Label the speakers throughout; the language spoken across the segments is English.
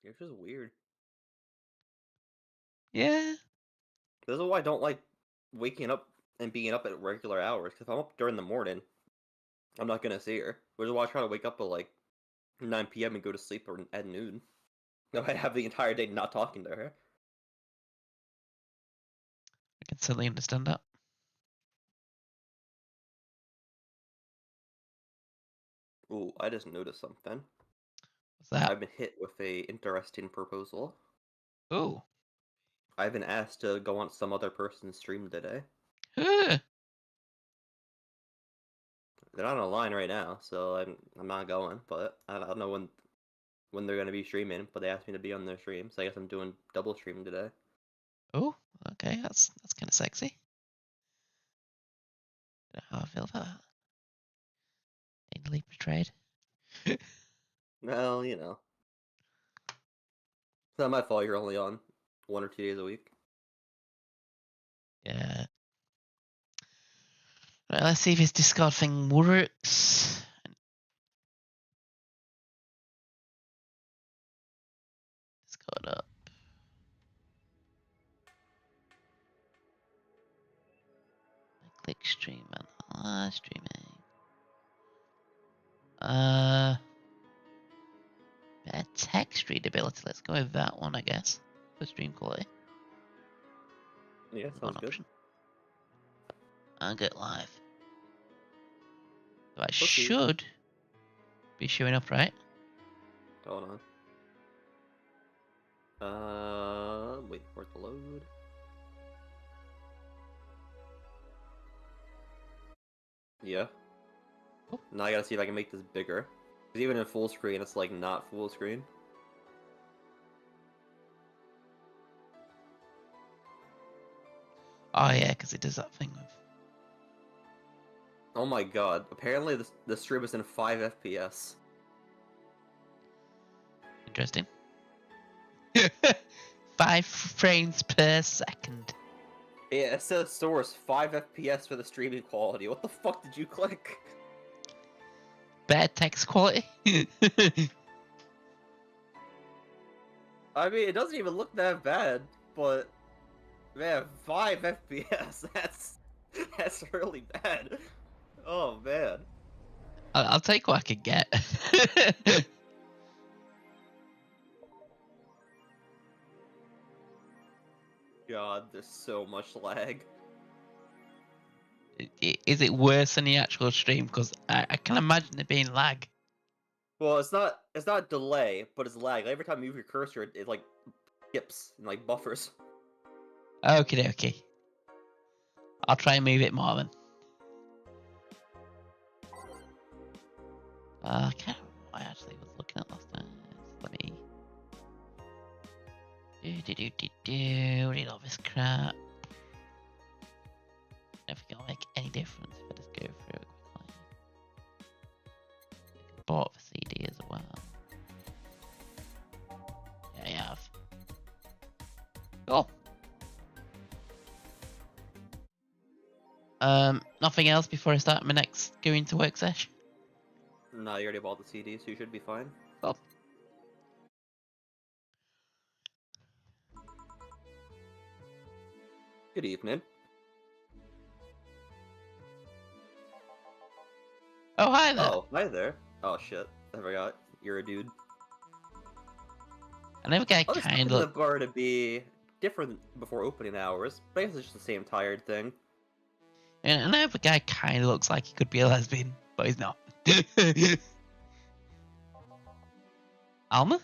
Speaker 1: It's just weird.
Speaker 2: Yeah.
Speaker 1: This is why I don't like waking up and being up at regular hours. Because if I'm up during the morning, I'm not gonna see her. Which is why I try to wake up at like 9 p.m. and go to sleep at noon. No, I have the entire day not talking to her.
Speaker 2: I can certainly understand that.
Speaker 1: Ooh, I just noticed something.
Speaker 2: What's that?
Speaker 1: I've been hit with a interesting proposal.
Speaker 2: Ooh.
Speaker 1: I've been asked to go on some other person's stream today.
Speaker 2: Huh.
Speaker 1: They're not online right now, so I'm not going. But I don't know when they're gonna be streaming. But they asked me to be on their stream, so I guess I'm doing double stream today.
Speaker 2: Oh, okay, that's kind of sexy. Don't know how I feel about that. Anally betrayed.
Speaker 1: Well, you know, it's not my fault. You're only on 1 or 2 days a week.
Speaker 2: Yeah. Right, let's see if his Discord thing works. Discord up. I click stream and streaming. Better text readability. Let's go with that one, I guess, for stream quality.
Speaker 1: Yeah,
Speaker 2: One
Speaker 1: sounds good.
Speaker 2: option. And get live. So I
Speaker 1: Let's see.
Speaker 2: should be showing up, right?
Speaker 1: Hold on. Wait for it to load. Yeah.
Speaker 2: Oh.
Speaker 1: Now I gotta see if I can make this bigger. Because even in full screen, it's like not full screen.
Speaker 2: Oh yeah, because it does that thing with.
Speaker 1: Oh my god. Apparently the stream is in 5 FPS.
Speaker 2: Interesting. 5 frames per second.
Speaker 1: Yeah, it says source 5 FPS for the streaming quality. What the fuck did you click?
Speaker 2: Better text quality.
Speaker 1: I mean, it doesn't even look that bad, but man, 5 FPS. That's really bad. Oh man.
Speaker 2: I'll take what I can get.
Speaker 1: God, there's so much lag.
Speaker 2: Is it worse than the actual stream? Because I can imagine it being lag.
Speaker 1: Well, it's not delay, but it's lag. Every time you move your cursor, it like skips and like buffers.
Speaker 2: Okay. I'll try and move it more then. I can't remember what I actually was looking at last time. Let me. Read all this crap. I don't think it'll make any difference if I just go through it quickly. I bought the CD as well. Yeah, I have. Cool. Nothing else before I start my next going to work session?
Speaker 1: No, you already bought the CD, so you should be fine.
Speaker 2: Cool.
Speaker 1: Good evening.
Speaker 2: Oh, hi there.
Speaker 1: Oh, hi there. Oh shit, I forgot. You're a dude.
Speaker 2: Another guy
Speaker 1: I was
Speaker 2: kind
Speaker 1: expecting the
Speaker 2: of.
Speaker 1: bar to be different before opening hours, but I guess it's just the same tired thing.
Speaker 2: And another guy kind of looks like he could be a lesbian, but he's not. Alma?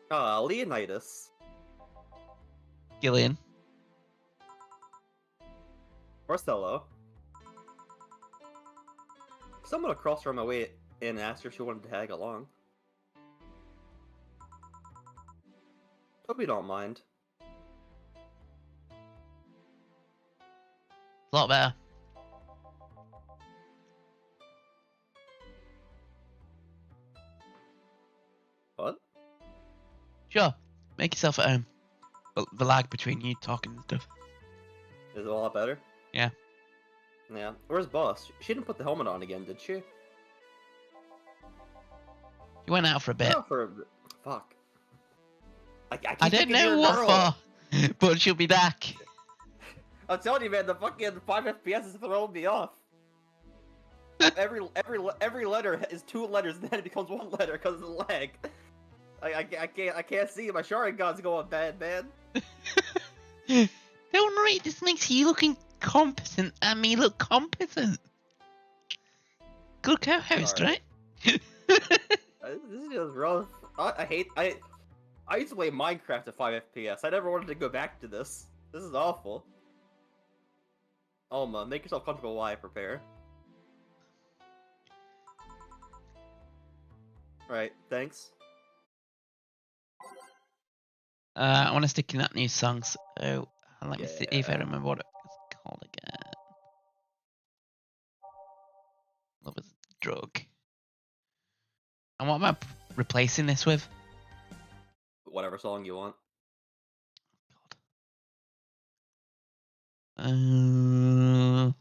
Speaker 1: Leonidas.
Speaker 2: Gillian.
Speaker 1: Marcello. Someone across from my way and asked her if she wanted to tag along. Hope you don't mind.
Speaker 2: A lot better.
Speaker 1: What?
Speaker 2: Sure. Make yourself at home. But the lag between you talking and stuff.
Speaker 1: Is it a lot better?
Speaker 2: Yeah.
Speaker 1: Yeah. Where's Boss? She didn't put the helmet on again, did she?
Speaker 2: She went out for a bit.
Speaker 1: Oh, fuck. I keep
Speaker 2: I don't
Speaker 1: thinking you're
Speaker 2: know
Speaker 1: a
Speaker 2: what
Speaker 1: girl.
Speaker 2: for, but she'll be back.
Speaker 1: I'm telling you, man, the fucking 5 FPS is throwing me off. Every letter is 2 letters, and then it becomes 1 letter because of the lag. I can't see. My Sharingan's going bad, man.
Speaker 2: Don't worry, this makes you look incompetent and me look competent. Good co-host,
Speaker 1: Alright.
Speaker 2: right?
Speaker 1: This is just rough. I used to play Minecraft at 5 FPS. I never wanted to go back to this. This is awful. Alma, make yourself comfortable while I prepare. Right, thanks.
Speaker 2: I want to stick in that new song, so let me see if I
Speaker 1: Yeah.
Speaker 2: remember what it's called again. Love is a drug. And what am I replacing this with?
Speaker 1: Whatever song you want.
Speaker 2: God.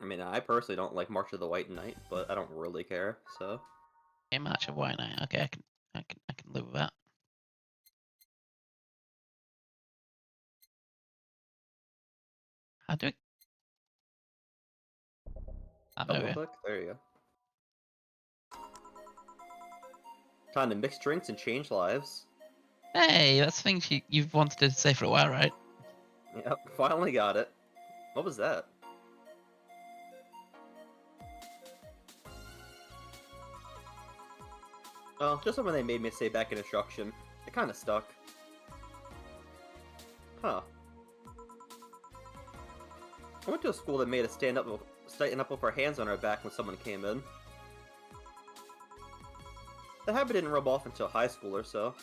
Speaker 1: I mean, I personally don't like March of the White Knight, but I don't really care, so...
Speaker 2: Okay, March of White Knight. Okay, I can live with that. How do it?
Speaker 1: Double click? There you go. Time to mix drinks and change lives.
Speaker 2: Hey, that's things you've wanted to say for a while, right?
Speaker 1: Yep, finally got it. What was that? Oh, just something they made me say back in instruction. It kinda stuck. Huh. I went to a school that made us stand up with our hands on our back when someone came in. The habit didn't rub off until high school or so.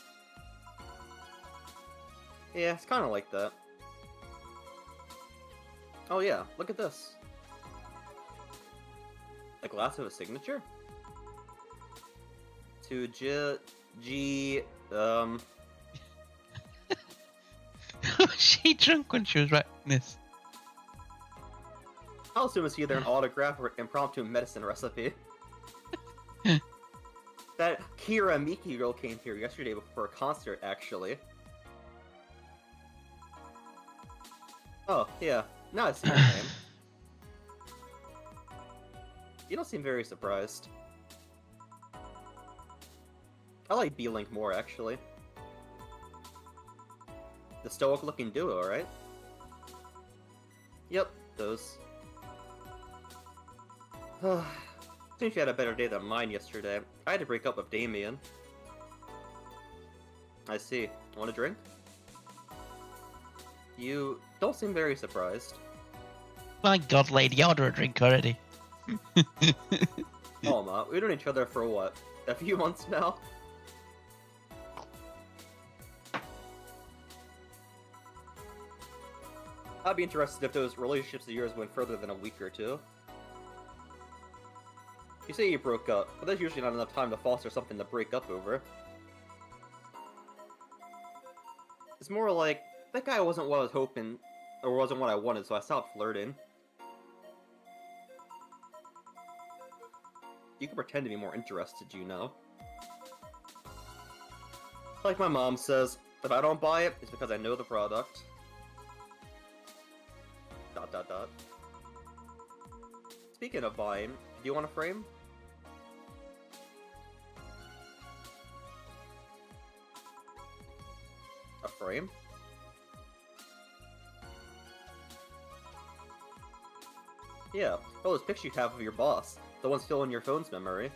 Speaker 1: Yeah, it's kinda like that. Oh yeah, look at this. A glass of a signature? To
Speaker 2: Was she drunk when she was writing this?
Speaker 1: I'll assume it's either an autograph or impromptu medicine recipe. That Kira Miki girl came here yesterday for a concert, actually. Oh, yeah. Now I see your name. You don't seem very surprised. I like B-Link more, actually. The stoic-looking duo, right? Yep, those. Seems you had a better day than mine yesterday. I had to break up with Damien. I see. Want a drink? You don't seem very surprised.
Speaker 2: My God, lady, order a drink already.
Speaker 1: Oh, Ma, we've known each other for what? A few months now? I'd be interested if those relationships of yours went further than a week or two. You say you broke up, but there's usually not enough time to foster something to break up over. It's more like, that guy wasn't what I was hoping, or wasn't what I wanted, so I stopped flirting. You can pretend to be more interested, you know. Like my mom says, if I don't buy it, it's because I know the product. ... Speaking of buying, do you want a frame? A frame? Yeah, all those pictures you have of your boss. The ones filling your phone's memory.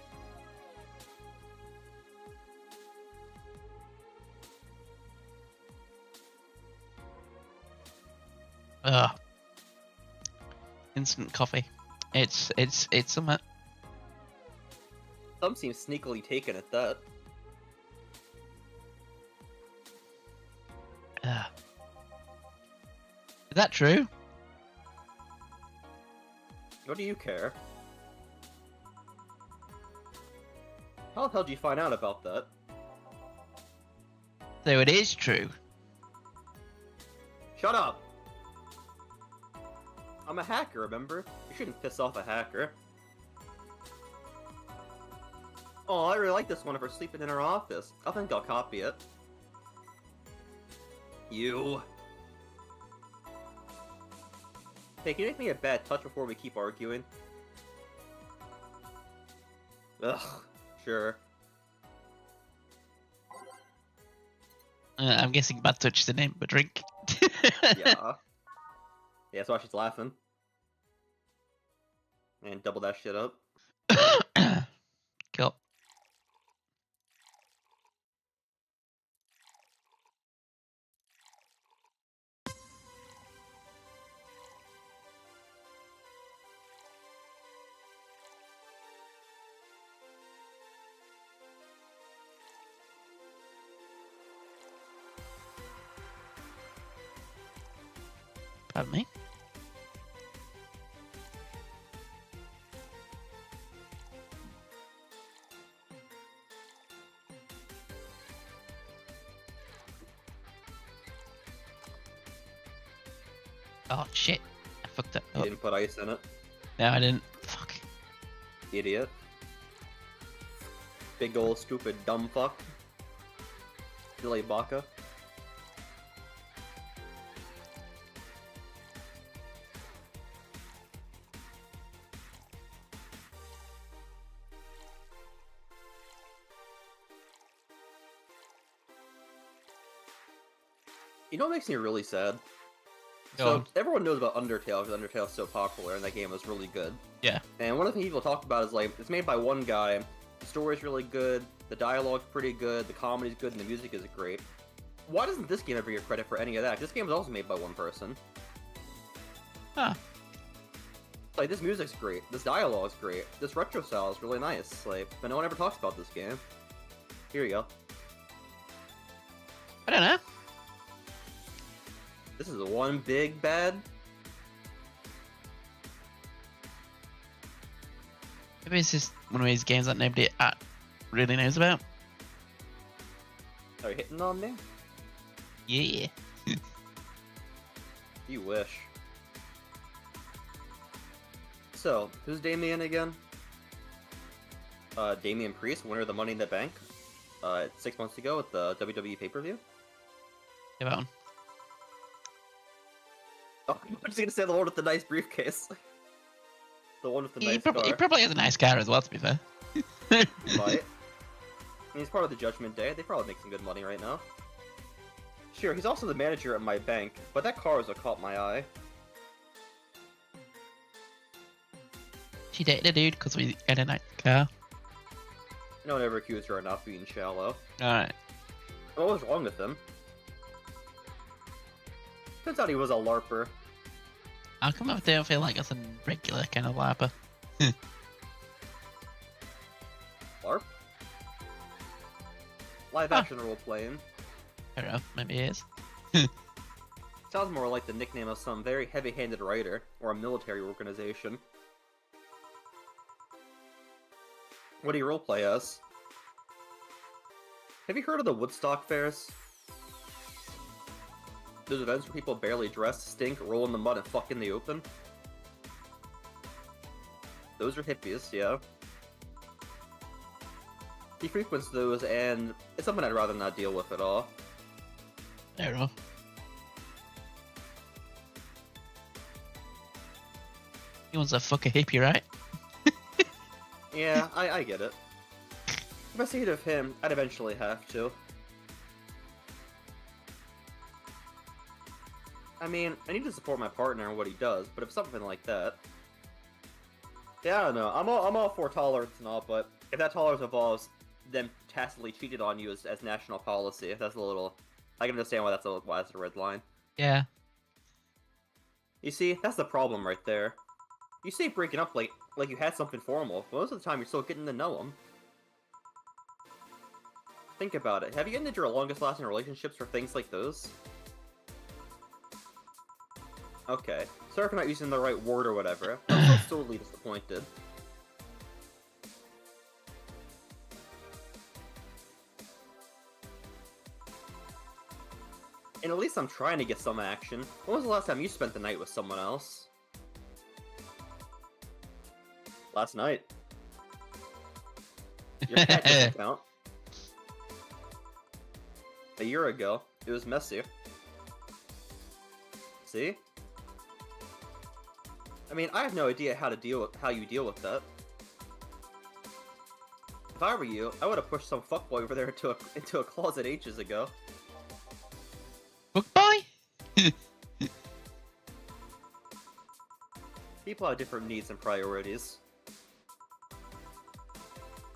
Speaker 2: Ugh. Instant coffee. It's something.
Speaker 1: Some seem sneakily taken at that.
Speaker 2: Is that true?
Speaker 1: What do you care? How the hell did you find out about that?
Speaker 2: So it is true.
Speaker 1: Shut up! I'm a hacker, remember? You shouldn't piss off a hacker. Oh, I really like this one of her sleeping in her office. I think I'll copy it. You. Hey, can you make me a bad touch before we keep arguing? Ugh, sure.
Speaker 2: I'm guessing bad touch is the name of a drink.
Speaker 1: Yeah. Yeah, that's why she's laughing. And double that shit up.
Speaker 2: Cool. Pardon me. Oh shit! I fucked that
Speaker 1: You
Speaker 2: up.
Speaker 1: didn't put ice in it.
Speaker 2: No, I didn't. Fuck.
Speaker 1: Idiot. Big ol' stupid dumb fuck. Billy Baka. You know what makes me really sad?
Speaker 2: Go
Speaker 1: So,
Speaker 2: on.
Speaker 1: everyone knows about Undertale because Undertale's so popular and that game was really good.
Speaker 2: Yeah.
Speaker 1: And one of the things people talk about is like, it's made by one guy, the story's really good, the dialogue's pretty good, the comedy's good, and the music is great. Why doesn't this game ever get credit for any of that? This game was also made by one person.
Speaker 2: Huh.
Speaker 1: Like, this music's great, this dialogue's great, this retro style is really nice, like, but no one ever talks about this game. Here you go.
Speaker 2: I don't know.
Speaker 1: This is one big bad.
Speaker 2: Maybe it's just one of these games that nobody really knows about.
Speaker 1: Are you hitting on me?
Speaker 2: Yeah.
Speaker 1: You wish. So, who's Damien again? Damian Priest, winner of the Money in the Bank, 6 months ago at the WWE pay-per-view.
Speaker 2: Yeah, that one.
Speaker 1: Oh, I'm just gonna say the one with the nice briefcase. The one with the
Speaker 2: He
Speaker 1: nice
Speaker 2: probably,
Speaker 1: car.
Speaker 2: he probably has a nice car as well, to be fair.
Speaker 1: Might. I mean, he's part of the Judgment Day. They probably make some good money right now. Sure, he's also the manager at my bank, but that car is what caught my eye.
Speaker 2: She dated a dude because we had a nice car.
Speaker 1: No one ever accused her of not being shallow.
Speaker 2: Alright.
Speaker 1: What was wrong with him? Turns out he was a LARPer.
Speaker 2: How come I don't feel like that's a regular kind of LARPer?
Speaker 1: LARP? Live action role playing.
Speaker 2: I don't know, maybe it is.
Speaker 1: Sounds more like the nickname of some very heavy-handed writer or a military organization. What do you roleplay as? Have you heard of the Woodstock fairs? Those events where people barely dress, stink, roll in the mud, and fuck in the open? Those are hippies, yeah. He frequents those, and it's something I'd rather not deal with at all.
Speaker 2: I don't know. He wants to fuck a hippie, right?
Speaker 1: Yeah, I get it. If I see it of him, I'd eventually have to. I mean, I need to support my partner in what he does, but if something like that... Yeah, I don't know. I'm all for tolerance and all, but if that tolerance involves them tacitly cheated on you as national policy, that's a little... I can understand why that's a red line.
Speaker 2: Yeah.
Speaker 1: You see, that's the problem right there. You say breaking up like you had something formal, but most of the time you're still getting to know them. Think about it. Have you ended your longest lasting relationships for things like those? Okay. Sorry for not using the right word or whatever. I'm still sorely disappointed. And at least I'm trying to get some action. When was the last time you spent the night with someone else? Last night. Your cat doesn't count. A year ago, it was messy. See? I mean, I have no idea how you deal with that. If I were you, I would have pushed some fuckboy over there into a closet ages ago.
Speaker 2: Book boy?
Speaker 1: People have different needs and priorities.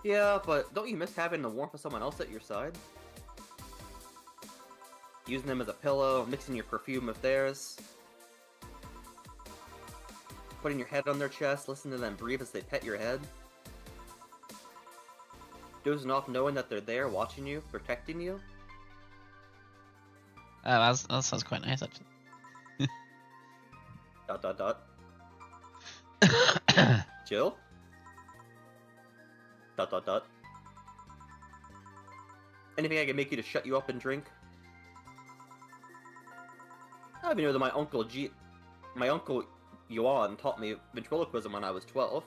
Speaker 1: Yeah, but don't you miss having the warmth of someone else at your side? Using them as a pillow, mixing your perfume with theirs. Putting your head on their chest, listening to them breathe as they pet your head. Dozing off knowing that they're there, watching you, protecting you.
Speaker 2: Oh, that sounds quite nice, actually. ...
Speaker 1: Jill? ... Anything I can make you to shut you up and drink? I even know that my uncle Yuan taught me ventriloquism when I was 12.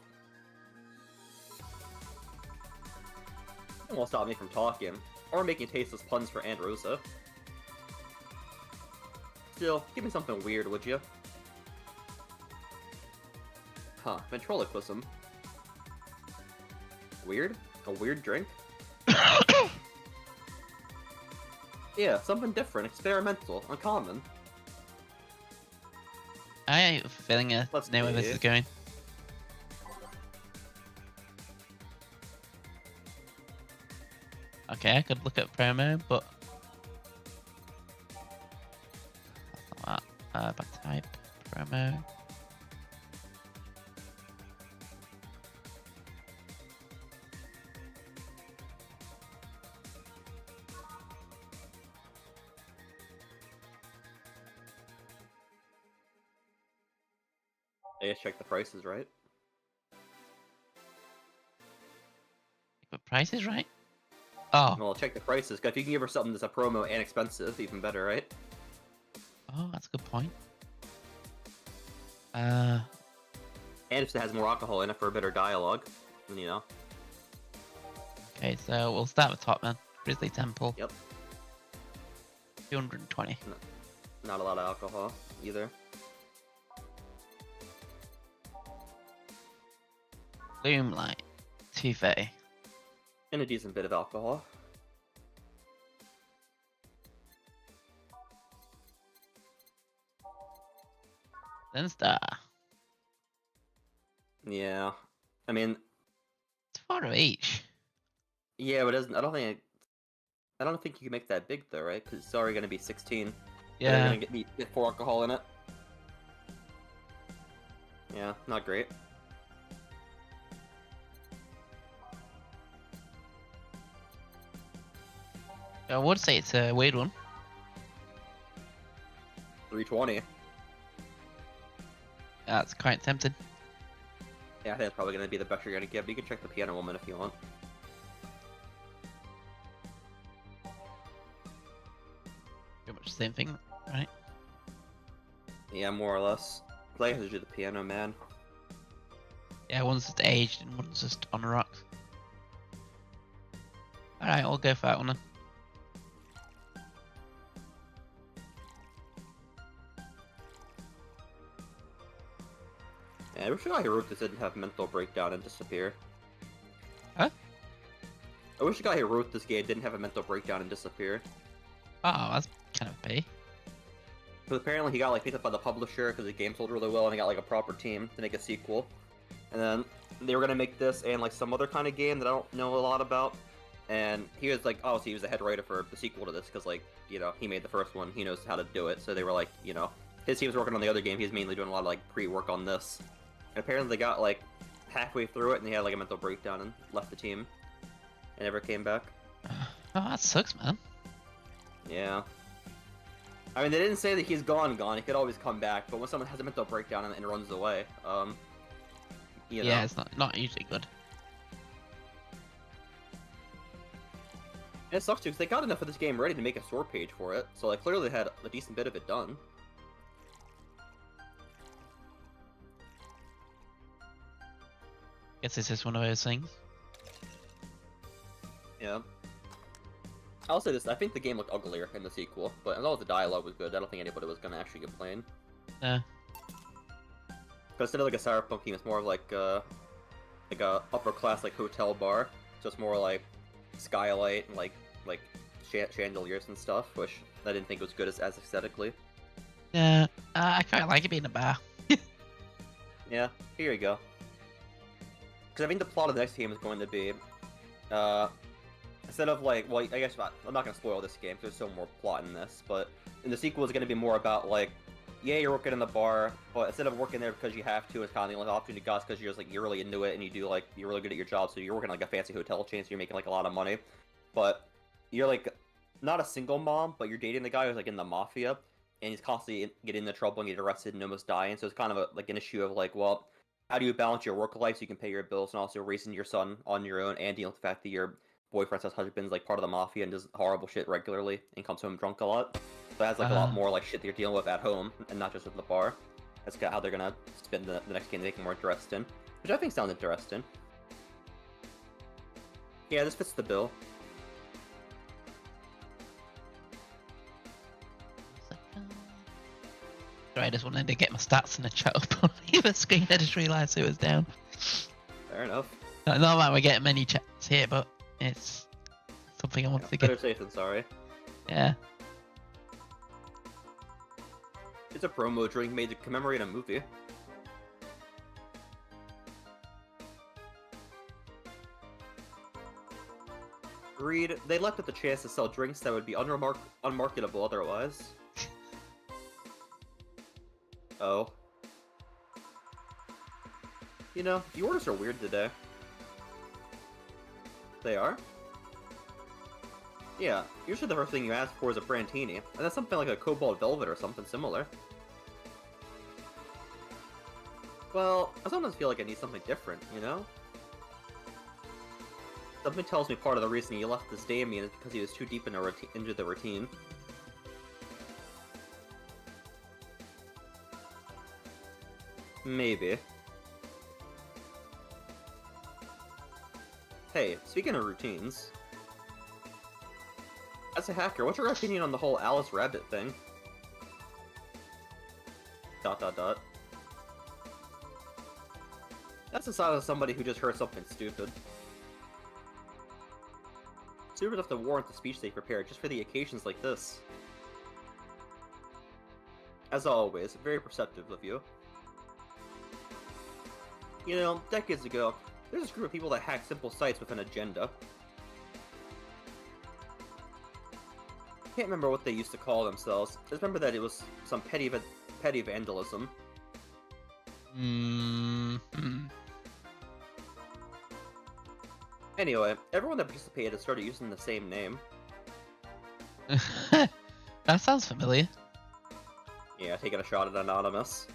Speaker 1: It won't stop me from talking, or making tasteless puns for Aunt Rosa. Still, give me something weird, would you? Huh, ventriloquism. Weird? A weird drink? Yeah, something different, experimental, uncommon.
Speaker 2: I have a feeling I know where this is going. Okay, I could look at promo, but that's not that. Back type promo.
Speaker 1: I guess check the prices, right?
Speaker 2: The price is right. Oh.
Speaker 1: Well, check the prices, because if you can give her something that's a promo and expensive, even better, right?
Speaker 2: Oh, that's a good point.
Speaker 1: And if it has more alcohol in it for a better dialogue, you know.
Speaker 2: Okay, so we'll start with top then. Grizzly Temple.
Speaker 1: Yep.
Speaker 2: 220.
Speaker 1: Not a lot of alcohol, either.
Speaker 2: Gloomlight. 230.
Speaker 1: And a decent bit of alcohol.
Speaker 2: Then Star.
Speaker 1: Yeah. I mean...
Speaker 2: It's 4 of each.
Speaker 1: Yeah, but I don't think you can make that big, though, right? Because it's already going to be 16.
Speaker 2: Yeah.
Speaker 1: You're going to get 4 alcohol in it. Yeah, not great.
Speaker 2: I would say it's a weird one.
Speaker 1: 320.
Speaker 2: That's quite tempting.
Speaker 1: Yeah, I think that's probably going to be the best you're going to get, but you can check the Piano Woman if you want.
Speaker 2: Pretty much the same thing, right?
Speaker 1: Yeah, more or less. I have to do the Piano Man.
Speaker 2: Yeah, one's just aged and one's just on the rocks. Alright, I'll go for that one then.
Speaker 1: Yeah, I wish the guy who wrote this didn't have mental breakdown and disappear.
Speaker 2: Huh?
Speaker 1: I wish the guy who wrote this game didn't have a mental breakdown and disappear.
Speaker 2: Oh, that's kind of pay.
Speaker 1: Because apparently he got like picked up by the publisher because the game sold really well and he got like a proper team to make a sequel. And then they were gonna make this and like some other kind of game that I don't know a lot about. And he was like, obviously he was the head writer for the sequel to this because like, you know, he made the first one, he knows how to do it. So they were like, you know, his team's working on the other game, he's mainly doing a lot of like pre-work on this. And apparently they got like halfway through it and he had like a mental breakdown and left the team. And never came back.
Speaker 2: Oh, that sucks, man.
Speaker 1: Yeah. I mean, they didn't say that he's gone. He could always come back. But when someone has a mental breakdown and runs away, you know.
Speaker 2: Yeah, it's not usually good.
Speaker 1: And it sucks too, because they got enough of this game ready to make a sword page for it. So, like, clearly they had a decent bit of it done.
Speaker 2: Guess this is one of those things.
Speaker 1: Yeah. I'll say this, I think the game looked uglier in the sequel, but as long as the dialogue was good, I don't think anybody was gonna actually complain.
Speaker 2: Yeah.
Speaker 1: Because instead of like a Cyberpunk game, it's more of like a upper class like hotel bar. So it's more like skylight and like chandeliers and stuff, which I didn't think was good as aesthetically.
Speaker 2: Yeah, I quite like it being a bar.
Speaker 1: Yeah, here you go. Because I think the plot of the next game is going to be, instead of like, well, I guess I'm not going to spoil this game because there's still more plot in this, but in the sequel it's going to be more about like, yeah, you're working in the bar, but instead of working there because you have to, it's kind of the only option you got because you're really into it and you're really good at your job, so you're working like a fancy hotel chain, so you're making like a lot of money, but you're like not a single mom, but you're dating the guy who's like in the mafia, and he's constantly getting into trouble and getting arrested and almost dying, so it's kind of like an issue of like, well, how do you balance your work life so you can pay your bills and also raising your son on your own and dealing with the fact that your boyfriend's husband's like part of the mafia and does horrible shit regularly and comes home drunk a lot. So it has like a lot more like shit that you're dealing with at home and not just at the bar. That's how they're gonna spend the next game to make it more interesting, which I think sounds interesting. Yeah, this fits the bill.
Speaker 2: Sorry, I just wanted to get my stats in the chat up on the screen. I just realised it was down.
Speaker 1: Fair enough.
Speaker 2: Not that we're getting many chats here, but it's something I want to
Speaker 1: Better
Speaker 2: get.
Speaker 1: safe than sorry.
Speaker 2: Yeah.
Speaker 1: It's a promo drink made to commemorate a movie. Read, they left at the chance to sell drinks that would be unmarketable otherwise. Oh. You know, the orders are weird today. They are? Yeah, usually the first thing you ask for is a Brantini, and that's something like a Cobalt Velvet or something similar. Well, I sometimes feel like I need something different, you know? Something tells me part of the reason he left this Damien is because he was too deep into the routine. Maybe. Hey, speaking of routines... As a hacker, what's your opinion on the whole Alice Rabbit thing? ... That's the side of somebody who just heard something stupid. Stupid enough to warrant the speech they prepared just for the occasions like this. As always, very perceptive of you. You know, decades ago, there's this group of people that hacked simple sites with an agenda. Can't remember what they used to call themselves. Just remember that it was some petty vandalism. Anyway, everyone that participated started using the same name.
Speaker 2: That sounds familiar.
Speaker 1: Yeah, taking a shot at Anonymous.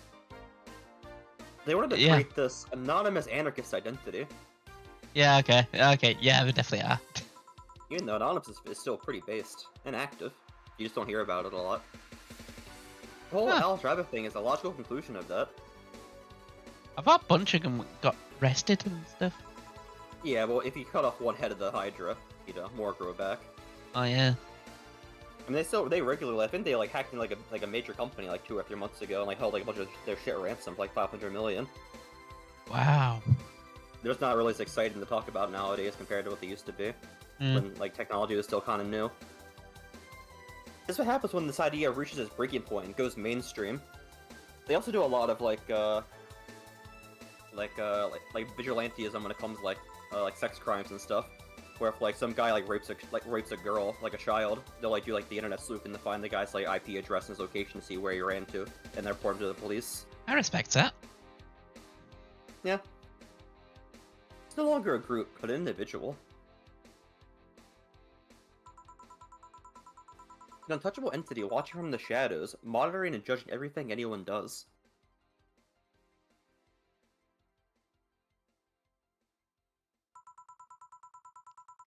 Speaker 1: They wanted to create this anonymous anarchist identity.
Speaker 2: Yeah, okay. Okay, yeah, we definitely are.
Speaker 1: Even though Anonymous is still pretty based and active. You just don't hear about it a lot. The whole Alice Rabbit thing is a logical conclusion of that.
Speaker 2: I thought a bunch of them got arrested and stuff.
Speaker 1: Yeah, well, if you cut off one head of the Hydra, you know, more grow back.
Speaker 2: Oh, yeah.
Speaker 1: I mean, they regularly, I think they, like, hacked in, like a major company, like, 2 or 3 months ago, and, like, held, like, a bunch of their shit ransom for, like, 500 million.
Speaker 2: Wow.
Speaker 1: They're just not really as exciting to talk about nowadays compared to what they used to be. When, like, technology was still kind of new. This is what happens when this idea reaches its breaking point and goes mainstream. They also do a lot of, like vigilantism when it comes to, like sex crimes and stuff. Where if, like, some guy, like, rapes a girl, like a child, they'll, like, do, like, the internet sleuthing to find the guy's, like, IP address and his location to see where he ran to, and then report him to the police.
Speaker 2: I respect that.
Speaker 1: Yeah. It's no longer a group, but an individual. An untouchable entity watching from the shadows, monitoring and judging everything anyone does.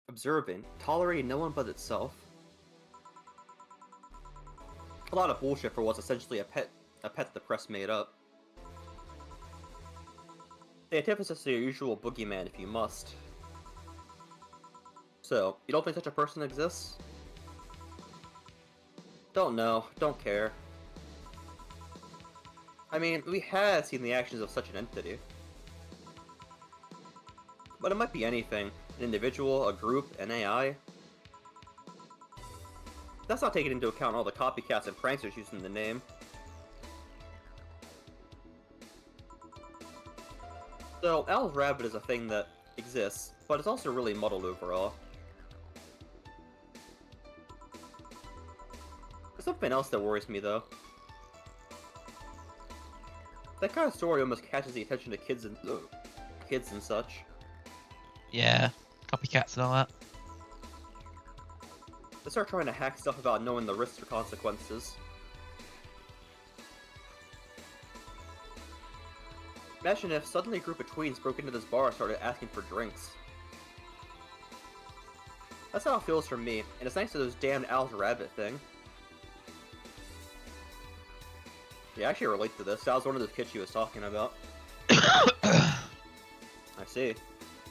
Speaker 1: Observing, tolerating no one but itself. A lot of bullshit for what's essentially a pet the press made up. The antithesis to your usual boogeyman if you must. So, you don't think such a person exists? Don't know, don't care. I mean, we have seen the actions of such an entity. But it might be anything. An individual, a group, an AI. That's not taking into account all the copycats and pranksters using the name. So, Al's Rabbit is a thing that exists, but it's also really muddled overall. There's something else that worries me, though. That kind of story almost catches the attention of kids and such.
Speaker 2: Yeah, copycats and all that.
Speaker 1: They start trying to hack stuff without knowing the risks or consequences. Imagine if suddenly a group of tweens broke into this bar and started asking for drinks. That's how it feels for me, and it's thanks to those damned Al's Rabbit thing. Yeah, I actually relate to this. That was one of those kids she was talking about. I see.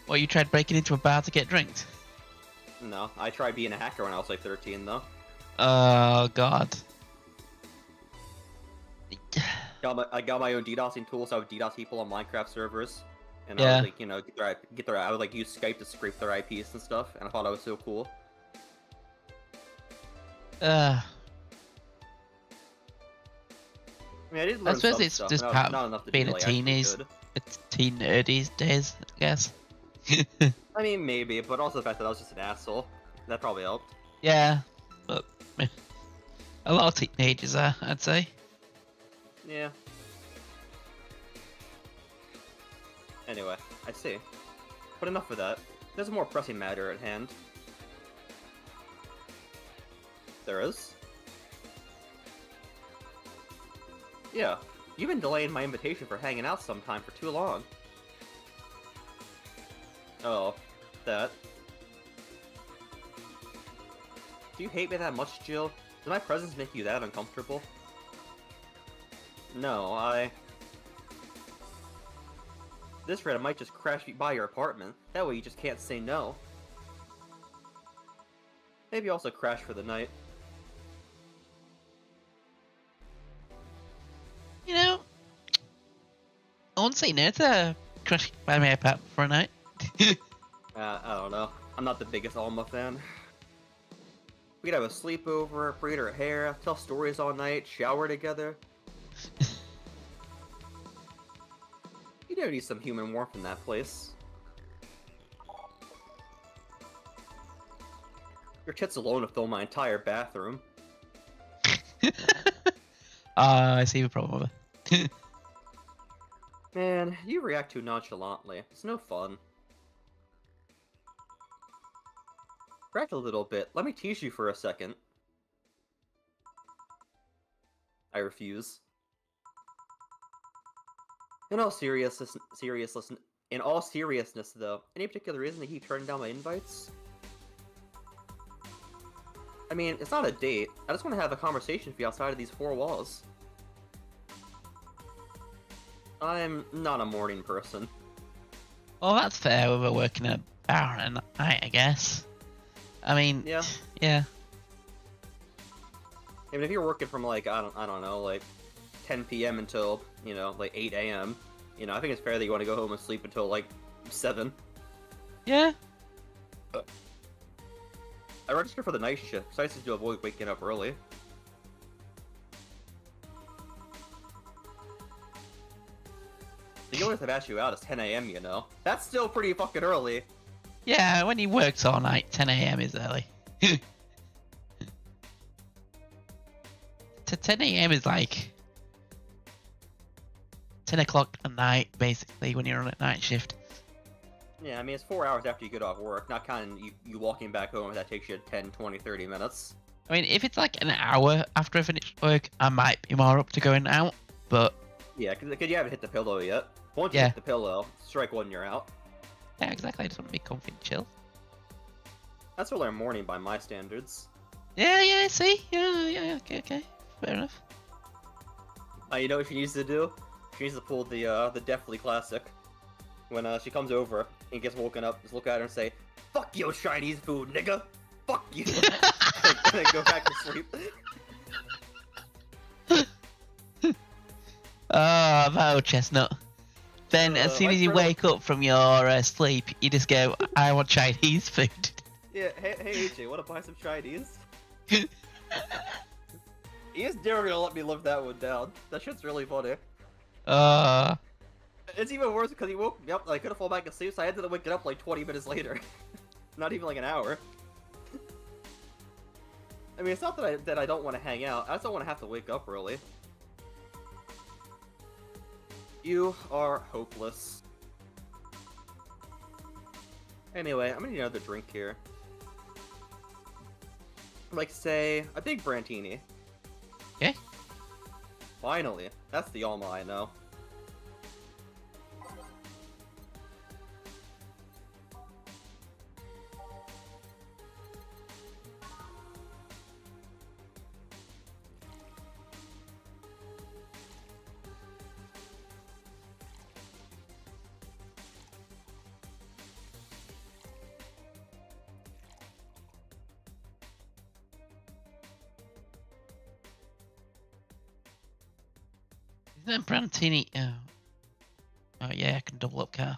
Speaker 2: Well, you tried breaking into a bar to get drinks?
Speaker 1: No, I tried being a hacker when I was like 13, though.
Speaker 2: Oh, God.
Speaker 1: I got my own DDoSing tools. I would DDoS people on Minecraft servers, and
Speaker 2: Yeah.
Speaker 1: I would like, you know, I would like use Skype to scrape their IPs and stuff, and I thought that was so cool.
Speaker 2: Uh,
Speaker 1: I mean, I did learn
Speaker 2: I suppose
Speaker 1: some
Speaker 2: it's
Speaker 1: stuff,
Speaker 2: just
Speaker 1: not
Speaker 2: part
Speaker 1: not
Speaker 2: of
Speaker 1: enough to
Speaker 2: being
Speaker 1: be
Speaker 2: a
Speaker 1: like actually
Speaker 2: teenage.
Speaker 1: good.
Speaker 2: It's teen nerdy days, I guess.
Speaker 1: I mean, maybe, but also the fact that I was just an asshole. That probably helped.
Speaker 2: Yeah, but a lot of teenagers are, I'd say.
Speaker 1: Yeah. Anyway, I see. But enough of that. There's a more pressing matter at hand. There is? Yeah. You've been delaying my invitation for hanging out sometime for too long. Oh, that. Do you hate me that much, Jill? Does my presence make you that uncomfortable? No, At this rate, I might just crash by your apartment. That way you just can't say no. Maybe also crash for the night.
Speaker 2: You know, I won't say no to crashing by my apartment for a night.
Speaker 1: I don't know. I'm not the biggest Alma fan. We could have a sleepover, braid her hair, tell stories all night, shower together. You do need some human warmth in that place. Your tits alone have filled my entire bathroom.
Speaker 2: I see the problem with it.
Speaker 1: Man, you react too nonchalantly. It's no fun. React a little bit. Let me tease you for a second. I refuse. In all seriousness, though, any particular reason to keep turning down my invites? I mean, it's not a date. I just want to have a conversation with you outside of these four walls. I'm not a morning person.
Speaker 2: Well, that's fair with a working at a bar at night, I guess. I mean,
Speaker 1: Yeah.
Speaker 2: Yeah.
Speaker 1: I mean, if you're working from like, I don't know, like 10 p.m. until, you know, like 8 a.m., you know, I think it's fair that you want to go home and sleep until like 7.
Speaker 2: Yeah.
Speaker 1: I registered for the night shift, so I used to avoid waking up early. The only have asked you out is 10 a.m., you know? That's still pretty fucking early.
Speaker 2: Yeah, when he works all night, 10 a.m. is early. To 10 a.m. is like 10 o'clock at night, basically, when you're on a night shift.
Speaker 1: Yeah, I mean, it's 4 hours after you get off work, not counting you walking back home, that takes you 10, 20, 30 minutes.
Speaker 2: I mean, if it's like an hour after I finish work, I might be more up to going out, but...
Speaker 1: Yeah, because you haven't hit the pillow yet. Once you hit the pillow, strike one, you're out.
Speaker 2: Yeah, exactly, I just want to be comfy and chill.
Speaker 1: That's early morning by my standards.
Speaker 2: Yeah, see? Yeah, okay. Fair enough.
Speaker 1: You know what she needs to do? She needs to pull the Deathly Classic. when she comes over and gets woken up, just look at her and say, "Fuck your Chinese food, nigga! Fuck you!" and then go back to sleep.
Speaker 2: Oh, no, Chestnut. Then, as soon
Speaker 1: my
Speaker 2: as you
Speaker 1: friend-
Speaker 2: wake up from your sleep, you just go, I want Chinese food.
Speaker 1: Yeah, hey AJ, wanna buy some Chinese? He is never gonna let me live that one down. That shit's really funny. It's even worse because he woke me up and I couldn't fall back asleep, so I ended up waking up like 20 minutes later. Not even like an hour. I mean, it's not that I don't want to hang out. I just don't want to have to wake up early. You are hopeless. Anyway, I'm gonna need another drink here. Like, say, a big Brantini.
Speaker 2: Okay.
Speaker 1: Finally. That's the Alma I know.
Speaker 2: Isn't that Brantini? Oh yeah, I can double up car.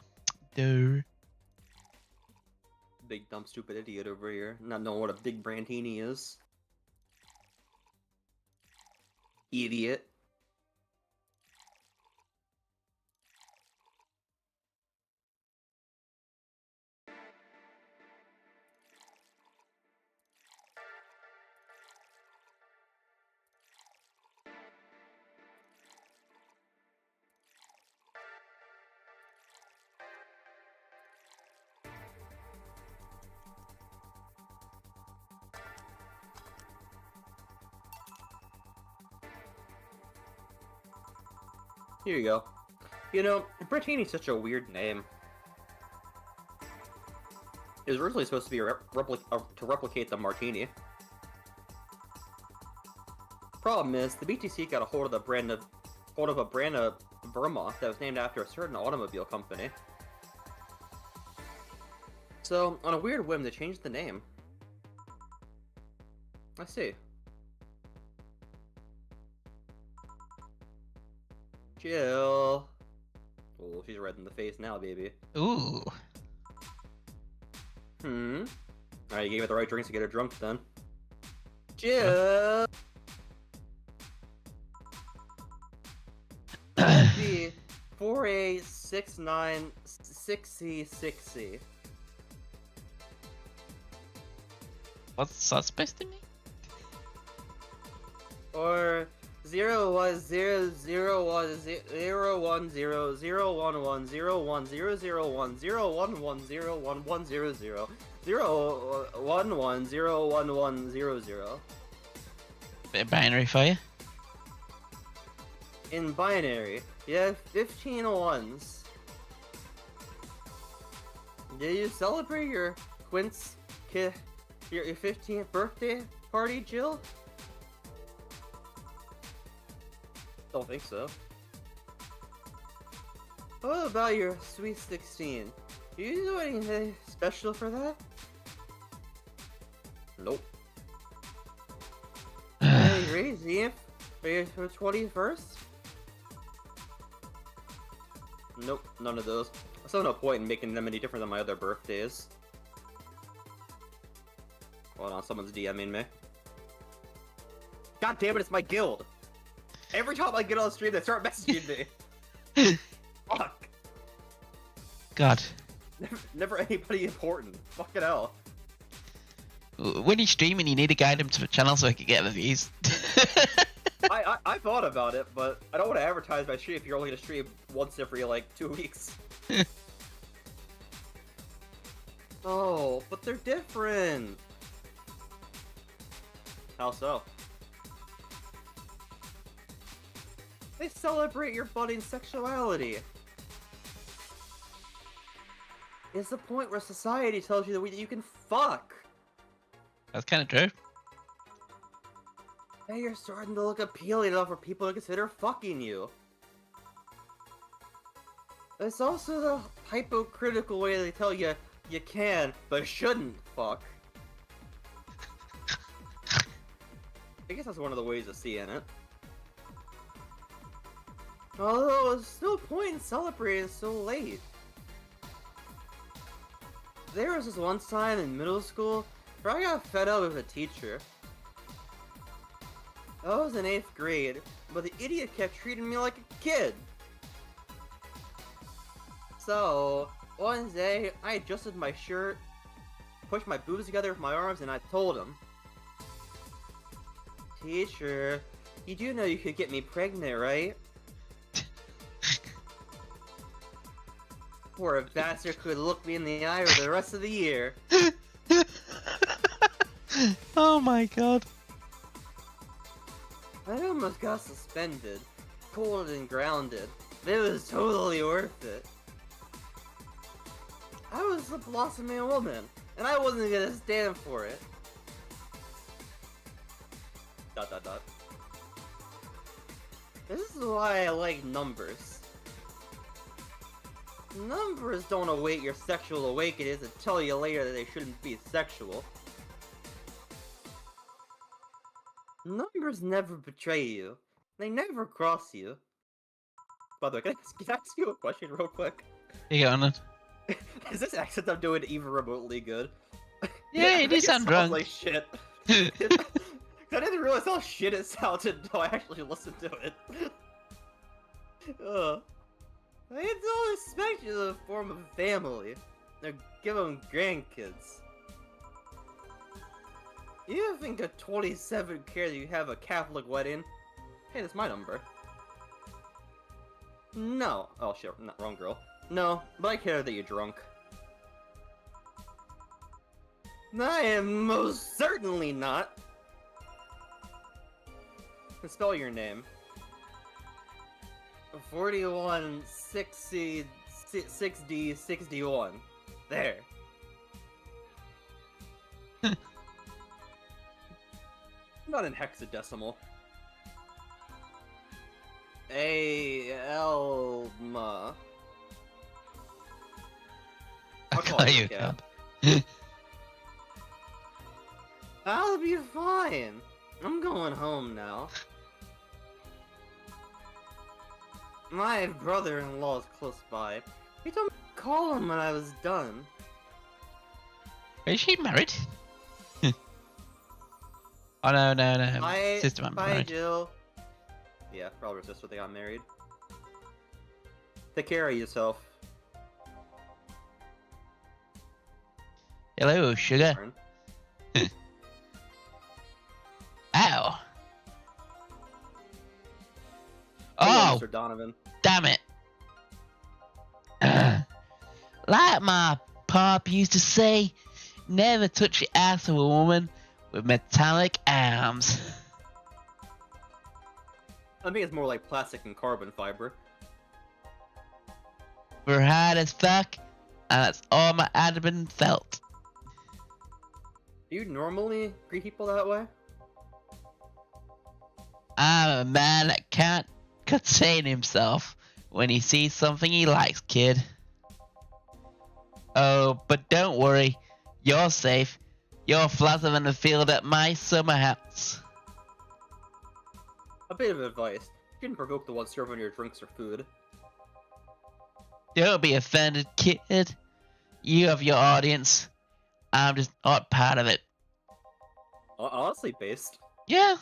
Speaker 2: Dude.
Speaker 1: Big dumb stupid idiot over here, not knowing what a big Brantini is. Idiot. Here you go. You know, Brantini's such a weird name. It was originally supposed to be to replicate the Martini. Problem is, the BTC got a hold of a brand of Vermont that was named after a certain automobile company. So, on a weird whim, they changed the name. I see. Jill. Oh, she's red in the face now, baby.
Speaker 2: Ooh.
Speaker 1: Alright, you gave her the right drinks to get her drunk then. Jill! That'd be 4A696060.
Speaker 2: What's that supposed to mean?
Speaker 1: Or 0
Speaker 2: Bit of binary for you.
Speaker 1: In binary, you have 15 ones. Did you celebrate your your 15th birthday party, Jill? Don't think so. What about your Sweet 16? Do you do anything special for that? Nope. Any crazy for your 21st? Nope, none of those. I saw no point in making them any different than my other birthdays. Hold on, someone's DMing me. God damn it, it's my guild! Every time I get on the stream, they start messaging me. Fuck.
Speaker 2: God.
Speaker 1: Never anybody important. Fucking hell.
Speaker 2: When he's streaming, you need to guide him to the channel so he can get the views.
Speaker 1: I thought about it, but I don't want to advertise my stream if you're only gonna stream once every, like, 2 weeks. Oh, but they're different. How so? They celebrate your budding sexuality. It's the point where society tells you that you can fuck.
Speaker 2: That's kind of true.
Speaker 1: Hey, you're starting to look appealing enough for people to consider fucking you. It's also the hypocritical way they tell you you can, but shouldn't fuck. I guess that's one of the ways of seeing it. Although, there's no point in celebrating so late. There was this one time in middle school where I got fed up with a teacher. I was in 8th grade, but the idiot kept treating me like a kid. So, one day, I adjusted my shirt, pushed my boobs together with my arms, and I told him, "Teacher, you do know you could get me pregnant, right?" Poor bastard could look me in the eye for the rest of the year.
Speaker 2: Oh my god.
Speaker 1: I almost got suspended, cold and grounded, but it was totally worth it. I was a blossoming woman, and I wasn't gonna stand for it. ... This is why I like numbers. Numbers don't await your sexual awakenings and tell you later that they shouldn't be sexual. Numbers never betray you. They never cross you. By the way, can I ask you a question real quick?
Speaker 2: You got on it?
Speaker 1: Is this accent I'm doing even remotely good?
Speaker 2: Yeah,
Speaker 1: I
Speaker 2: it
Speaker 1: think
Speaker 2: is sound drunk.
Speaker 1: like shit. I didn't realize how shit it sounded until I actually listened to it. I don't expect you to form a family. Or give them grandkids. You think a 27 cares you have a Catholic wedding? Hey, that's my number. No. Oh shit, not wrong girl. No, but I care that you're drunk. I am most certainly not. Spell your name. 41 6C 6D 61. There. Not in hexadecimal. Elma.
Speaker 2: I'll call you Cab.
Speaker 1: I'll be fine. I'm going home now. My brother-in-law is close by. He told me to call him when I was done.
Speaker 2: Is she married? Oh no.
Speaker 1: Bye,
Speaker 2: Sister might be
Speaker 1: bye,
Speaker 2: married.
Speaker 1: Jill. Yeah, brother and sister, they got married. Take care of yourself.
Speaker 2: Hello, sugar. Ow.
Speaker 1: Hello,
Speaker 2: Oh,
Speaker 1: Mr. Donovan.
Speaker 2: damn it. Like my pop used to say, never touch the ass of a woman with metallic arms.
Speaker 1: I think it's more like plastic and carbon fiber.
Speaker 2: We're hard as fuck, and that's all my admin felt.
Speaker 1: Do you normally greet people that way?
Speaker 2: I'm a man that can't contain himself when he sees something he likes, kid. Oh, but don't worry, you're safe. You're flatter than a field at my summer house.
Speaker 1: A bit of advice. You shouldn't provoke the one serving your drinks or food.
Speaker 2: Don't be offended, kid. You have your audience. I'm just not part of it.
Speaker 1: Honestly based.
Speaker 2: Yeah.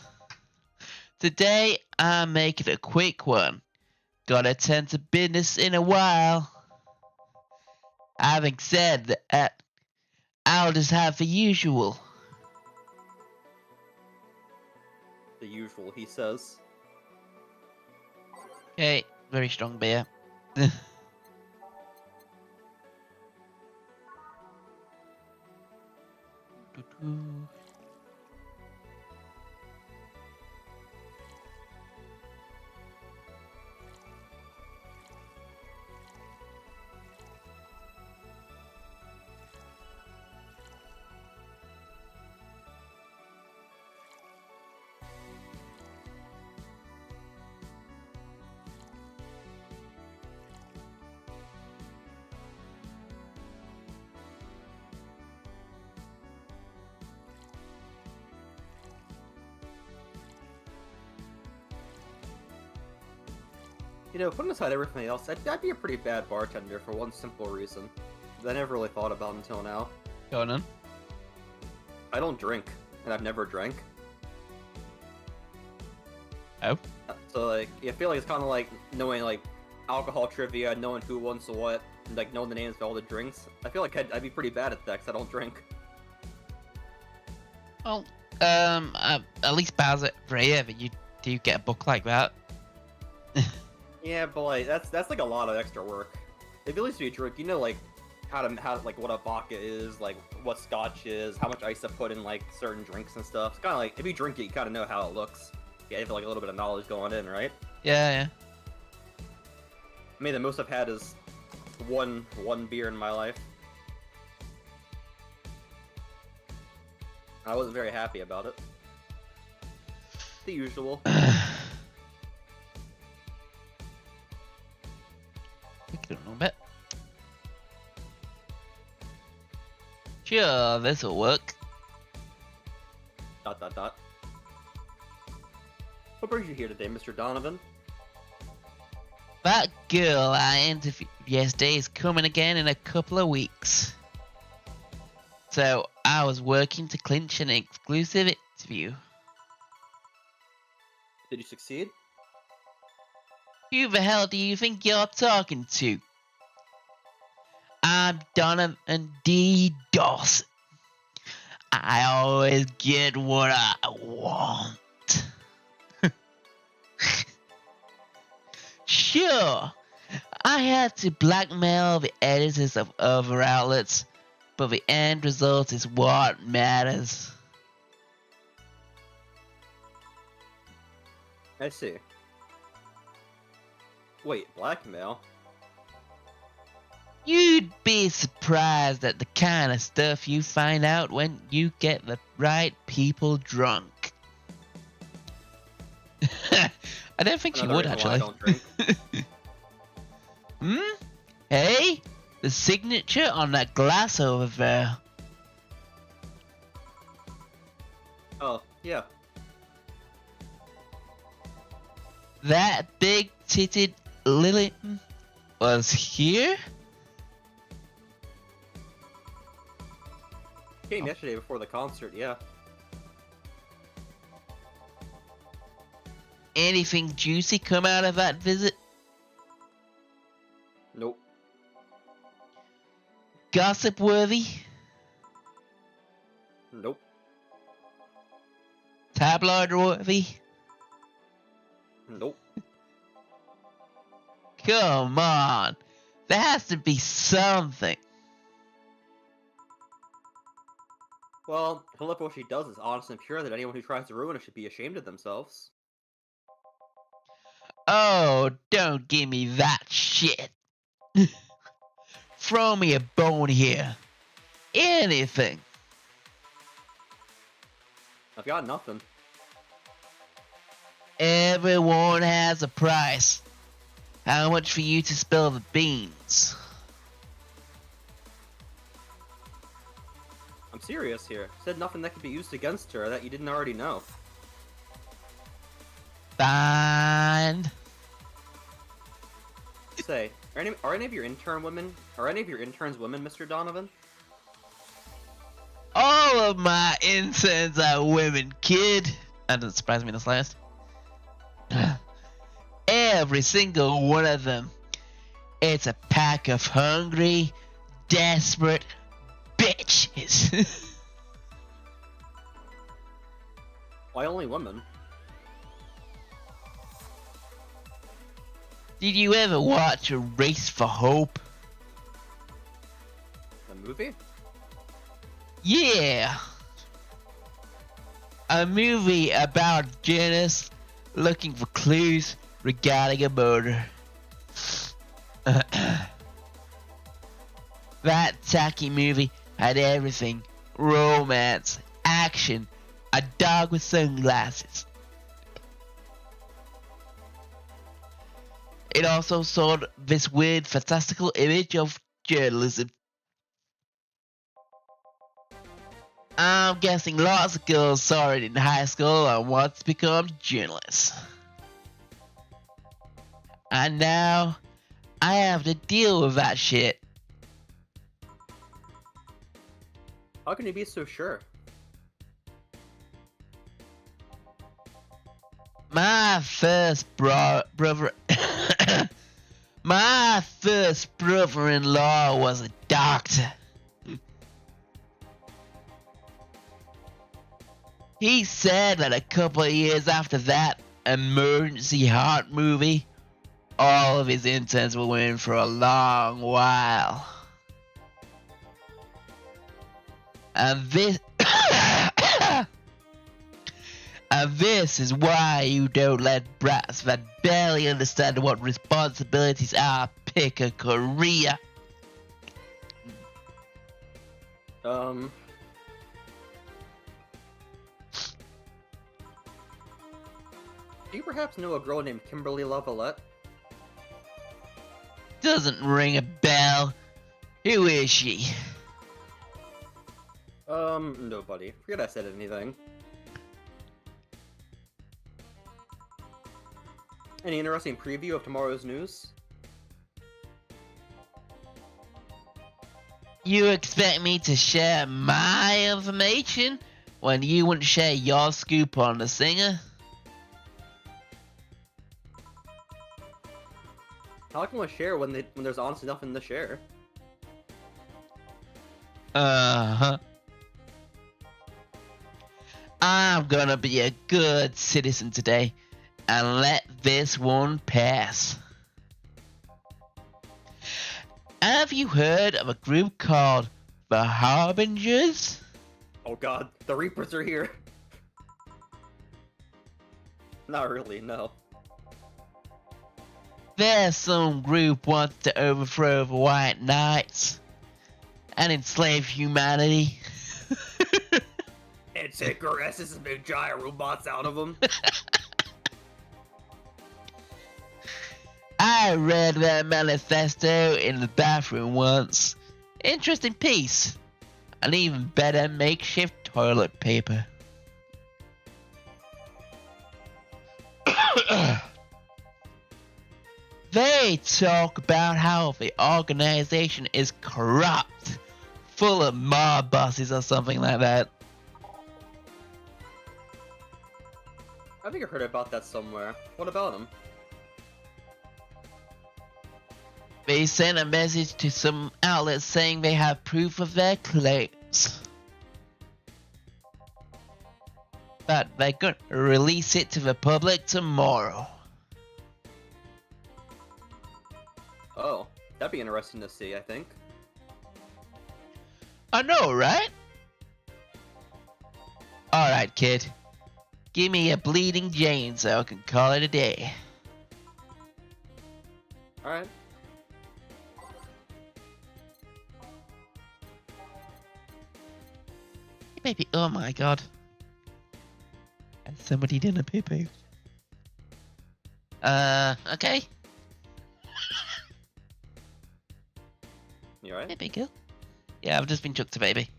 Speaker 2: Today, I'm making a quick one. Gotta tend to business in a while. Having said that, I'll just have the usual.
Speaker 1: The usual, he says.
Speaker 2: Okay, very strong beer.
Speaker 1: Putting aside everything else, I'd be a pretty bad bartender for one simple reason that I never really thought about until now.
Speaker 2: Go on.
Speaker 1: I don't drink, and I've never drank.
Speaker 2: Oh.
Speaker 1: So, I feel like it's kind of like knowing, alcohol trivia, knowing who wants what, and, knowing the names of all the drinks. I feel like I'd be pretty bad at that, because I don't drink.
Speaker 2: Well, at least Bowser Freya, that you do get a book like that.
Speaker 1: Yeah, but, that's a lot of extra work. If you at least be a drink, how what a vodka is, what scotch is, how much ice to put in, certain drinks and stuff. It's kind of if you drink it, you kind of know how it looks. Yeah, you have, a little bit of knowledge going in, right?
Speaker 2: Yeah.
Speaker 1: I mean, the most I've had is one beer in my life. I wasn't very happy about it. The usual.
Speaker 2: Take it a little bit. Sure, this'll work. ...
Speaker 1: What brings you here today, Mr. Donovan?
Speaker 2: That girl I interviewed yesterday is coming again in a couple of weeks. So I was working to clinch an exclusive interview.
Speaker 1: Did you succeed?
Speaker 2: Who the hell do you think you're talking to? I'm Donovan D. Dawson. I always get what I want. Sure, I had to blackmail the editors of other outlets, but the end result is what matters.
Speaker 1: I see. Wait, blackmail?
Speaker 2: You'd be surprised at the kind of stuff you find out when you get the right people drunk. I don't think she would, actually.
Speaker 1: I don't drink.
Speaker 2: Hey? The signature on that glass over there.
Speaker 1: Oh, yeah.
Speaker 2: That big-titted Lily was here?
Speaker 1: Came yesterday before the concert, yeah.
Speaker 2: Anything juicy come out of that visit?
Speaker 1: Nope.
Speaker 2: Gossip worthy?
Speaker 1: Nope.
Speaker 2: Tabloid worthy?
Speaker 1: Nope.
Speaker 2: Come on. There has to be something.
Speaker 1: Well, Philippa, what she does is honest and pure that anyone who tries to ruin it should be ashamed of themselves.
Speaker 2: Oh, don't give me that shit. Throw me a bone here. Anything.
Speaker 1: I've got nothing.
Speaker 2: Everyone has a price. How much for you to spill the beans?
Speaker 1: I'm serious here. Said nothing that could be used against her that you didn't already know.
Speaker 2: Fine.
Speaker 1: Say, are any of your interns women, Mr. Donovan?
Speaker 2: All of my interns are women, kid. That doesn't surprise me in the slightest. Every single one of them. It's a pack of hungry, desperate bitches.
Speaker 1: Why only women?
Speaker 2: Did you ever watch A Race for Hope?
Speaker 1: The movie?
Speaker 2: Yeah. A movie about journalists looking for clues regarding a murder. That tacky movie had everything. Romance, action, a dog with sunglasses. It also sold this weird, fantastical image of journalism. I'm guessing lots of girls saw it in high school and want to become journalists. And now I have to deal with that shit.
Speaker 1: How can you be so sure?
Speaker 2: My first brother. My first brother-in-law was a doctor. He said that a couple of years after that emergency heart movie, all of his interns were in for a long while. And this and this is why you don't let brats that barely understand what responsibilities are pick a career.
Speaker 1: Do you perhaps know a girl named Kimberly Lavalette?
Speaker 2: Doesn't ring a bell. Who is she?
Speaker 1: Nobody. Forget I said anything. Any interesting preview of tomorrow's news?
Speaker 2: You expect me to share my information when you wouldn't share your scoop on the singer?
Speaker 1: How can we share when there's honestly nothing to share?
Speaker 2: Uh-huh. I'm gonna be a good citizen today and let this one pass. Have you heard of a group called the Harbingers?
Speaker 1: Oh god, the Reapers are here! Not really, no.
Speaker 2: There's some group wants to overthrow the White Knights and enslave humanity.
Speaker 1: And take our asses and make giant robots out of them.
Speaker 2: I read their manifesto in the bathroom once. Interesting piece. And even better makeshift toilet paper. They talk about how the organization is corrupt, full of mob bosses or something like that.
Speaker 1: I think I heard about that somewhere. What about them?
Speaker 2: They sent a message to some outlets saying they have proof of their claims. But they're going to release it to the public tomorrow.
Speaker 1: Oh, that'd be interesting to see, I think.
Speaker 2: I know, right? Alright, kid. Give me a bleeding Jane so I can call it a day.
Speaker 1: Alright.
Speaker 2: Hey, baby. Oh my god. Has somebody done a poo-poo? Okay.
Speaker 1: You alright?
Speaker 2: Hey, big girl. Yeah, I've just been chucked to baby.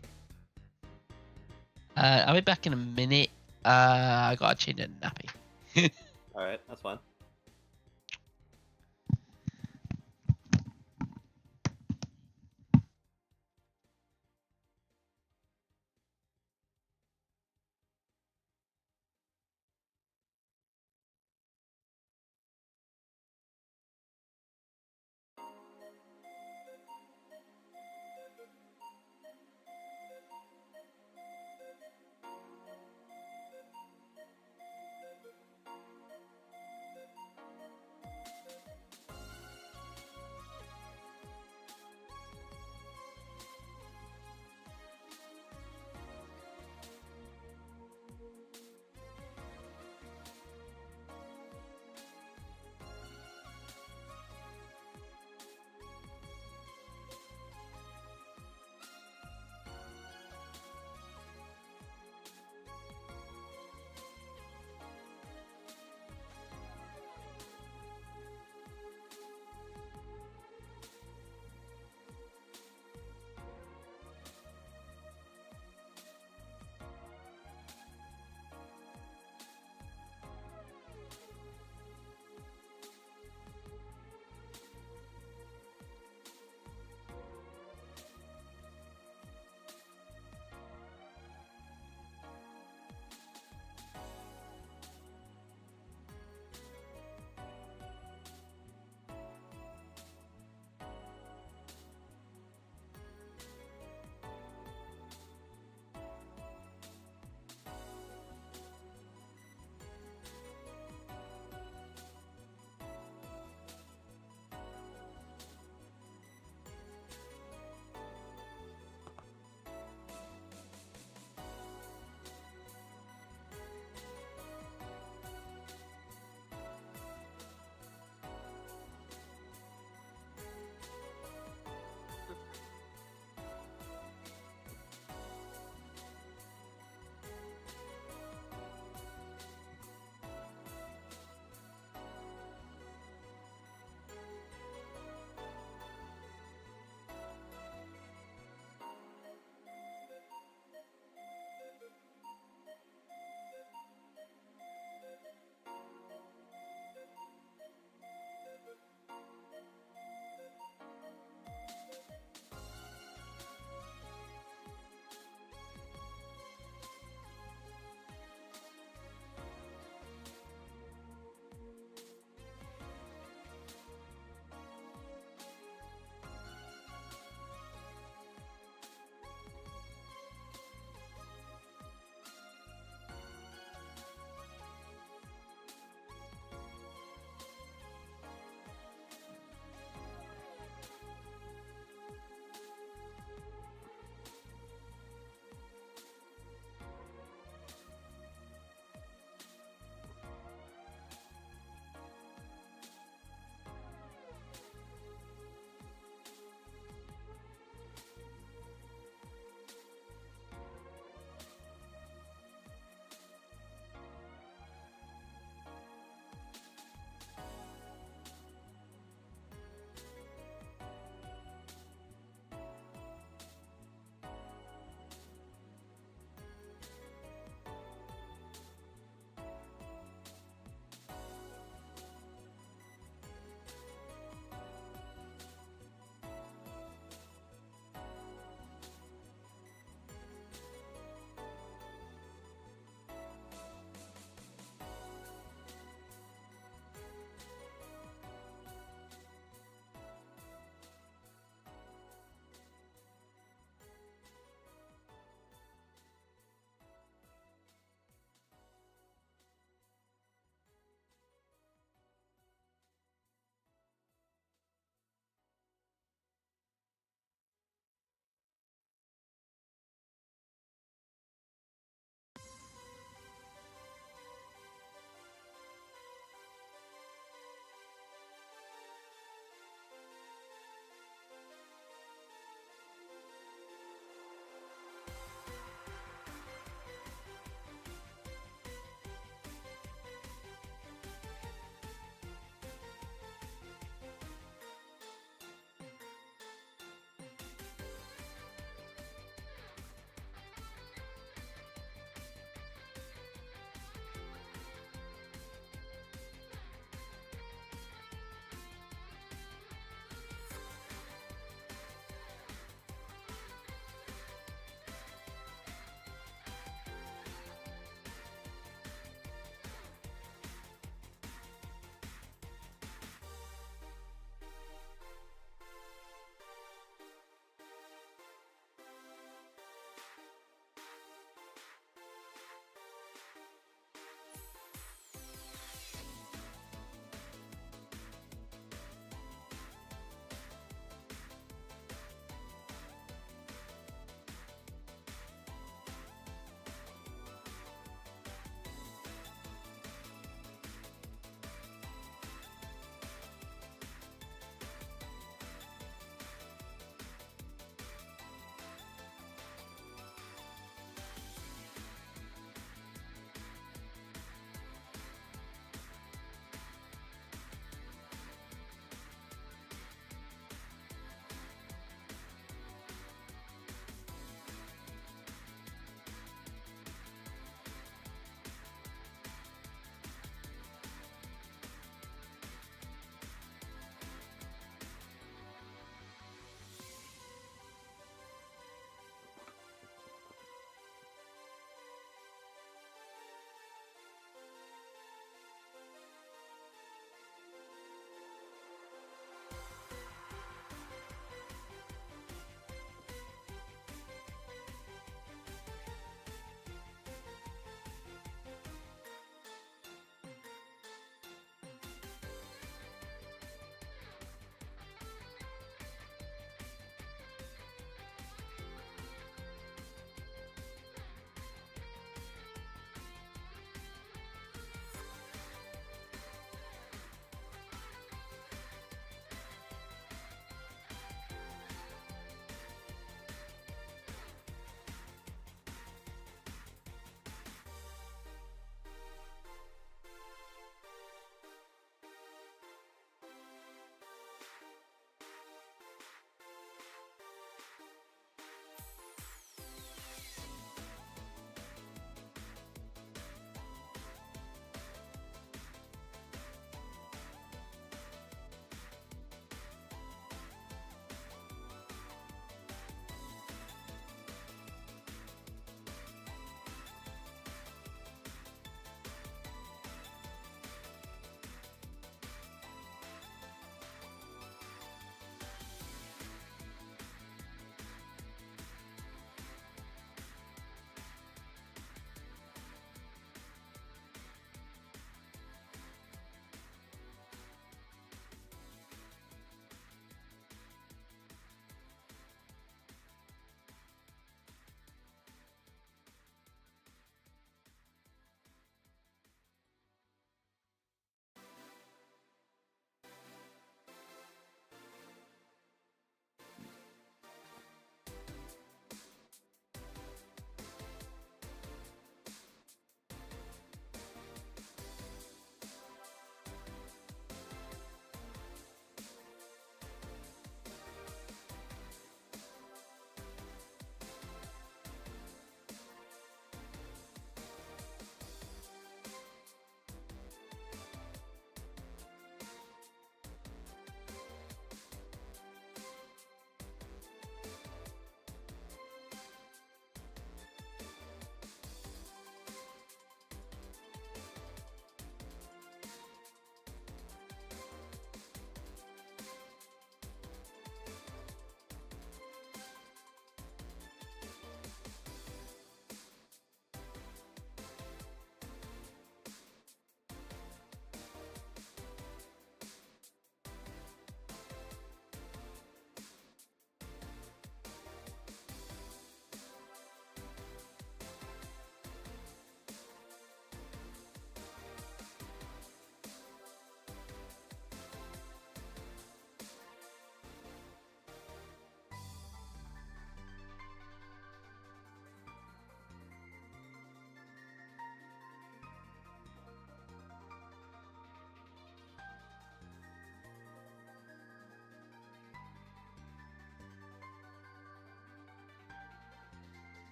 Speaker 2: I'll be back in a minute. I gotta change a nappy.
Speaker 1: Alright, that's fine.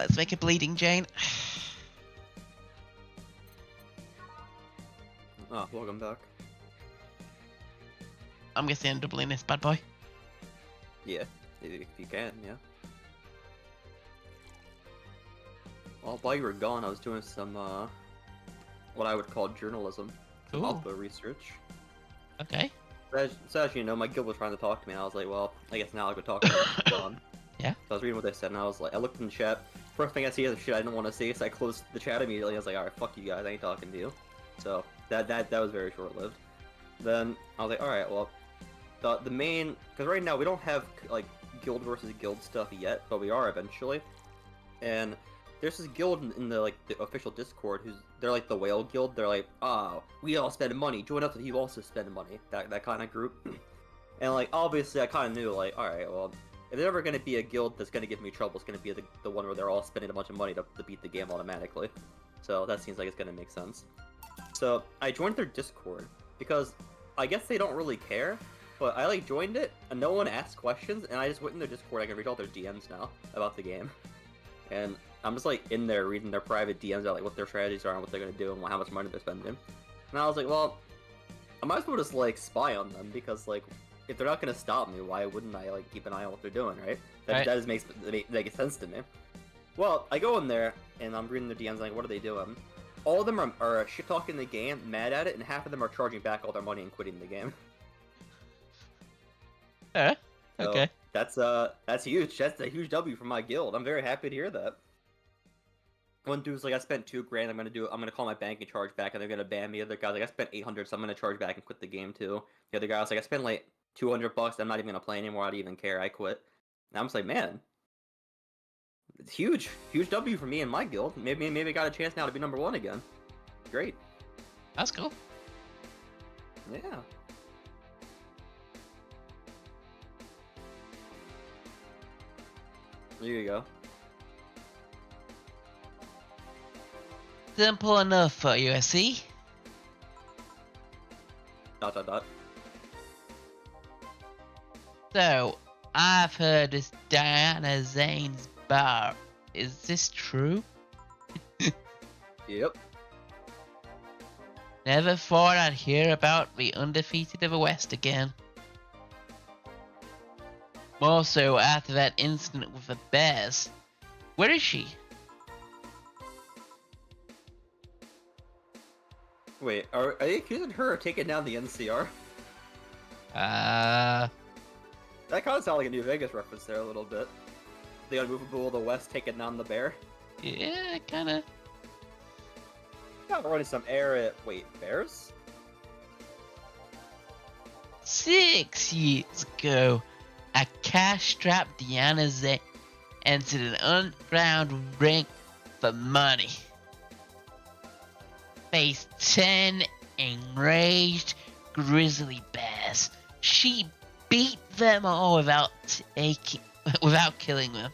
Speaker 2: Let's make a bleeding Jane.
Speaker 1: Oh, welcome back.
Speaker 2: I'm guessing I'm doubling this bad boy.
Speaker 1: Yeah, if you can, yeah. Well, while you were gone, I was doing some, what I would call journalism. Some
Speaker 2: Ooh.
Speaker 1: alpha research.
Speaker 2: Okay.
Speaker 1: So as you know, my guild was trying to talk to me, and I was like, well, I guess now I could talk to them.
Speaker 2: Yeah.
Speaker 1: So I was reading what they said, and I was like, I looked in the chat. First thing I see is shit I didn't want to see, so I closed the chat immediately. I was like, alright, fuck you guys, I ain't talking to you. So that was very short-lived. Then I was like, alright, well, the main, because right now we don't have like guild versus guild stuff yet, but we are eventually. And there's this guild in the like the official Discord they're like the whale guild. They're like, oh, we all spend money. Join up with you also spend money. That kind of group. And like obviously I kind of knew like, all right, well, if there's ever gonna be a guild that's gonna give me trouble, it's gonna be the one where they're all spending a bunch of money to beat the game automatically. So that seems like it's gonna make sense. So I joined their Discord because I guess they don't really care. But I like joined it and no one asked questions, and I just went in their Discord. I can read all their DMs now about the game. And I'm just like in there reading their private DMs about like what their strategies are and what they're gonna do and how much money they're spending. And I was like, well, I might as well just like spy on them because like if they're not gonna stop me, why wouldn't I like keep an eye on what they're doing, right? That just makes sense to me. Well, I go in there and I'm reading their DMs like, what are they doing? All of them are shit talking the game, mad at it, and half of them are charging back all their money and quitting the game.
Speaker 2: Okay.
Speaker 1: So, that's huge. That's a huge W for my guild. I'm very happy to hear that. One dude's like, I spent $2,000. I'm gonna call my bank and charge back, and they're gonna ban me. The other guy's like, I spent $800, so I'm gonna charge back and quit the game too. The other guy was like, I spent like $200. I'm not even gonna play anymore. I don't even care. I quit. And I'm just like, man, it's huge W for me and my guild. Maybe I got a chance now to be #1 again. Great.
Speaker 2: That's cool.
Speaker 1: Yeah. There you go.
Speaker 2: Simple enough for you, I see. ... So, I've heard this Diana Zane's bar. Is this true?
Speaker 1: Yep.
Speaker 2: Never thought I'd hear about the undefeated of the West again. More so after that incident with the bears. Where is she?
Speaker 1: Wait, are they accusing her of taking down the NCR? That kind of sounds like a New Vegas reference there a little bit. The unmovable of the West taking down the bear.
Speaker 2: Yeah, kinda.
Speaker 1: Got running some air at... Wait, bears?
Speaker 2: 6 years ago, a cash-strapped Diana Zane entered an underground ring for money. Faced 10 enraged grizzly bears. She beat them all without killing them.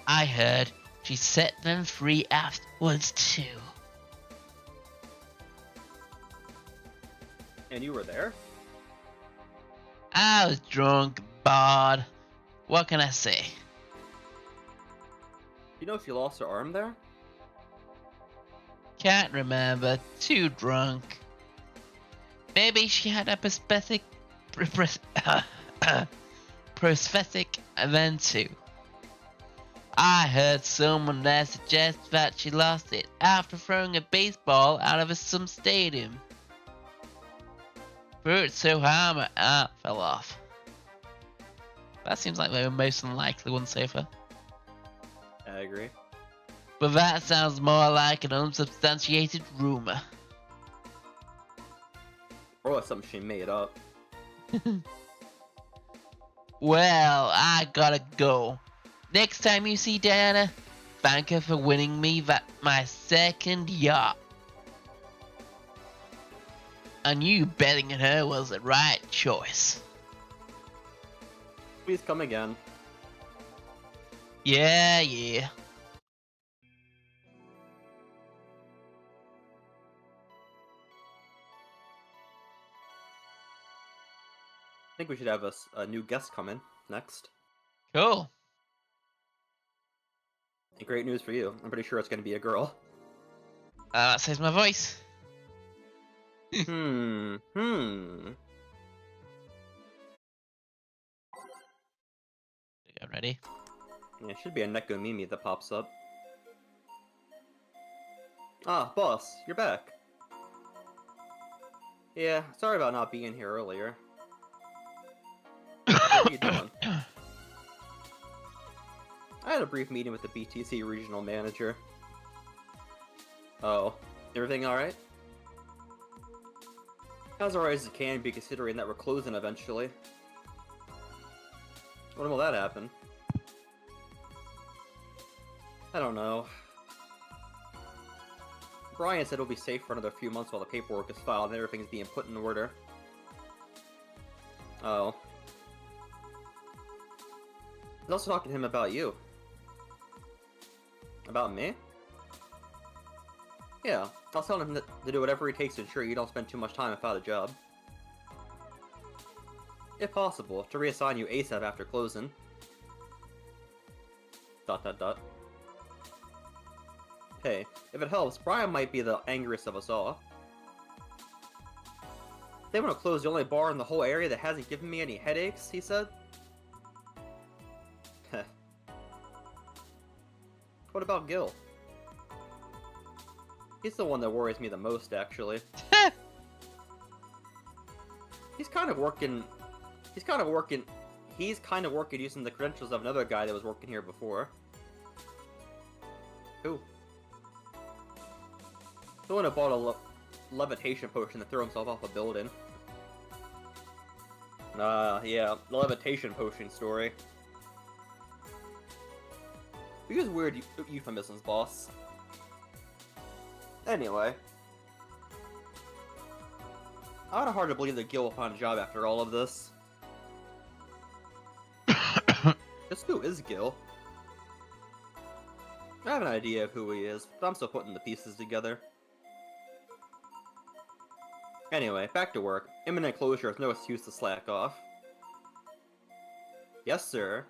Speaker 2: I heard she set them free afterwards too.
Speaker 1: And you were there?
Speaker 2: I was drunk, bored. What can I say?
Speaker 1: You know if she lost her arm there?
Speaker 2: Can't remember. Too drunk. Maybe she had a prosthetic then too. I heard someone there suggest that she lost it after throwing a baseball out of some stadium. Threw it so hard my arm fell off. That seems like the most unlikely one so far.
Speaker 1: I agree.
Speaker 2: But that sounds more like an unsubstantiated rumor.
Speaker 1: Or that's something she made up.
Speaker 2: Well, I gotta go. Next time you see Diana, thank her for winning me my second yacht. And you betting on her was the right choice.
Speaker 1: Please come again.
Speaker 2: Yeah.
Speaker 1: I think we should have a new guest come in next.
Speaker 2: Cool.
Speaker 1: And great news for you. I'm pretty sure it's going to be a girl.
Speaker 2: That saves my voice.
Speaker 1: Hmm.
Speaker 2: Get ready.
Speaker 1: Yeah, it should be a Neko Mimi that pops up. Ah, boss, you're back. Yeah, sorry about not being here earlier. What are you doing? I had a brief meeting with the BTC regional manager. Oh, everything alright? As alright as it can be, considering that we're closing eventually. When will that happen? I don't know. Brian said it'll be safe for another few months while the paperwork is filed and everything's being put in order. Oh. I was also talking to him about you. About me? Yeah, I was telling him to do whatever he takes to ensure you don't spend too much time without a job. If possible, to reassign you ASAP after closing. ... Hey, if it helps, Brian might be the angriest of us all. They want to close the only bar in the whole area that hasn't given me any headaches, he said. Heh. What about Gil? He's the one that worries me the most, actually. He's kind of working using the credentials of another guy that was working here before. Who? The one who bought a levitation potion to throw himself off a building. Yeah, the levitation potion story. We use weird euphemisms, boss. Anyway. I find it hard to believe that Gil will find a job after all of this. Just who is Gil? I have an idea of who he is, but I'm still putting the pieces together. Anyway, back to work. Imminent closure is no excuse to slack off. Yes, sir. ...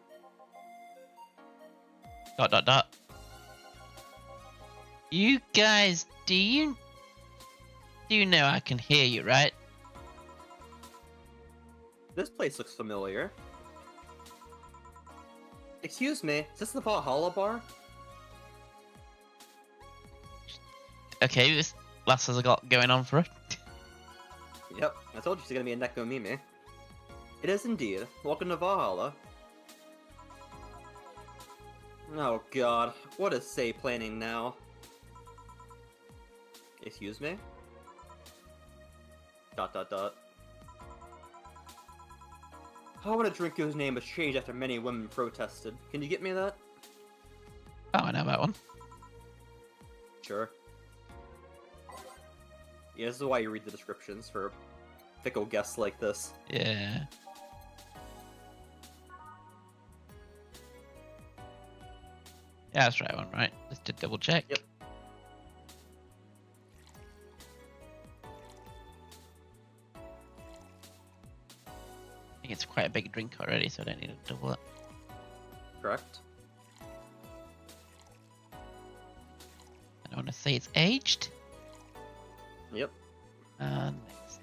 Speaker 2: You guys, do you know I can hear you, right?
Speaker 1: This place looks familiar. Excuse me, is this the Valhalla bar?
Speaker 2: Okay, this lass has got going on for her.
Speaker 1: Yep, I told you she's gonna be a Neko Mimi. It is indeed. Welcome to Valhalla. Oh god, what is Sei planning now? Excuse me? ... I want a drink whose name was changed after many women protested. Can you get me that?
Speaker 2: Oh, I know that one.
Speaker 1: Sure. Yeah, this is why you read the descriptions for fickle guests like this.
Speaker 2: Yeah. Yeah, that's the right one, right? Just to double check.
Speaker 1: Yep.
Speaker 2: I think it's quite a big drink already, so I don't need to double it.
Speaker 1: Correct.
Speaker 2: I don't want to say it's aged.
Speaker 1: Yep.
Speaker 2: Next.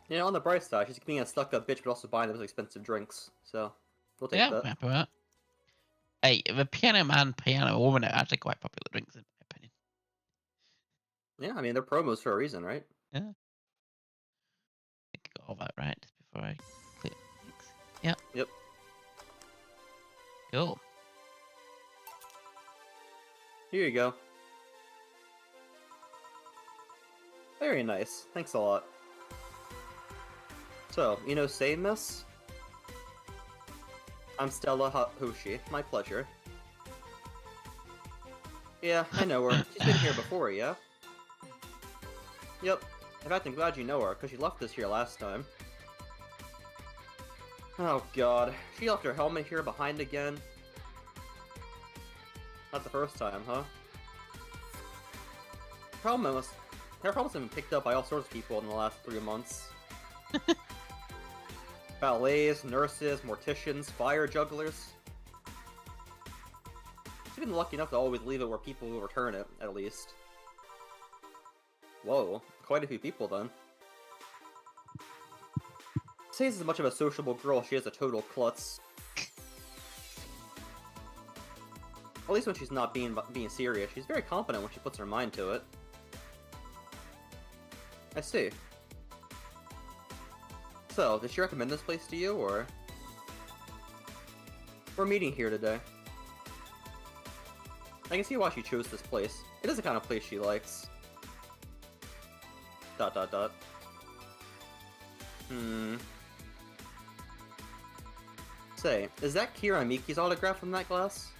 Speaker 1: You know, on the bright side, she's being a stuck-up bitch, but also buying those expensive drinks. So, we'll take
Speaker 2: Yeah,
Speaker 1: that.
Speaker 2: I'm happy with that. Hey, the Piano Man, Piano Woman are actually quite popular drinks, in my opinion.
Speaker 1: Yeah, I mean, they're promos for a reason, right?
Speaker 2: Yeah. I think I got all that right just before I click. Thanks. Yeah.
Speaker 1: Yep.
Speaker 2: Cool.
Speaker 1: Here you go. Very nice. Thanks a lot. So, you know Sei, miss? I'm Stella Hoshi. My pleasure. Yeah, I know her. She's been here before, yeah? Yep. In fact, I'm glad you know her, because she left us here last time. Oh god. She left her helmet here behind again? Not the first time, huh? Her helmet Her problems have been picked up by all sorts of people in the last 3 months. Ballets, nurses, morticians, fire jugglers. She's been lucky enough to always leave it where people will return it, at least. Whoa, quite a few people then. Say's as much of a sociable girl, she is a total klutz. At least when she's not being serious, she's very confident when she puts her mind to it. I see. So, did she recommend this place to you, or...? We're meeting here today. I can see why she chose this place. It is the kind of place she likes. ... Say, is that Kira Miki's autograph from that glass?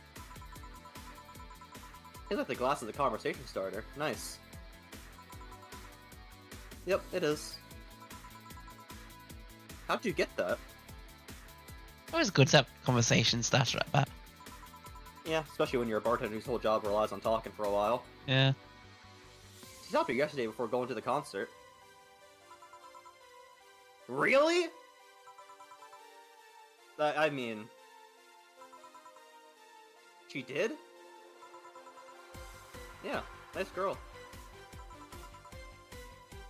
Speaker 1: Seems like the glass is a conversation starter. Nice. Yep, it is. How'd you get that?
Speaker 2: Always good to have conversation starter like that.
Speaker 1: Yeah, especially when you're a bartender whose whole job relies on talking for a while.
Speaker 2: Yeah.
Speaker 1: She talked to you yesterday before going to the concert. Really? I mean... She did? Yeah, nice girl.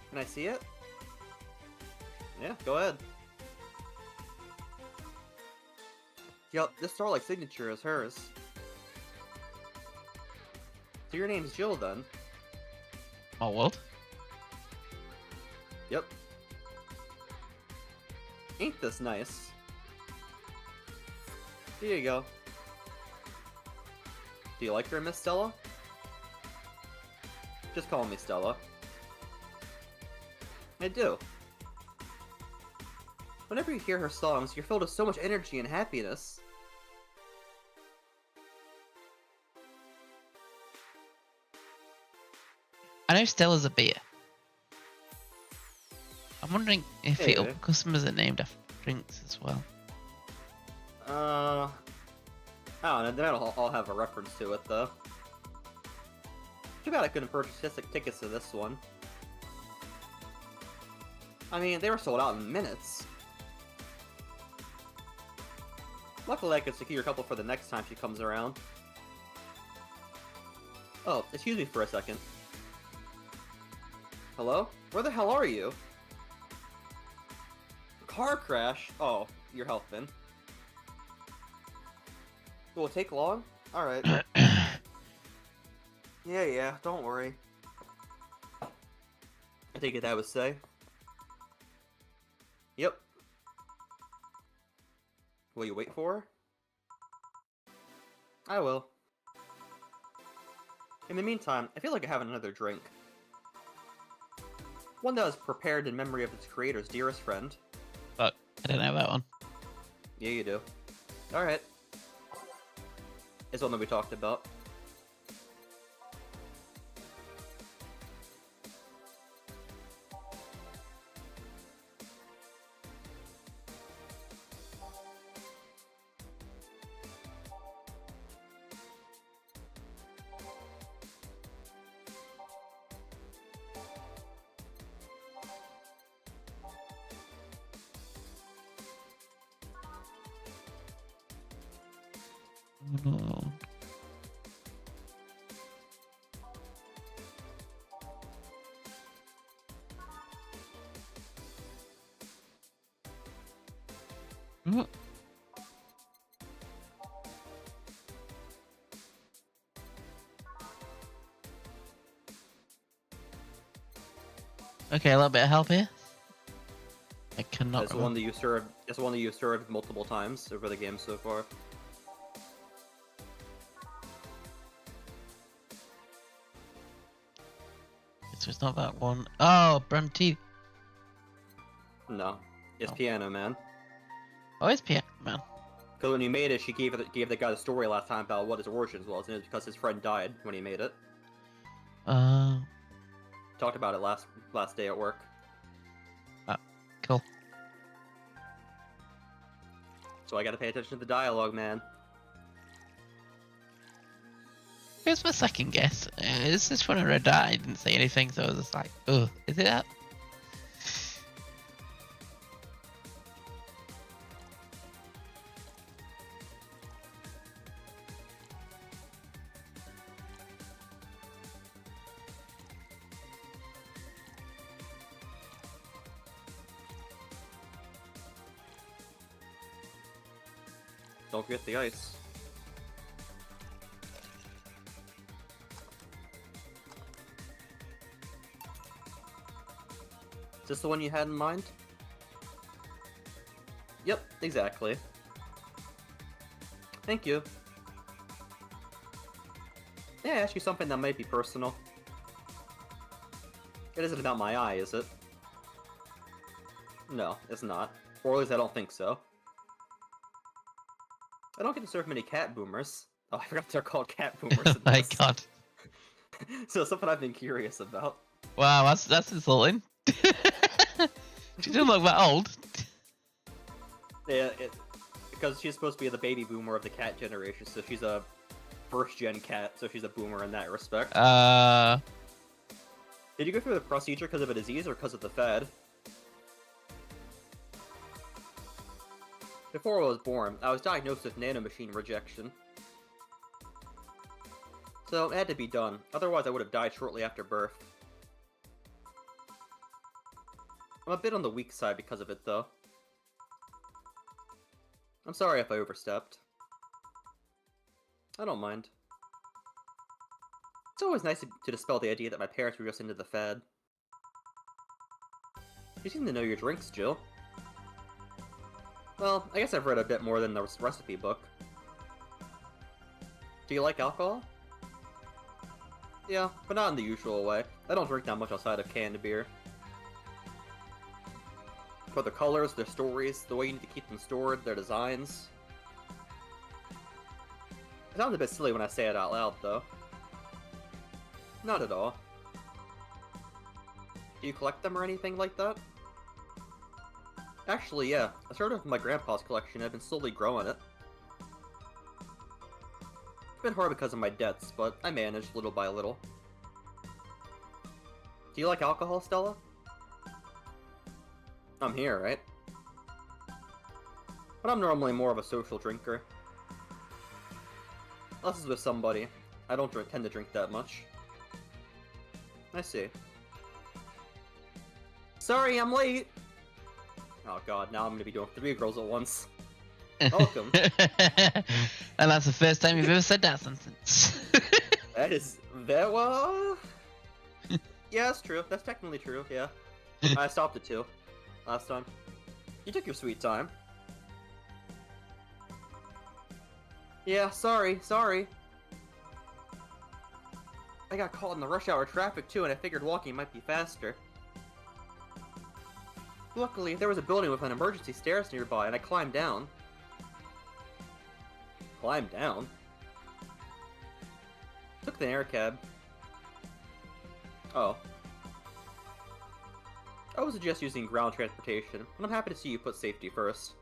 Speaker 1: Can I see it? Yeah, go ahead. Yup, this Starlight signature is hers. So your name's Jill, then?
Speaker 2: Oh, what?
Speaker 1: Yep. Ain't this nice? Here you go. Do you like her, Miss Stella? Just call me Stella. I do. Whenever you hear her songs, you're filled with so much energy and happiness.
Speaker 2: I know Stella's a beer. I'm wondering if customers are named after drinks as well.
Speaker 1: I don't know, they might all have a reference to it, though. Too bad I couldn't purchase tickets to this one. I mean, they were sold out in minutes. Luckily, I could secure a couple for the next time she comes around. Oh, excuse me for a second. Hello? Where the hell are you? Car crash? Oh, you're helping. Will it take long? Alright. Yeah, don't worry. I think that would say. Yep. Will you wait for her? I will. In the meantime, I feel like I have another drink. One that was prepared in memory of its creator's dearest friend.
Speaker 2: But I don't know that one.
Speaker 1: Yeah, you do. Alright. It's one that we talked about.
Speaker 2: No. What? Okay, a little bit of help here. I cannot.
Speaker 1: That's the one that you served. That's the one that you served multiple times over the game so far.
Speaker 2: So it's not that one. Oh, brand two.
Speaker 1: No, it's Piano Man.
Speaker 2: Oh, it's Piano Man.
Speaker 1: Because when he made it, she gave the guy the story last time about what his origins was, and it was because his friend died when he made it. Talked about it last day at work.
Speaker 2: Cool.
Speaker 1: So I gotta pay attention to the dialogue, man.
Speaker 2: here's my second guess. Is this one a red dot? I didn't say anything, so I was just like, oh, is it that?
Speaker 1: Don't forget the ice. Is this the one you had in mind? Yep, exactly. Thank you. May I ask you something that might be personal? It isn't about my eye, is it? No, it's not. Or at least I don't think so. I don't get to serve many cat boomers. Oh, I forgot they're called cat boomers.
Speaker 2: Oh my god.
Speaker 1: So something I've been curious about.
Speaker 2: Wow, that's insulting. She doesn't look that old.
Speaker 1: Yeah, because she's supposed to be the baby boomer of the cat generation, so she's a first-gen cat, so she's a boomer in that respect. Did you go through the procedure because of a disease or because of the fad? Before I was born, I was diagnosed with nanomachine rejection. So it had to be done, otherwise I would have died shortly after birth. I'm a bit on the weak side because of it, though. I'm sorry if I overstepped. I don't mind. It's always nice to dispel the idea that my parents were just into the fad. You seem to know your drinks, Jill. Well, I guess I've read a bit more than the recipe book. Do you like alcohol? Yeah, but not in the usual way. I don't drink that much outside of canned beer. But their colors, their stories, the way you need to keep them stored, their designs. It sounds a bit silly when I say it out loud, though. Not at all. Do you collect them or anything like that? Actually, yeah. I started with my grandpa's collection and I've been slowly growing it. It's been hard because of my debts, but I managed little by little. Do you like alcohol, Stella? I'm here, right? But I'm normally more of a social drinker. Unless it's with somebody. I don't tend to drink that much. I see. Sorry, I'm late! Oh god, now I'm gonna be doing 3 girls at once. Welcome.
Speaker 2: And that's the first time you've ever said that sentence.
Speaker 1: That is... that well... Yeah, that's true. That's technically true, yeah. I stopped at 2. Last time. You took your sweet time. Yeah, sorry. I got caught in the rush hour traffic too, and I figured walking might be faster. Luckily, there was a building with an emergency stairs nearby, and I climbed down. Climbed down? Took the air cab. Oh. I would suggest using ground transportation, and I'm happy to see you put safety first.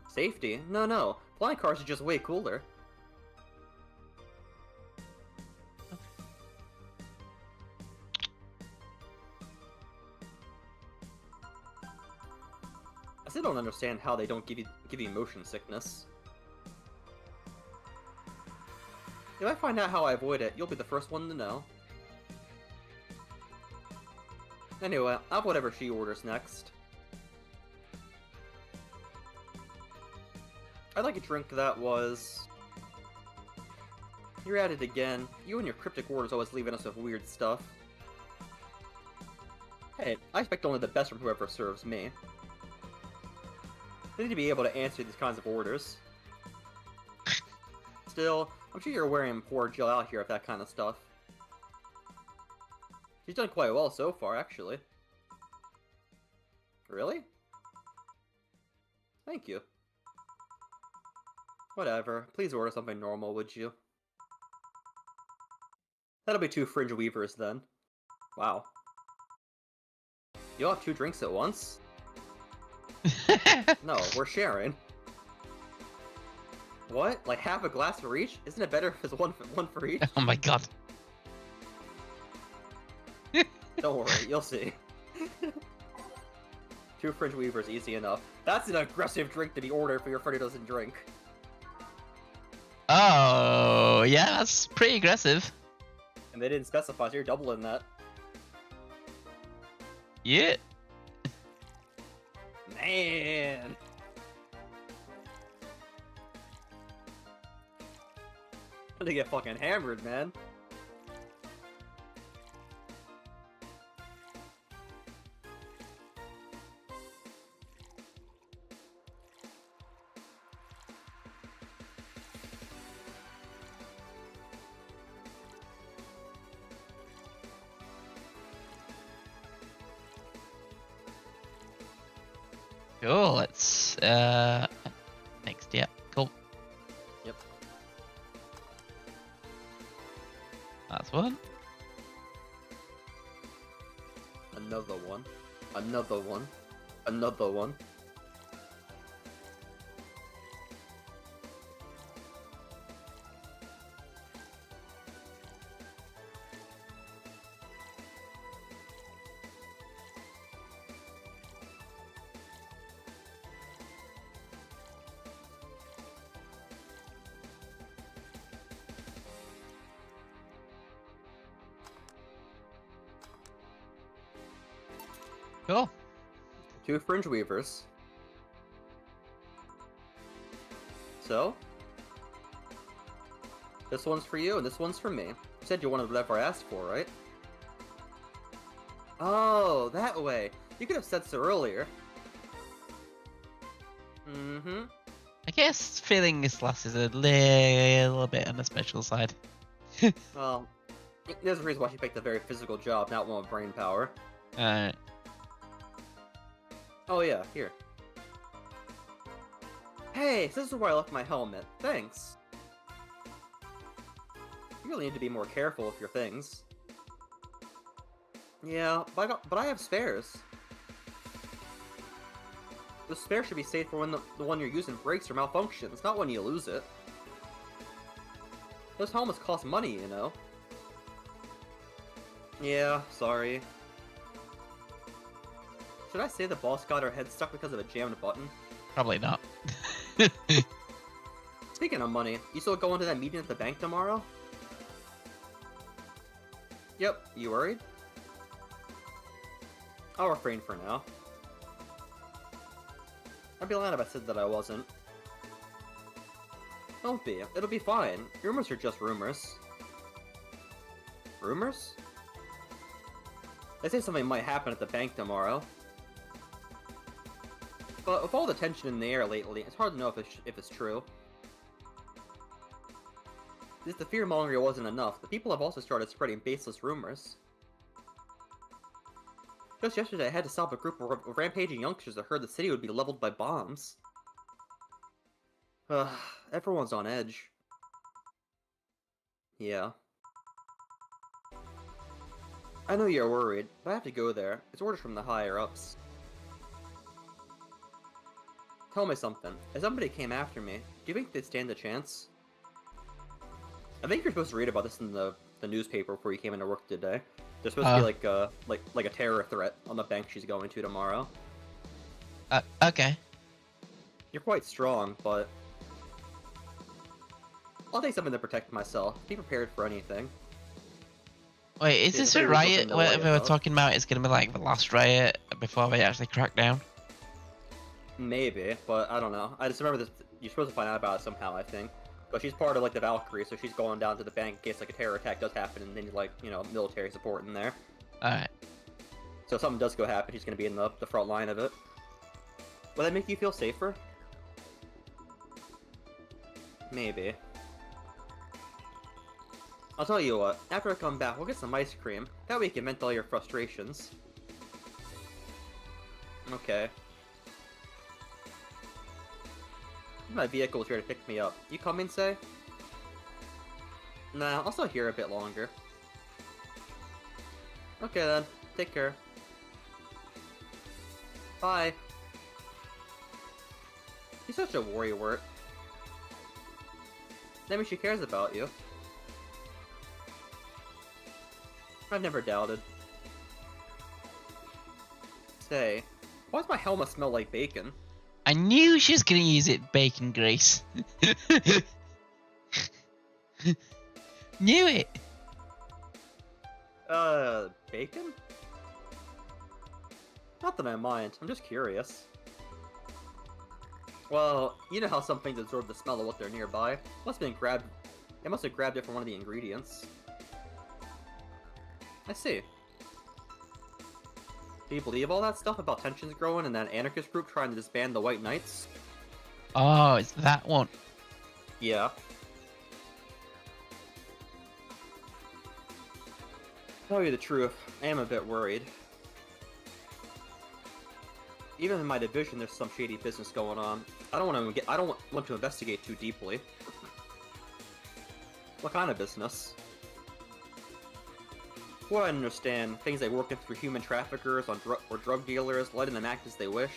Speaker 1: Safety? No. Flying cars are just way cooler. I still don't understand how they don't give you motion sickness. If I find out how I avoid it, you'll be the first one to know. Anyway, I'll have whatever she orders next. I'd like a drink that was... You're at it again. You and your cryptic orders always leaving us with weird stuff. Hey, I expect only the best from whoever serves me. I need to be able to answer these kinds of orders. Still, I'm sure you're wearing poor Jill out here with that kind of stuff. She's done quite well so far, actually. Really? Thank you. Whatever. Please order something normal, would you? That'll be 2 fringe weavers, then. Wow. You'll have 2 drinks at once? No, we're sharing. What? Like half a glass for each? Isn't it better if it's one for each?
Speaker 2: Oh my god.
Speaker 1: Don't worry, you'll see. 2 Fringe Weavers, easy enough. That's an aggressive drink to be ordered for your friend who doesn't drink.
Speaker 2: Oh, yeah, that's pretty aggressive.
Speaker 1: And they didn't specify, so you're doubling that.
Speaker 2: Yeah.
Speaker 1: Man! I'm gonna get fucking hammered, man.
Speaker 2: Cool, let's, next, yeah, cool.
Speaker 1: Yep.
Speaker 2: That's one.
Speaker 1: Another one. Another one. Another one.
Speaker 2: Cool.
Speaker 1: 2 Fringe Weavers. So? This one's for you, and this one's for me. You said you wanted whatever I asked for, right? Oh, that way. You could have said so earlier. Mm-hmm.
Speaker 2: I guess feeling this last is a little bit on the special side.
Speaker 1: Well, there's a reason why she picked a very physical job, not one with brain power.
Speaker 2: Alright.
Speaker 1: Oh yeah, here. Hey, this is where I left my helmet. Thanks. You really need to be more careful with your things. Yeah, but I have spares. The spare should be saved for when the one you're using breaks or malfunctions, not when you lose it. Those helmets cost money, you know. Yeah, sorry. Should I say the boss got her head stuck because of a jammed button?
Speaker 2: Probably not.
Speaker 1: Speaking of money, you still going to that meeting at the bank tomorrow? Yep, you worried? I'll refrain for now. I'd be lying if I said that I wasn't. Don't be. It'll be fine. Rumors are just rumors. Rumors? They say something might happen at the bank tomorrow. But with all the tension in the air lately, it's hard to know if it's true. If the fear-mongering wasn't enough, the people have also started spreading baseless rumors. Just yesterday, I had to stop a group of rampaging youngsters that heard the city would be leveled by bombs. Everyone's on edge. Yeah. I know you're worried, but I have to go there. It's orders from the higher-ups. Tell me something. If somebody came after me, do you think they'd stand a chance? I think you're supposed to read about this in the newspaper before you came into work today. There's supposed to be like a terror threat on the bank she's going to tomorrow.
Speaker 2: Okay.
Speaker 1: You're quite strong, but I'll take something to protect myself. Be prepared for anything.
Speaker 2: Wait, is this a riot? Whatever we're talking about, it's gonna be like the last riot before they actually crack down.
Speaker 1: Maybe, but I don't know. I just remember this. You're supposed to find out about it somehow, I think. But she's part of like the Valkyrie, so she's going down to the bank in case like a terror attack does happen, and then like military support in there.
Speaker 2: All right.
Speaker 1: So if something does go happen, she's gonna be in the front line of it. Will that make you feel safer? Maybe. I'll tell you what. After I come back, we'll get some ice cream. That way you can vent all your frustrations. Okay. My vehicle's here to pick me up. You coming, say? Nah, I'll still here a bit longer. Okay then. Take care. Bye. He's such a worrywart. That means she cares about you. I've never doubted. Say, why does my helmet smell like bacon?
Speaker 2: I knew she was gonna use it, bacon grease. Knew it.
Speaker 1: Bacon? Not that I mind, I'm just curious. Well, you know how some things absorb the smell of what they're nearby. It must have grabbed it from one of the ingredients. I see. Do you believe all that stuff about tensions growing and that anarchist group trying to disband the White Knights?
Speaker 2: Oh, it's that one.
Speaker 1: Yeah. To tell you the truth, I am a bit worried. Even in my division, there's some shady business going on. I don't want to investigate too deeply. What kind of business? Well, I understand things like working through human traffickers or drug dealers, letting them act as they wish.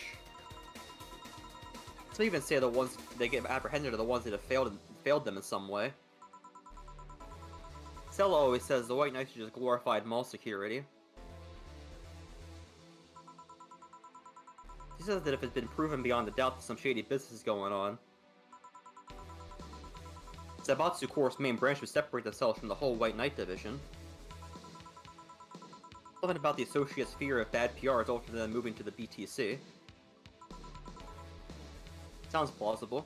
Speaker 1: Some even say the ones they get apprehended are the ones that have failed them in some way. Stella always says the White Knights are just glorified mall security. She says that if it's been proven beyond a doubt that some shady business is going on, Zaibatsu Corps' main branch would separate themselves from the whole White Knight division. Something about the Associates' fear of bad PR is ultimately them moving to the BTC. Sounds plausible.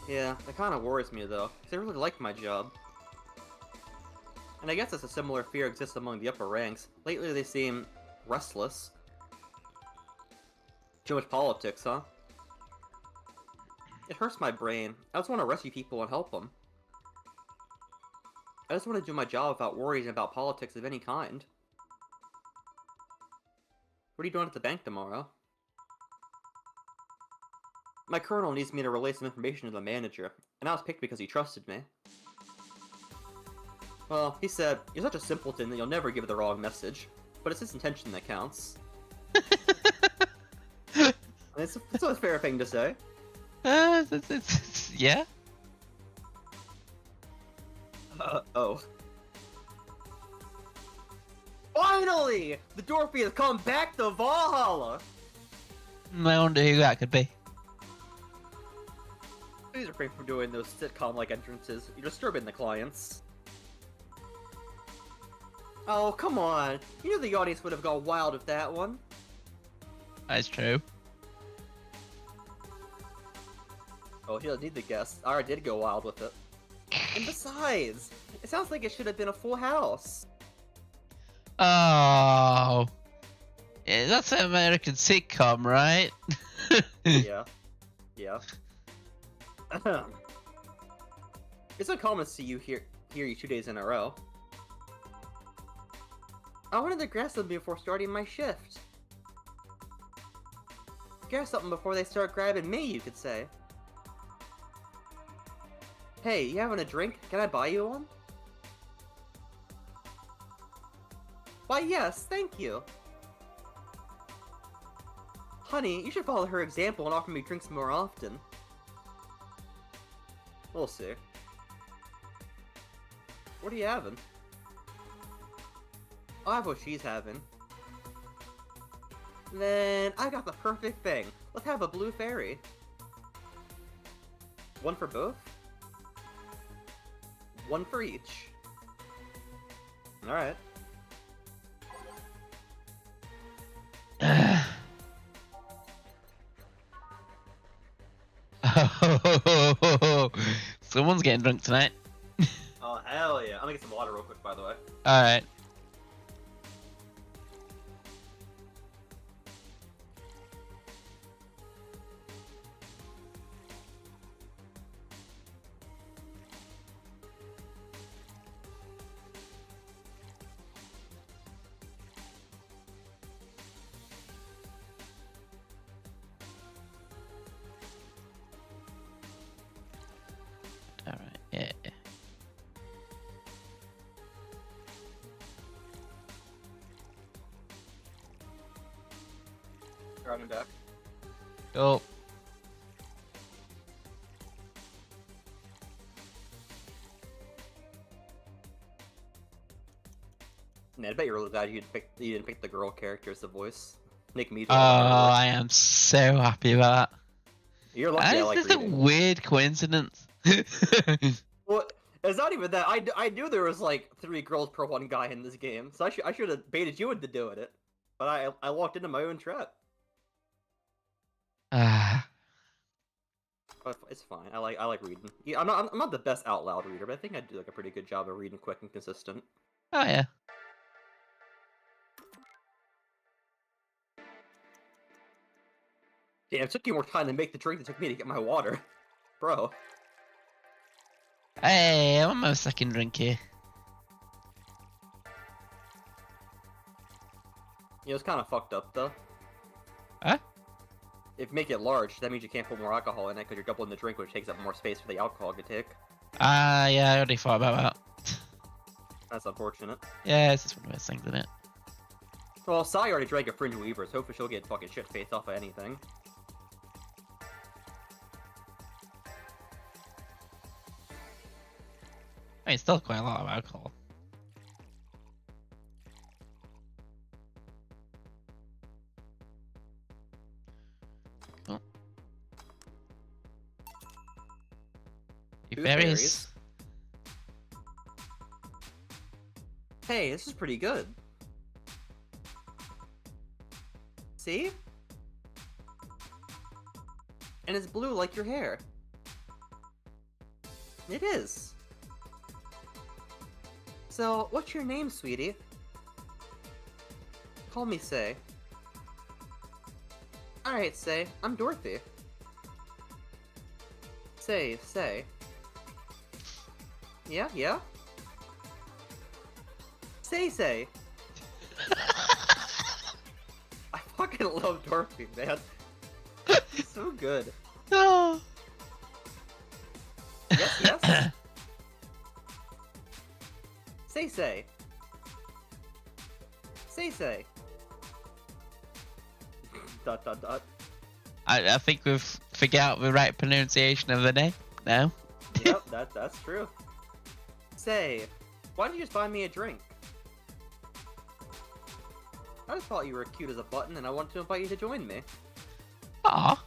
Speaker 1: Yeah, that kinda worries me though, because I really like my job. And I guess it's a similar fear exists among the upper ranks. Lately they seem restless. Too much politics, huh? It hurts my brain. I just want to rescue people and help them. I just want to do my job without worrying about politics of any kind. What are you doing at the bank tomorrow? My colonel needs me to relay some information to the manager, and I was picked because he trusted me. Well, he said, "You're such a simpleton that you'll never give the wrong message, but it's his intention that counts." It's a fair thing to say.
Speaker 2: Yeah.
Speaker 1: Oh. Finally! The Dorothy has come back to Valhalla!
Speaker 2: I wonder who that could be.
Speaker 1: Please refrain from doing those sitcom-like entrances. You're disturbing the clients. Oh, come on. You knew the audience would have gone wild with that one.
Speaker 2: That's true.
Speaker 1: Oh, he doesn't need the guests. I already did go wild with it. And besides, it sounds like it should have been a full house.
Speaker 2: Oh. Yeah, that's an American sitcom, right?
Speaker 1: Yeah. Yeah. It's uncommon to see you hear you 2 days in a row. I wanted to grab something before starting my shift. Grab something before they start grabbing me, you could say. Hey, you having a drink? Can I buy you one? Why, yes, thank you. Honey, you should follow her example and offer me drinks more often. We'll see. What are you having? I'll have what she's having. Then I got the perfect thing. Let's have a blue fairy. One for both? One for each. Alright.
Speaker 2: Someone's getting drunk tonight.
Speaker 1: Oh, hell yeah. I'm gonna get some water real quick, by the way.
Speaker 2: Alright. Alright, yeah.
Speaker 1: Driving back.
Speaker 2: Cool.
Speaker 1: Man, I bet you're really glad you didn't pick the girl character as the voice. Make me do
Speaker 2: Oh,
Speaker 1: all the hard work.
Speaker 2: I am so happy about that.
Speaker 1: You're lucky I
Speaker 2: It's
Speaker 1: like
Speaker 2: just a
Speaker 1: reading.
Speaker 2: weird coincidence.
Speaker 1: Well, it's not even that. I knew there was like 3 girls per 1 guy in this game, so I should have baited you into doing it. But I walked into my own trap.
Speaker 2: Ah,
Speaker 1: But it's fine. I like reading. Yeah, I'm not the best out loud reader, but I think I do like a pretty good job of reading quick and consistent.
Speaker 2: oh yeah.
Speaker 1: Damn, it took you more time to make the drink than it took me to get my water, bro.
Speaker 2: Hey, I'm on my second drink here.
Speaker 1: You know, it's kind of fucked up though.
Speaker 2: Huh?
Speaker 1: If you make it large, that means you can't put more alcohol in it because you're doubling the drink, which takes up more space for the alcohol to take.
Speaker 2: Ah, yeah, I already thought about that.
Speaker 1: That's unfortunate.
Speaker 2: Yeah, it's just one of those things, isn't it?
Speaker 1: Well, Sai already drank a Fringe Weaver, so hopefully she'll get fucking shit-faced off of anything.
Speaker 2: I mean, it's still quite a lot of alcohol. Oh.
Speaker 1: Two
Speaker 2: Berries.
Speaker 1: Hey, this is pretty good. See? And it's blue like your hair. It is. So, what's your name, sweetie? Call me Say. Alright, Say. I'm Dorothy. Say. Yeah? Say. I fucking love Dorothy, man. She's so good.
Speaker 2: No.
Speaker 1: Yes? Say. Dot.
Speaker 2: I think we've figured out the right pronunciation of the name now.
Speaker 1: Yep, that's true. Say, why don't you just buy me a drink? I just thought you were cute as a button and I wanted to invite you to join me.
Speaker 2: Aw.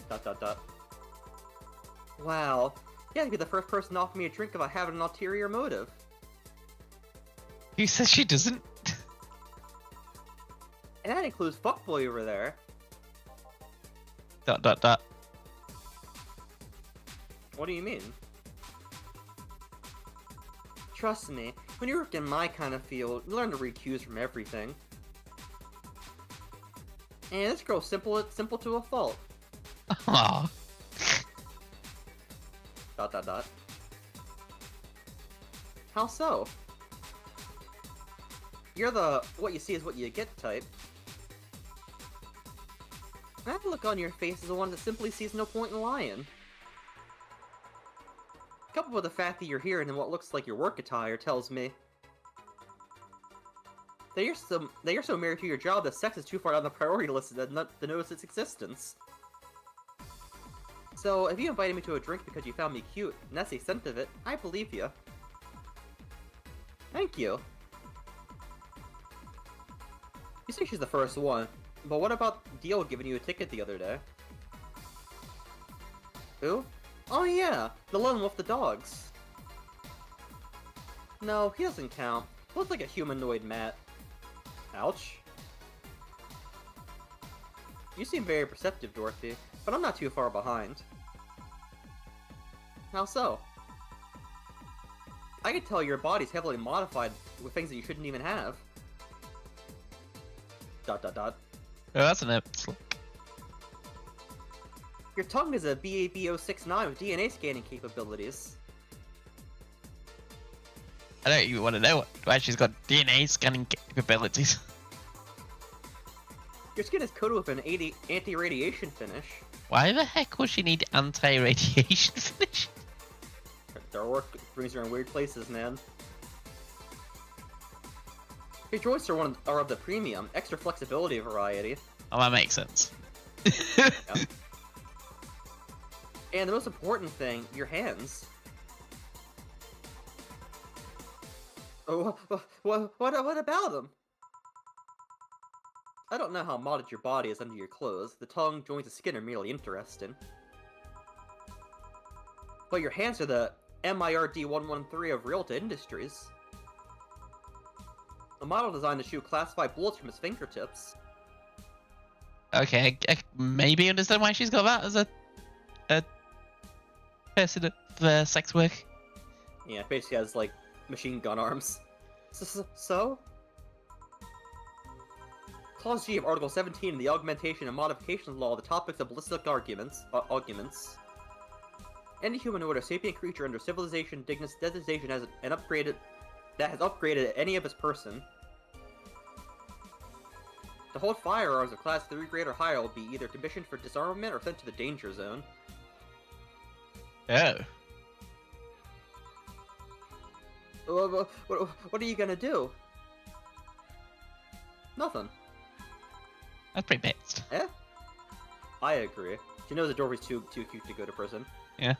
Speaker 1: Dot. Wow. Yeah, you'd be the first person to offer me a drink if I have an ulterior motive.
Speaker 2: Who says she doesn't?
Speaker 1: And that includes fuckboy over there.
Speaker 2: Dot.
Speaker 1: What do you mean? Trust me, when you work in my kind of field, you learn to read cues from everything. And this girl's simple to a fault.
Speaker 2: Aw.
Speaker 1: Dot. How so? You're the what you see is what you get type. That look on your face is the one that simply sees no point in lying. Coupled with the fact that you're here in what looks like your work attire tells me that you're so married to your job that sex is too far down the priority list to notice its existence. So, if you invited me to a drink because you found me cute, and that's the extent of it, I believe you. Thank you. You say she's the first one, but what about Dio giving you a ticket the other day? Who? Oh yeah, the one with the dogs. No, he doesn't count. Looks like a humanoid mat. Ouch. You seem very perceptive, Dorothy, but I'm not too far behind. How so? I can tell your body's heavily modified with things that you shouldn't even have. Dot.
Speaker 2: Oh, that's an episode.
Speaker 1: Your tongue is a BAB069 with DNA scanning capabilities.
Speaker 2: I don't even want to know why she's got DNA scanning capabilities.
Speaker 1: Your skin is coated with an anti-radiation finish.
Speaker 2: Why the heck would she need anti-radiation finish?
Speaker 1: Their work brings her in weird places, man. Your joints are of the premium, extra flexibility variety.
Speaker 2: Oh, that makes sense.
Speaker 1: Yep. And the most important thing, your hands. Oh, what about him? I don't know how modded your body is under your clothes. The tongue, joints, and skin are merely interesting. But your hands are the MIRD-113 of Realta Industries. A model designed to shoot classified bullets from his fingertips.
Speaker 2: Okay, I maybe understand why she's got that as a person of sex work.
Speaker 1: Yeah, basically has, like, machine gun arms. So? Clause G of Article 17 in the Augmentation and Modification Law, the topics of ballistic arguments. Any humanoid or sapient creature under civilization, designation has upgraded any of his person. To hold firearms of Class 3 grade or higher will be either commissioned for disarmament or sent to the danger zone.
Speaker 2: Oh.
Speaker 1: What are you gonna do? Nothing.
Speaker 2: That's pretty pissed.
Speaker 1: Eh? I agree. She knows the Dorothy's too cute to go to prison.
Speaker 2: Yeah.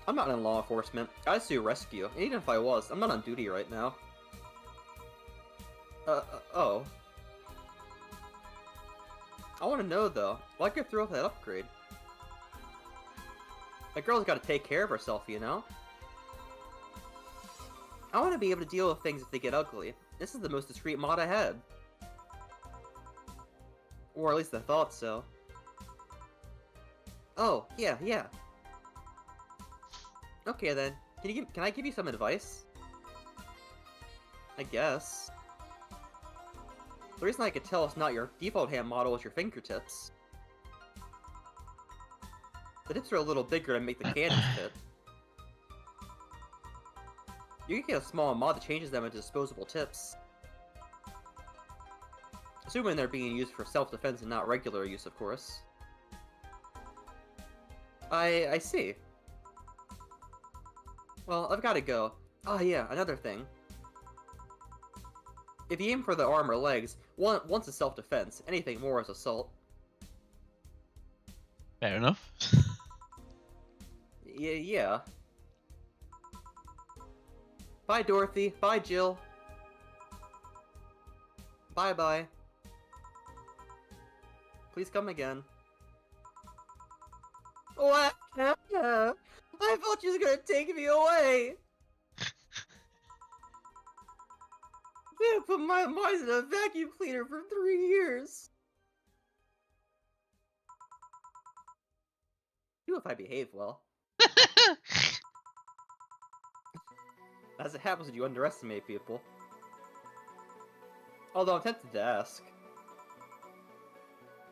Speaker 1: I'm not in law enforcement. I just do rescue. And even if I was, I'm not on duty right now. Oh. I want to know, though. Why'd you throw up that upgrade? That girl's got to take care of herself, you know? I want to be able to deal with things if they get ugly. This is the most discreet mod I had. Or at least I thought so. Oh, yeah. Okay then. Can I give you some advice? I guess. The reason I could tell it's not your default hand model is your fingertips. The tips are a little bigger to make the cannons fit. You can get a small mod that changes them into disposable tips. Assuming they're being used for self-defense and not regular use, of course. I see. Well, I've gotta go. Oh yeah, another thing. If you aim for the arm or legs, once is self-defense, anything more is assault.
Speaker 2: Fair enough.
Speaker 1: Yeah. Bye, Dorothy. Bye, Jill. Bye-bye. Please come again. What? I thought you was gonna take me away! I put my mice in a vacuum cleaner for 3 years! Do if I behave well. As it happens when you underestimate people. Although I'm tempted to ask.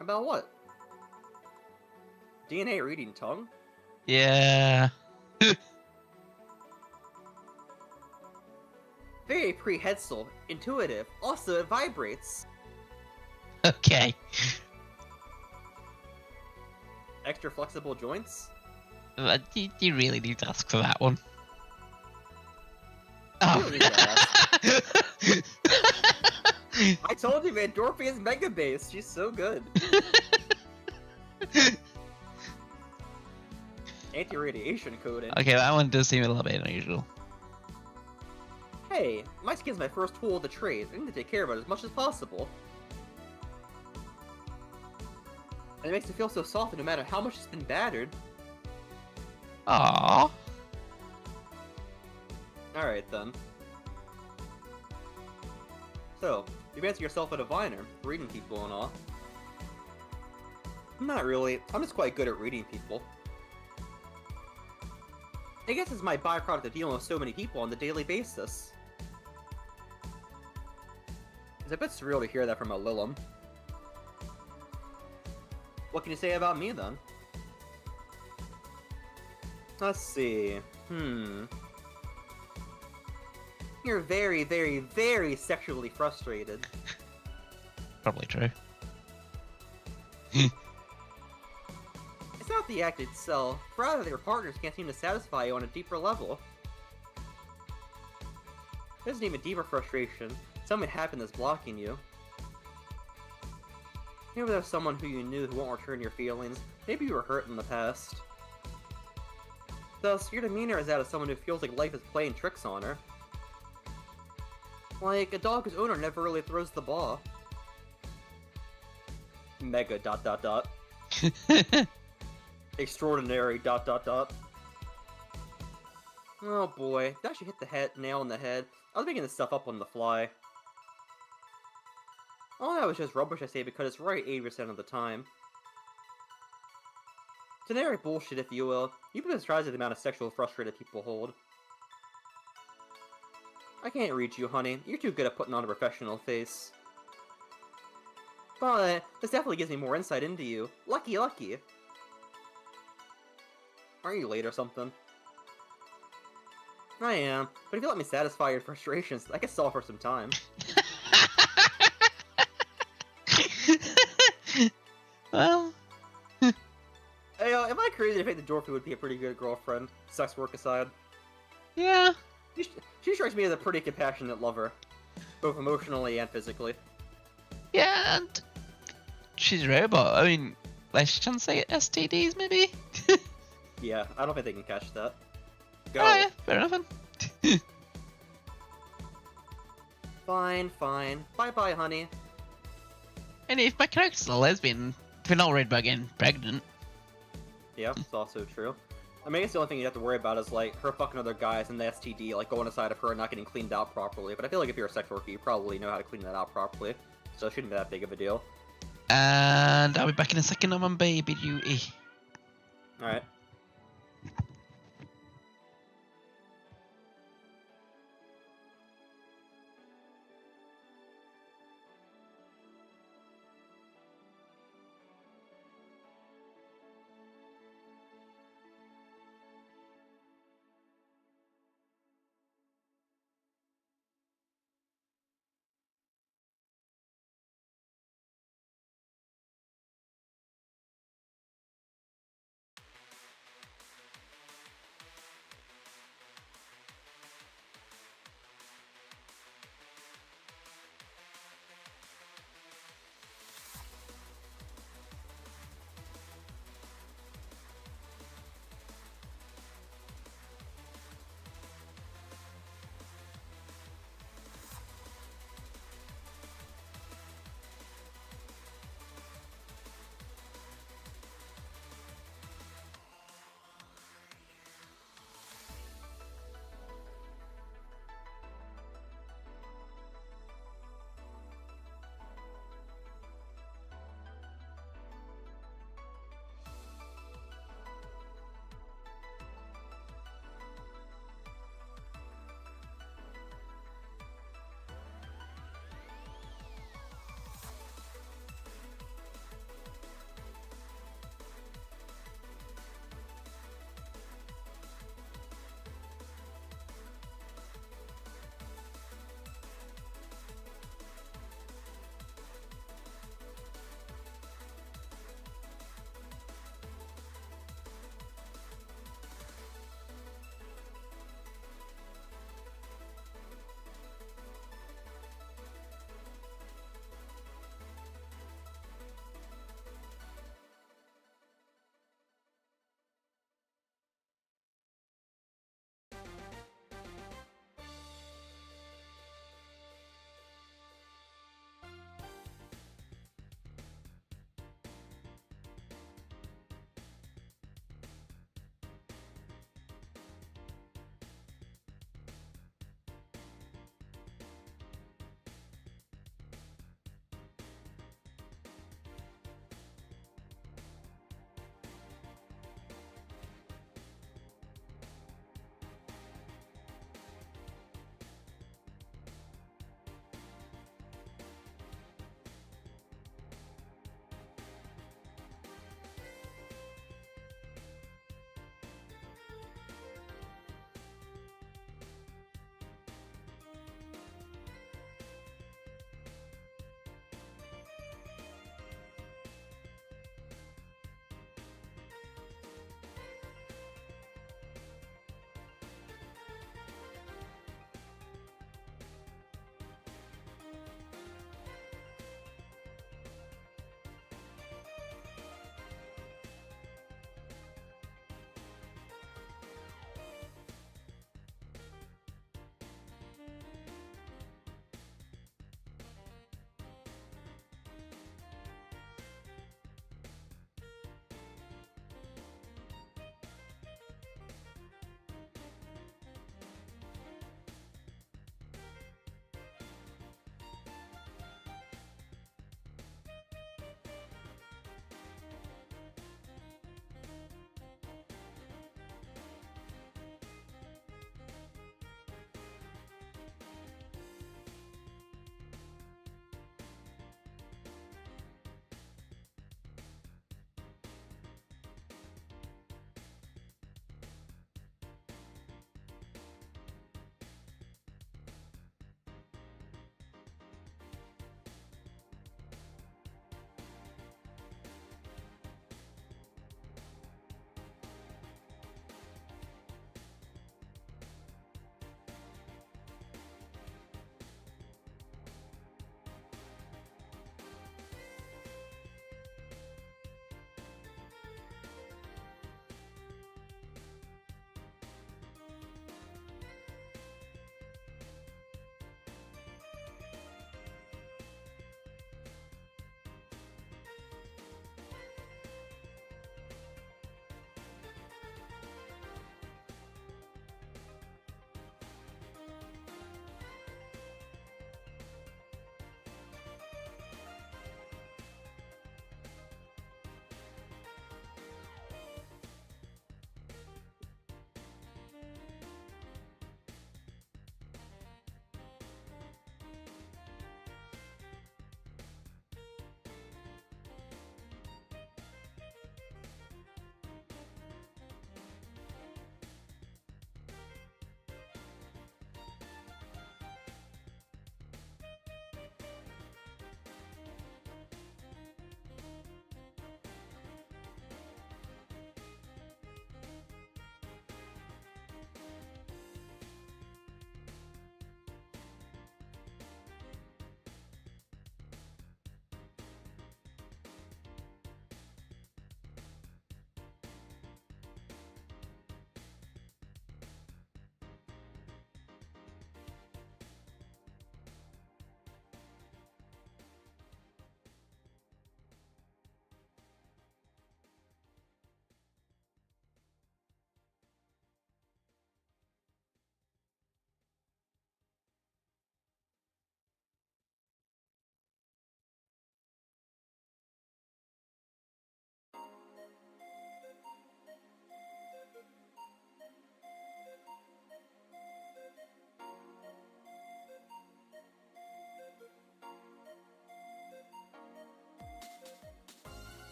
Speaker 1: About what? DNA reading tongue?
Speaker 2: Yeah.
Speaker 1: Very prehensile, intuitive, also it vibrates.
Speaker 2: Okay.
Speaker 1: Extra flexible joints?
Speaker 2: You really need to ask for that one.
Speaker 1: You
Speaker 2: Oh.
Speaker 1: don't need to ask. I told you, man, Dorothy is mega base. She's so good. Anti-radiation coating.
Speaker 2: Okay, that one does seem a little bit unusual.
Speaker 1: Hey, my skin's my first tool of the trade. I need to take care of it as much as possible. And it makes it feel so soft no matter how much it's been battered.
Speaker 2: Aww.
Speaker 1: Alright then. So, you fancy yourself a diviner, reading people and all. Not really. I'm just quite good at reading people. I guess it's my byproduct of dealing with so many people on a daily basis. It's a bit surreal to hear that from a Lilum. What can you say about me, then? Let's see. You're very, very, very sexually frustrated.
Speaker 2: Probably true.
Speaker 1: It's not the act itself, rather that your partners can't seem to satisfy you on a deeper level. There's an even deeper frustration. Something happened that's blocking you. Maybe there's someone who you knew who won't return your feelings. Maybe you were hurt in the past. Thus, your demeanor is that of someone who feels like life is playing tricks on her. Like, a dog whose owner never really throws the ball. Mega ... Extraordinary ... Oh boy, did I actually hit the nail on the head? I was making this stuff up on the fly. All that was just rubbish, I say, because it's right 80% of the time. Generic bullshit, if you will. You've been surprised at the amount of sexual frustrated people hold. I can't read you, honey. You're too good at putting on a professional face. But this definitely gives me more insight into you. Lucky, lucky. Aren't you late or something? I am, but if you let me satisfy your frustrations, I can stall for some time.
Speaker 2: Well...
Speaker 1: Hey, am I crazy to think that Dorothy would be a pretty good girlfriend, sex work aside?
Speaker 2: Yeah.
Speaker 1: She strikes me as a pretty compassionate lover, both emotionally and physically.
Speaker 2: Yeah, and she's a robot. I mean, less chance they get STDs, maybe?
Speaker 1: Yeah, I don't think they can catch that. Go.
Speaker 2: Alright, fair enough then.
Speaker 1: Fine, fine. Bye-bye, honey.
Speaker 2: And if my character's a lesbian, they're not worried about getting pregnant.
Speaker 1: Yeah, it's also true. I mean, I guess the only thing you have to worry about is, like, her fucking other guys and the STD, like, going aside of her and not getting cleaned out properly. But I feel like if you're a sex worker, you probably know how to clean that out properly. So it shouldn't be that big of a deal.
Speaker 2: And I'll be back in a second on my baby duty.
Speaker 1: Alright.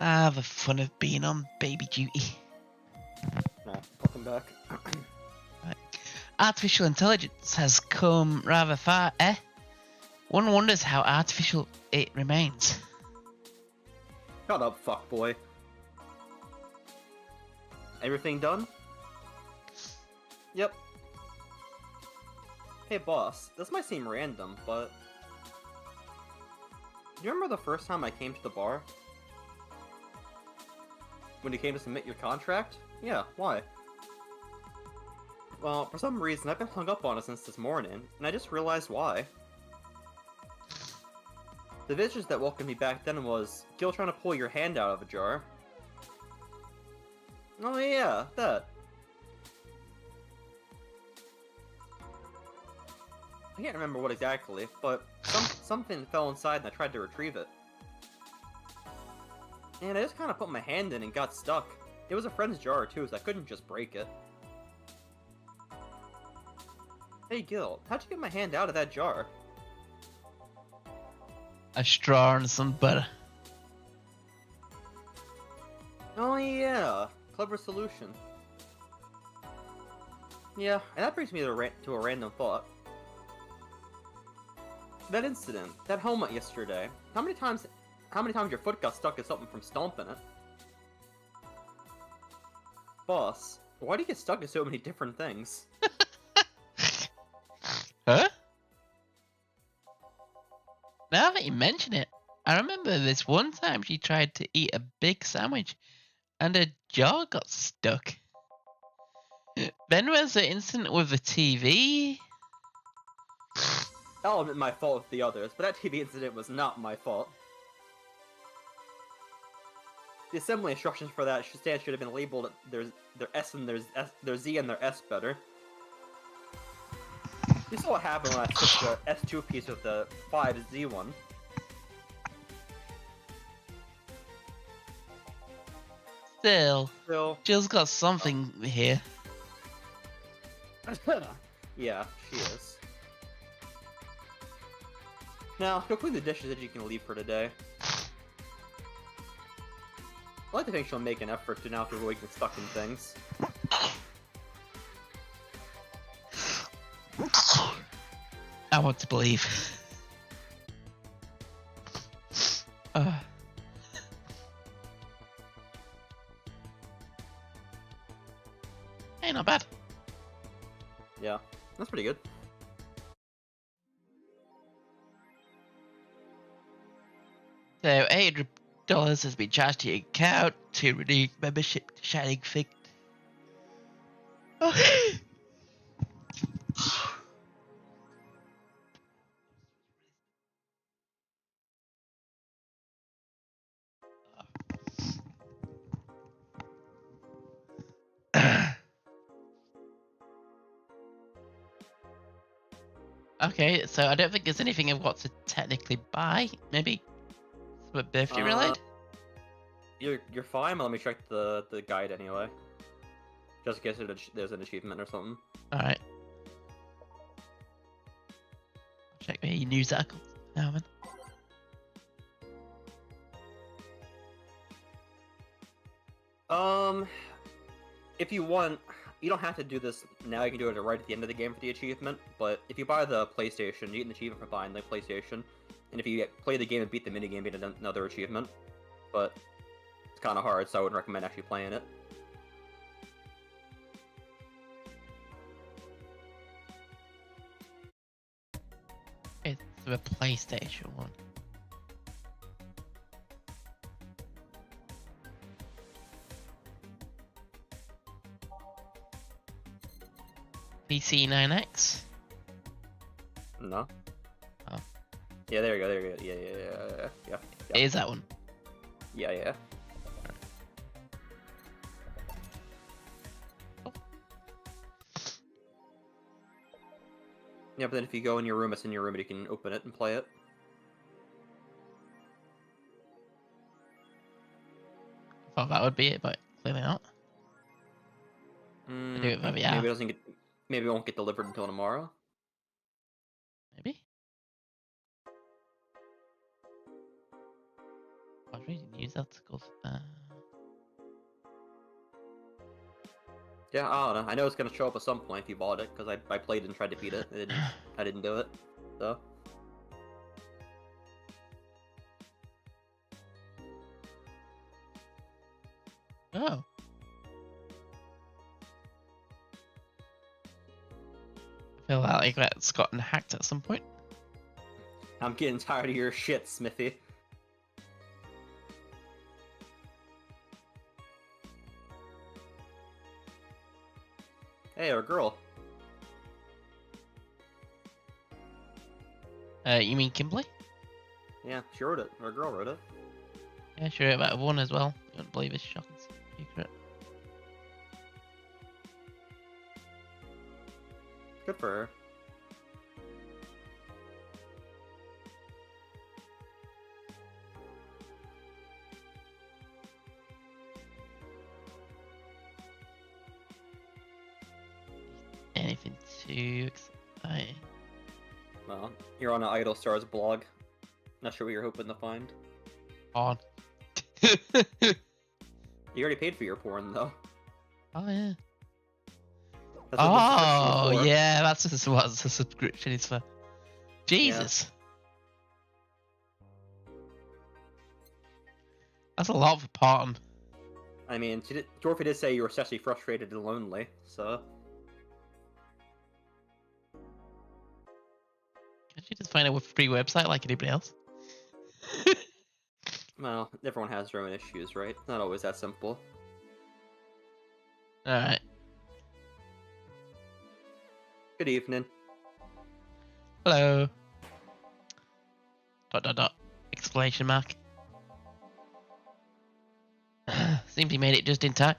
Speaker 2: Ah, the fun of being on baby duty.
Speaker 1: Nah, welcome back.
Speaker 2: Right. Artificial intelligence has come rather far, eh? One wonders how artificial it remains.
Speaker 1: Shut up, fuckboy. Everything done? Yep. Hey boss, this might seem random, but... Do you remember the first time I came to the bar? When you came to submit your contract? Yeah, why? Well, for some reason I've been hung up on it since this morning, and I just realized why. The visitors that welcomed me back then was Gil trying to pull your hand out of a jar. Oh yeah, that. I can't remember what exactly, but something fell inside and I tried to retrieve it. And I just kind of put my hand in and got stuck. It was a friend's jar too, so I couldn't just break it. Hey Gil, how'd you get my hand out of that jar?
Speaker 2: A straw and some butter.
Speaker 1: Oh yeah, clever solution. Yeah, and that brings me to a random thought. That incident, that helmet yesterday, how many times your foot got stuck in something from stomping it? Boss, why do you get stuck in so many different things?
Speaker 2: Huh? Now that you mention it, I remember this one time she tried to eat a big sandwich and her jaw got stuck. Then was the incident with the TV.
Speaker 1: I'll admit my fault with the others, but that TV incident was not my fault. The assembly instructions for that stand should have been labeled their S and their Z and their S better. You saw what happened when I switched the S2 piece with the 5Z one.
Speaker 2: Still,
Speaker 1: Still.
Speaker 2: Jill's got something here.
Speaker 1: Yeah, she is. Now, go clean the dishes that you can leave for today. I like to think she'll make an effort to now to avoid getting stuck in things.
Speaker 2: I want to believe. Hey, not bad.
Speaker 1: Yeah, that's pretty good.
Speaker 2: So, $800 has been charged to your account to renew membership to Shining Fig. Okay, so I don't think there's anything I've got to technically buy. Maybe some birthday related?
Speaker 1: You're fine, but let me check the guide anyway. Just in case there's an achievement or something.
Speaker 2: Alright. Check my news article now, man.
Speaker 1: If you want, you don't have to do this now, you can do it right at the end of the game for the achievement, but if you buy the PlayStation, you get an achievement for buying the PlayStation, and if you play the game and beat the minigame, you get another achievement, but it's kind of hard, so I wouldn't recommend actually playing it.
Speaker 2: It's the PlayStation one. PC 9X?
Speaker 1: No.
Speaker 2: Oh.
Speaker 1: Yeah, there you go, there you go. Yeah.
Speaker 2: It is that one.
Speaker 1: Yeah. Yeah, but then if you go in your room, it's in your room, and you can open it and play it.
Speaker 2: I thought that would be it, but clearly not. I do it
Speaker 1: Maybe it won't get delivered until tomorrow.
Speaker 2: Maybe. reading news articles.
Speaker 1: Yeah, I don't know. I know it's gonna show up at some point if you bought it, because I played and tried to beat it. I didn't do it. So.
Speaker 2: Oh. I feel like that's gotten hacked at some point.
Speaker 1: I'm getting tired of your shit, Smithy. Hey, a girl.
Speaker 2: You mean Kimberly?
Speaker 1: Yeah, she wrote it. Or a girl wrote it.
Speaker 2: Yeah, she wrote about one as well. You wouldn't believe it's shocking secret.
Speaker 1: Good for her.
Speaker 2: Anything too exciting?
Speaker 1: Well, you're on an Idol Stars blog. Not sure what you're hoping to find.
Speaker 2: On.
Speaker 1: You already paid for your porn, though.
Speaker 2: Oh yeah.
Speaker 1: That's what the subscription is
Speaker 2: Oh
Speaker 1: for.
Speaker 2: yeah, that's what the subscription is for. Jesus. That's a lot for porn.
Speaker 1: I mean, Dorothy did say you were sexually frustrated and lonely, so...
Speaker 2: Can't you just find a free website like anybody else?
Speaker 1: Well, everyone has their own issues, right? Not always that simple.
Speaker 2: Alright.
Speaker 1: Good evening.
Speaker 2: Hello. ... Exclamation mark. Seems he made it just in time.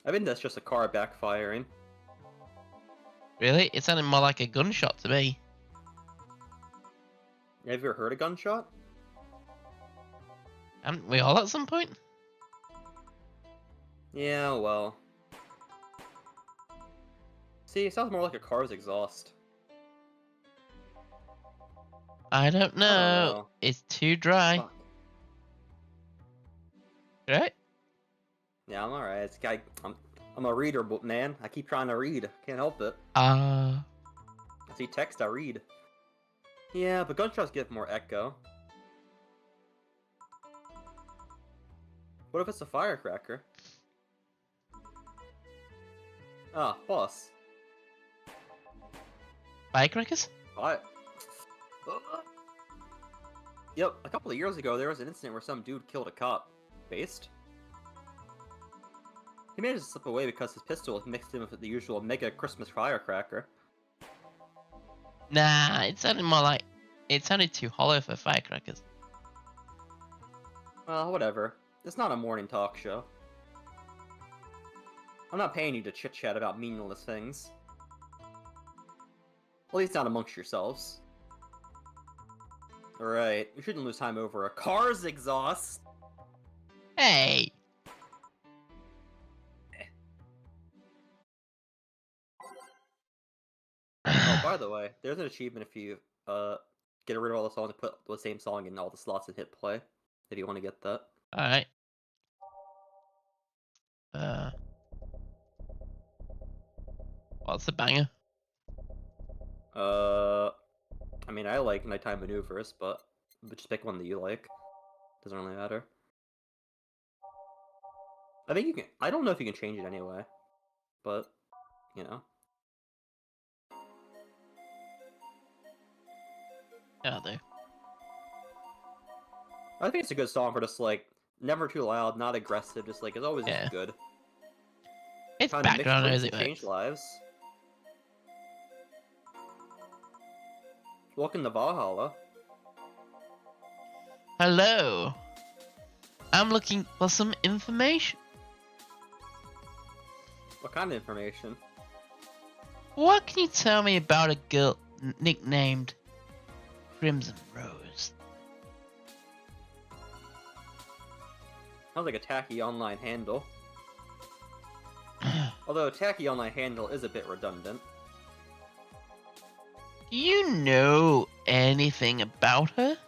Speaker 1: I think that's just a car backfiring.
Speaker 2: Really? It sounded more like a gunshot to me.
Speaker 1: Have you ever heard a gunshot?
Speaker 2: Haven't we all at some point?
Speaker 1: Yeah, well... See, it sounds more like a car's exhaust.
Speaker 2: I don't know.
Speaker 1: know.
Speaker 2: It's too dry.
Speaker 1: Fuck.
Speaker 2: Right?
Speaker 1: Yeah, I'm alright. I'm a reader, man. I keep trying to read. Can't help it.
Speaker 2: Ah.
Speaker 1: I see text, I read. Yeah, but gunshots give more echo. What if it's a firecracker? Ah, boss.
Speaker 2: Firecrackers?
Speaker 1: What? Yep, a couple of years ago, there was an incident where some dude killed a cop. Based? He managed to slip away because his pistol was mixed in with the usual mega Christmas firecracker.
Speaker 2: Nah, it sounded more like... It sounded too hollow for firecrackers.
Speaker 1: Well, whatever. It's not a morning talk show. I'm not paying you to chit-chat about meaningless things. At least not amongst yourselves. Alright, we shouldn't lose time over a car's exhaust!
Speaker 2: Hey!
Speaker 1: Oh, by the way, there's an achievement if you get rid of all the songs and put the same song in all the slots and hit play. If you want to get that.
Speaker 2: Alright. What's the banger?
Speaker 1: I mean, I like Nighttime Maneuvers, but just pick one that you like. Doesn't really matter. I think you can. I don't know if you can change it anyway, but you know.
Speaker 2: Yeah, I do.
Speaker 1: I think it's a good song for just like never too loud, not aggressive, just like it's always
Speaker 2: Yeah.
Speaker 1: just good.
Speaker 2: It's
Speaker 1: Kinda mix
Speaker 2: background
Speaker 1: words
Speaker 2: music,
Speaker 1: and change lives. Welcome to Valhalla.
Speaker 2: Hello. I'm looking for some information.
Speaker 1: What kind of information?
Speaker 2: What can you tell me about a girl nicknamed Crimson Rose?
Speaker 1: Sounds like a tacky online handle. Although a tacky online handle is a bit redundant.
Speaker 2: Do you know anything about her?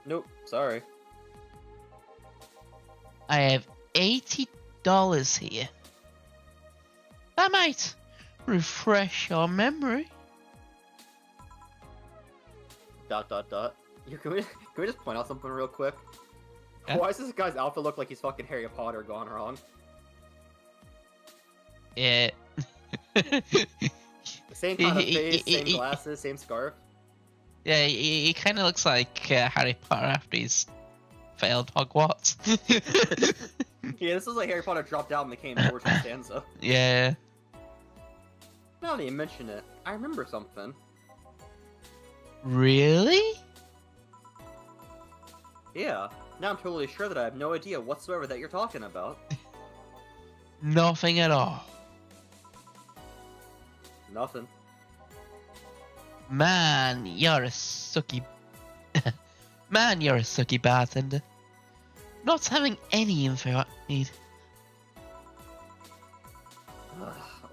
Speaker 1: Nope, sorry.
Speaker 2: I have $80 here. That might refresh your memory. ...
Speaker 1: Can we just point out something real quick?
Speaker 2: Yeah?
Speaker 1: Why does this guy's outfit look like he's fucking Harry Potter gone wrong?
Speaker 2: Yeah.
Speaker 1: Same kind of face, same glasses, same scarf.
Speaker 2: Yeah, he kind of looks like Harry Potter after he's failed Hogwarts.
Speaker 1: Yeah, this is like Harry Potter dropped out and became George Costanza.
Speaker 2: Yeah.
Speaker 1: Now that you mention it, I remember something.
Speaker 2: Really?
Speaker 1: Yeah, now I'm totally sure that I have no idea whatsoever that you're talking about.
Speaker 2: Nothing at all.
Speaker 1: Nothing.
Speaker 2: Man, you're a sucky... Man, you're a sucky bartender. Not having any info I need.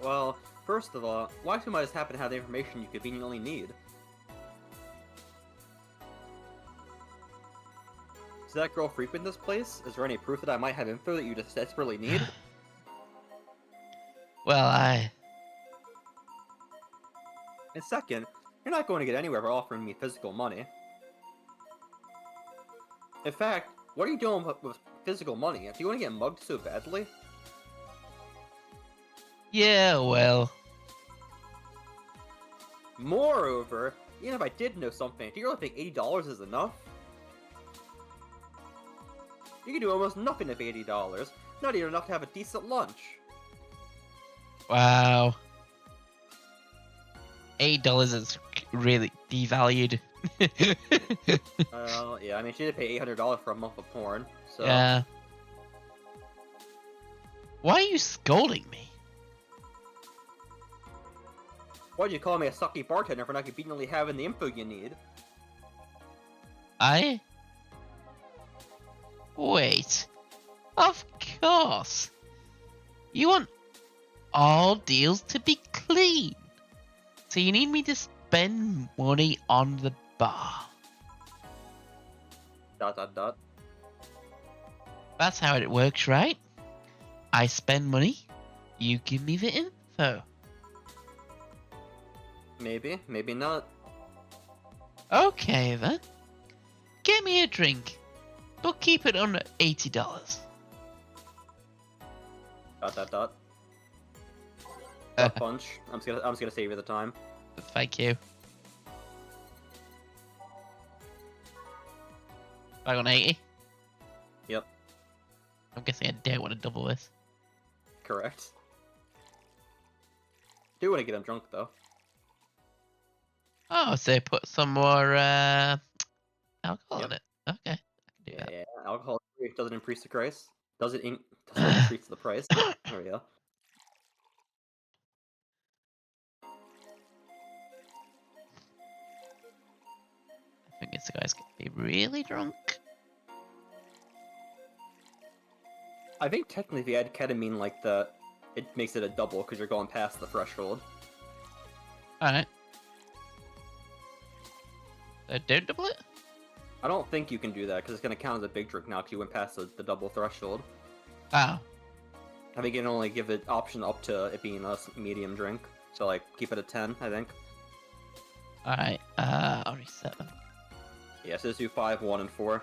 Speaker 1: Well, first of all, why might just happen to have the information you conveniently need? Does that girl frequent this place? Is there any proof that I might have info that you just desperately need?
Speaker 2: Well,
Speaker 1: And second, you're not going to get anywhere by offering me physical money. In fact, what are you doing with physical money? Do you want to get mugged so badly?
Speaker 2: Yeah, well...
Speaker 1: Moreover, even if I did know something, do you really think $80 is enough? You can do almost nothing with $80, not even enough to have a decent lunch.
Speaker 2: Wow. $8 is really devalued.
Speaker 1: Yeah, I mean, she did pay $800 for a month of porn, so...
Speaker 2: Yeah. Why are you scolding me?
Speaker 1: Why'd you call me a sucky bartender for not conveniently having the info you need?
Speaker 2: Wait. Of course. You want all deals to be clean. So you need me to spend money on the bar. ... That's how it works, right? I spend money, you give me the info.
Speaker 1: Maybe, maybe not.
Speaker 2: Okay then. Get me a drink, but keep it under $80. ...
Speaker 1: Punch. I'm just gonna save you the time.
Speaker 2: Thank you. Back on 80?
Speaker 1: Yep.
Speaker 2: I'm guessing I don't want to double this.
Speaker 1: Correct. Do want to get him drunk though.
Speaker 2: Oh, so put some more alcohol
Speaker 1: Yep.
Speaker 2: in it. Okay, I can do
Speaker 1: Yeah,
Speaker 2: that.
Speaker 1: yeah. Alcohol doesn't increase the price. Doesn't increase the price. There we go.
Speaker 2: I think this guy's gonna be really drunk.
Speaker 1: I think technically if you add ketamine like that, it makes it a double because you're going past the threshold.
Speaker 2: Alright. So don't double it?
Speaker 1: I don't think you can do that because it's going to count as a big drink now because you went past the double threshold.
Speaker 2: Oh.
Speaker 1: I think you can only give it option up to it being a medium drink. So like keep it at 10, I think.
Speaker 2: Alright, I'll reset them.
Speaker 1: Yeah, so just do 5, 1, and 4.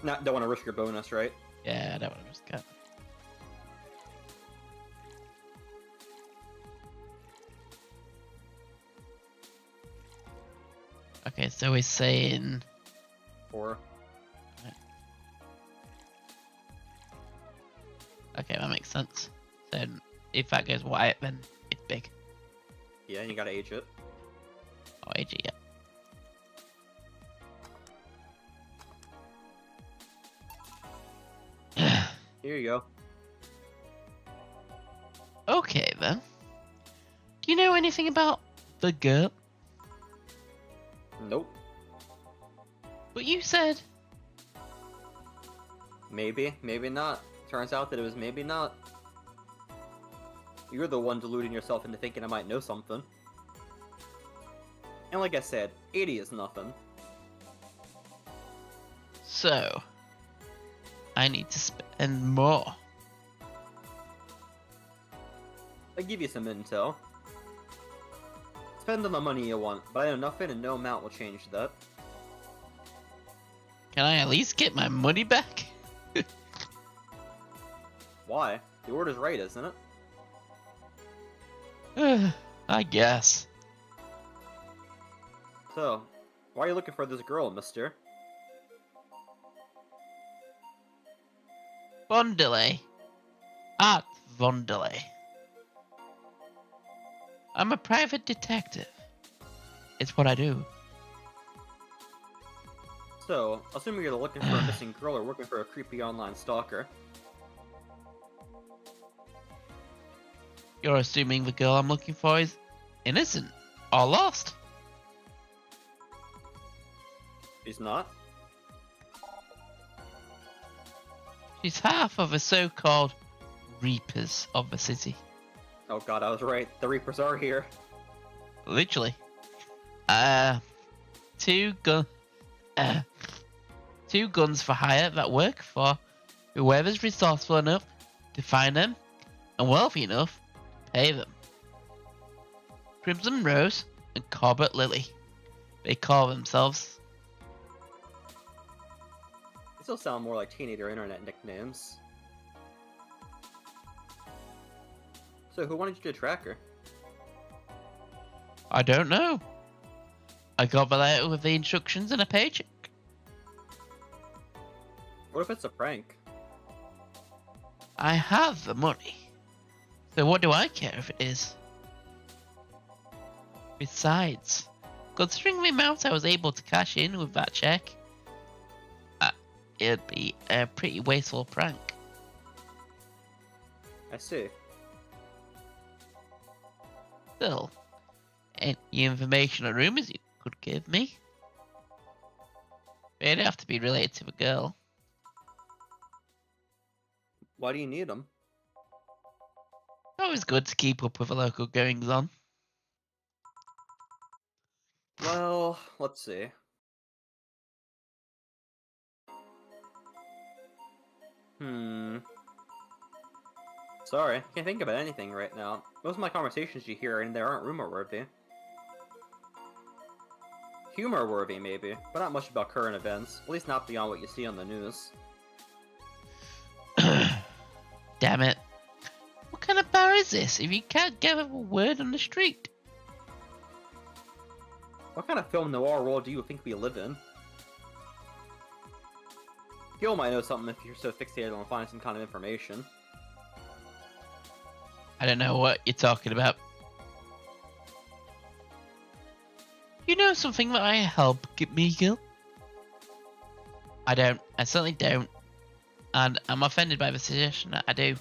Speaker 1: Don't want to risk your bonus, right?
Speaker 2: Yeah, I don't want to risk it. Okay, so we're saying
Speaker 1: 4.
Speaker 2: Okay, that makes sense. So if that goes white, then it's big.
Speaker 1: Yeah, you gotta age it.
Speaker 2: Oh, AG, yeah.
Speaker 1: Here you go.
Speaker 2: Okay then. Do you know anything about the girl?
Speaker 1: Nope.
Speaker 2: But you said...
Speaker 1: Maybe, maybe not. Turns out that it was maybe not. You're the one deluding yourself into thinking I might know something. And like I said, 80 is nothing.
Speaker 2: So, I need to spend more.
Speaker 1: I give you some intel. Spend on the money you want, but I know nothing and no amount will change that.
Speaker 2: Can I at least get my money back?
Speaker 1: Why? The order's right, isn't it?
Speaker 2: I guess.
Speaker 1: So, why are you looking for this girl, mister?
Speaker 2: Vondelay. Art Vondelay. I'm a private detective. It's what I do.
Speaker 1: So, assuming you're looking for a missing girl or working for a creepy online stalker.
Speaker 2: You're assuming the girl I'm looking for is innocent or lost.
Speaker 1: She's not?
Speaker 2: She's half of the so-called Reapers of the city.
Speaker 1: Oh god, I was right. The Reapers are here.
Speaker 2: Literally. Two guns for hire that work for whoever's resourceful enough to find them and wealthy enough to pay them. Crimson Rose and Corbett Lily. They call themselves.
Speaker 1: They still sound more like teenager internet nicknames. So, who wanted you to track her?
Speaker 2: I don't know. I got the letter with the instructions and a paycheck.
Speaker 1: What if it's a prank?
Speaker 2: I have the money. So what do I care if it is? Besides, considering the amount I was able to cash in with that check, it'd be a pretty wasteful prank.
Speaker 1: I see.
Speaker 2: Still, any information or rumors you could give me? They'd have to be related to the girl.
Speaker 1: Why do you need them?
Speaker 2: Always good to keep up with the local goings on.
Speaker 1: Well, let's see. Sorry, can't think about anything right now. Most of my conversations you hear in there aren't rumor-worthy. Humor-worthy, maybe, but not much about current events. At least not beyond what you see on the news.
Speaker 2: Damn it. What kind of bar is this if you can't get a word on the street?
Speaker 1: What kind of film noir world do you think we live in? Gil might know something if you're so fixated on finding some kind of information.
Speaker 2: I don't know what you're talking about. You know something that I help get me, Gil? I don't. I certainly don't. And I'm offended by the suggestion that I do.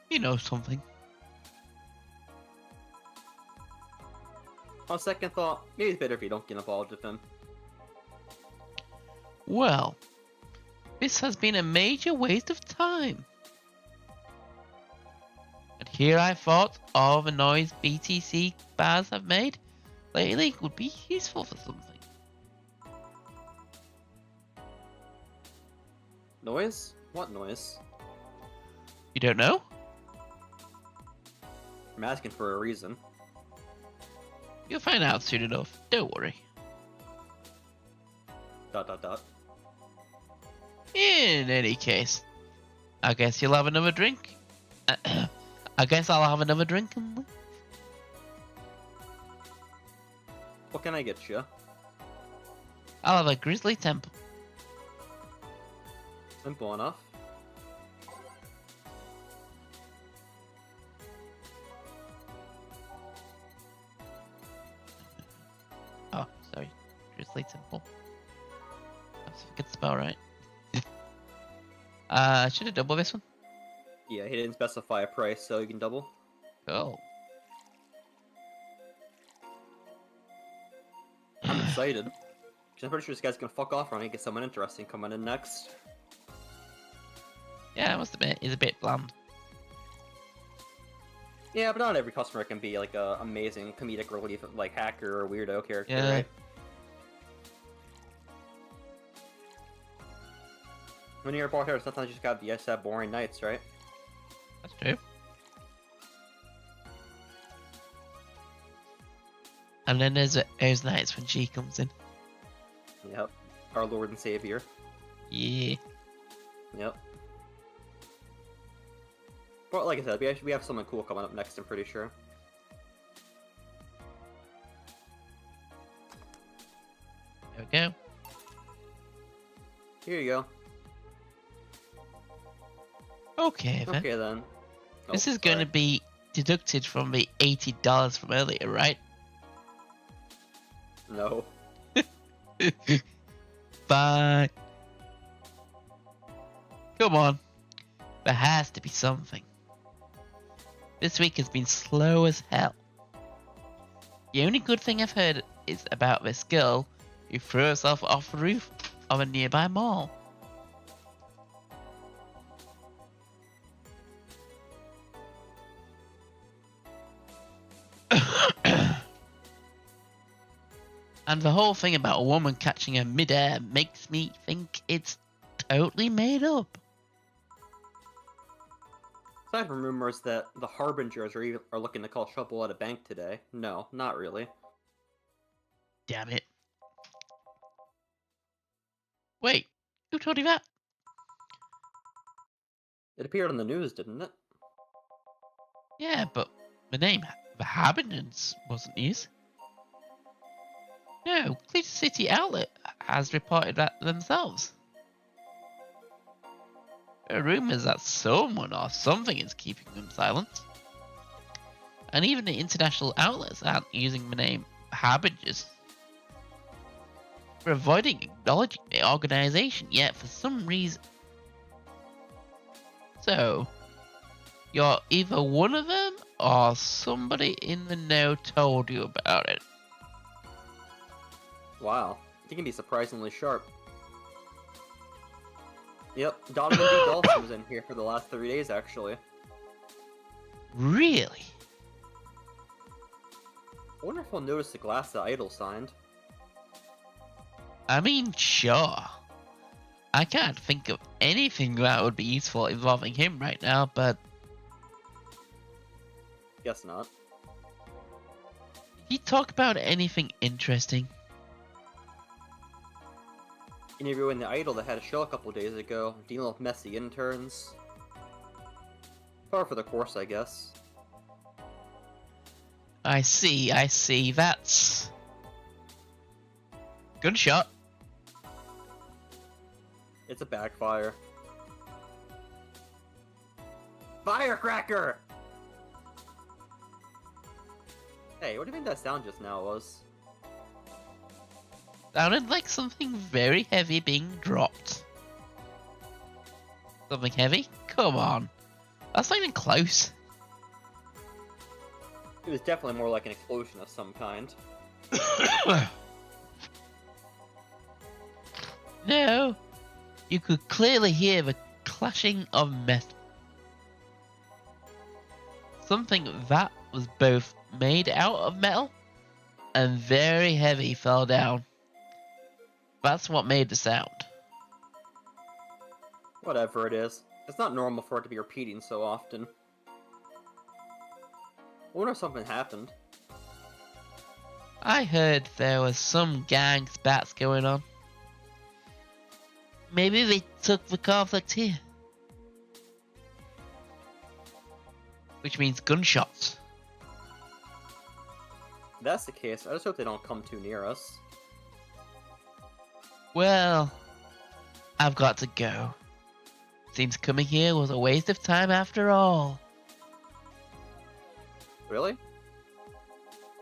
Speaker 2: You know something.
Speaker 1: On second thought, maybe it's better if you don't get involved with him.
Speaker 2: Well, this has been a major waste of time. And here I thought all the noise BTC bars have made lately would be useful for something.
Speaker 1: Noise? What noise?
Speaker 2: You don't know?
Speaker 1: I'm asking for a reason.
Speaker 2: You'll find out soon enough. Don't worry. ... In any case, I guess you'll have another drink. I guess I'll have another drink and leave.
Speaker 1: What can I get you?
Speaker 2: I'll have a Grizzly Temple.
Speaker 1: Simple enough.
Speaker 2: Oh, sorry. Grizzly Temple. That's a good spell, right? Should I double this one?
Speaker 1: Yeah, he didn't specify a price, so you can double.
Speaker 2: Oh.
Speaker 1: I'm excited. Because I'm pretty sure this guy's gonna fuck off when I get someone interesting coming in next.
Speaker 2: Yeah, I must admit, he's a bit bland.
Speaker 1: Yeah, but not every customer can be like a amazing comedic relief, like hacker or weirdo character,
Speaker 2: Yeah.
Speaker 1: right? When you're a bartender, sometimes you just gotta have boring nights, right?
Speaker 2: That's true. And then there's those nights when she comes in.
Speaker 1: Yep. Our Lord and Savior.
Speaker 2: Yeah.
Speaker 1: Yep. But like I said, we have something cool coming up next, I'm pretty sure.
Speaker 2: There we go.
Speaker 1: Here you go.
Speaker 2: Okay then.
Speaker 1: Okay then.
Speaker 2: This is going to be deducted from the $80 from earlier, right?
Speaker 1: No.
Speaker 2: Bye. Come on. There has to be something. This week has been slow as hell. The only good thing I've heard is about this girl who threw herself off the roof of a nearby mall. And the whole thing about a woman catching her midair makes me think it's totally made up.
Speaker 1: Aside from rumors that the Harbingers are looking to call trouble at a bank today. No, not really.
Speaker 2: Damn it. Wait, who told you that?
Speaker 1: It appeared on the news, didn't it?
Speaker 2: Yeah, but the name, the Habitants, wasn't used. No, Clear City Outlet has reported that themselves. There are rumours that someone or something is keeping them silent. And even the international outlets aren't using the name Habitants. We're avoiding acknowledging the organisation yet for some reason. So, you're either one of them or somebody in the know told you about it.
Speaker 1: Wow, you can be surprisingly sharp. Yep, Donovan D. Dawson was in here for the last 3 days, actually.
Speaker 2: Really?
Speaker 1: I wonder if we'll notice the glass that Idol signed.
Speaker 2: I mean, sure. I can't think of anything that would be useful involving him right now, but...
Speaker 1: Guess not.
Speaker 2: Did he talk about anything interesting?
Speaker 1: Interviewing the Idol that had a show a couple days ago, dealing with messy interns. Par for the course, I guess.
Speaker 2: I see, that's... Gunshot.
Speaker 1: It's a backfire. Firecracker! Hey, what do you think that sound just now was?
Speaker 2: Sounded like something very heavy being dropped. Something heavy? Come on. That's not even close.
Speaker 1: It was definitely more like an explosion of some kind.
Speaker 2: No. You could clearly hear the clashing of metal. Something that was both made out of metal and very heavy fell down. That's what made the sound.
Speaker 1: Whatever it is. It's not normal for it to be repeating so often. I wonder if something happened.
Speaker 2: I heard there was some gang spats going on. Maybe they took the conflict here. Which means gunshots.
Speaker 1: If that's the case, I just hope they don't come too near us.
Speaker 2: Well, I've got to go. Seems coming here was a waste of time after all.
Speaker 1: Really?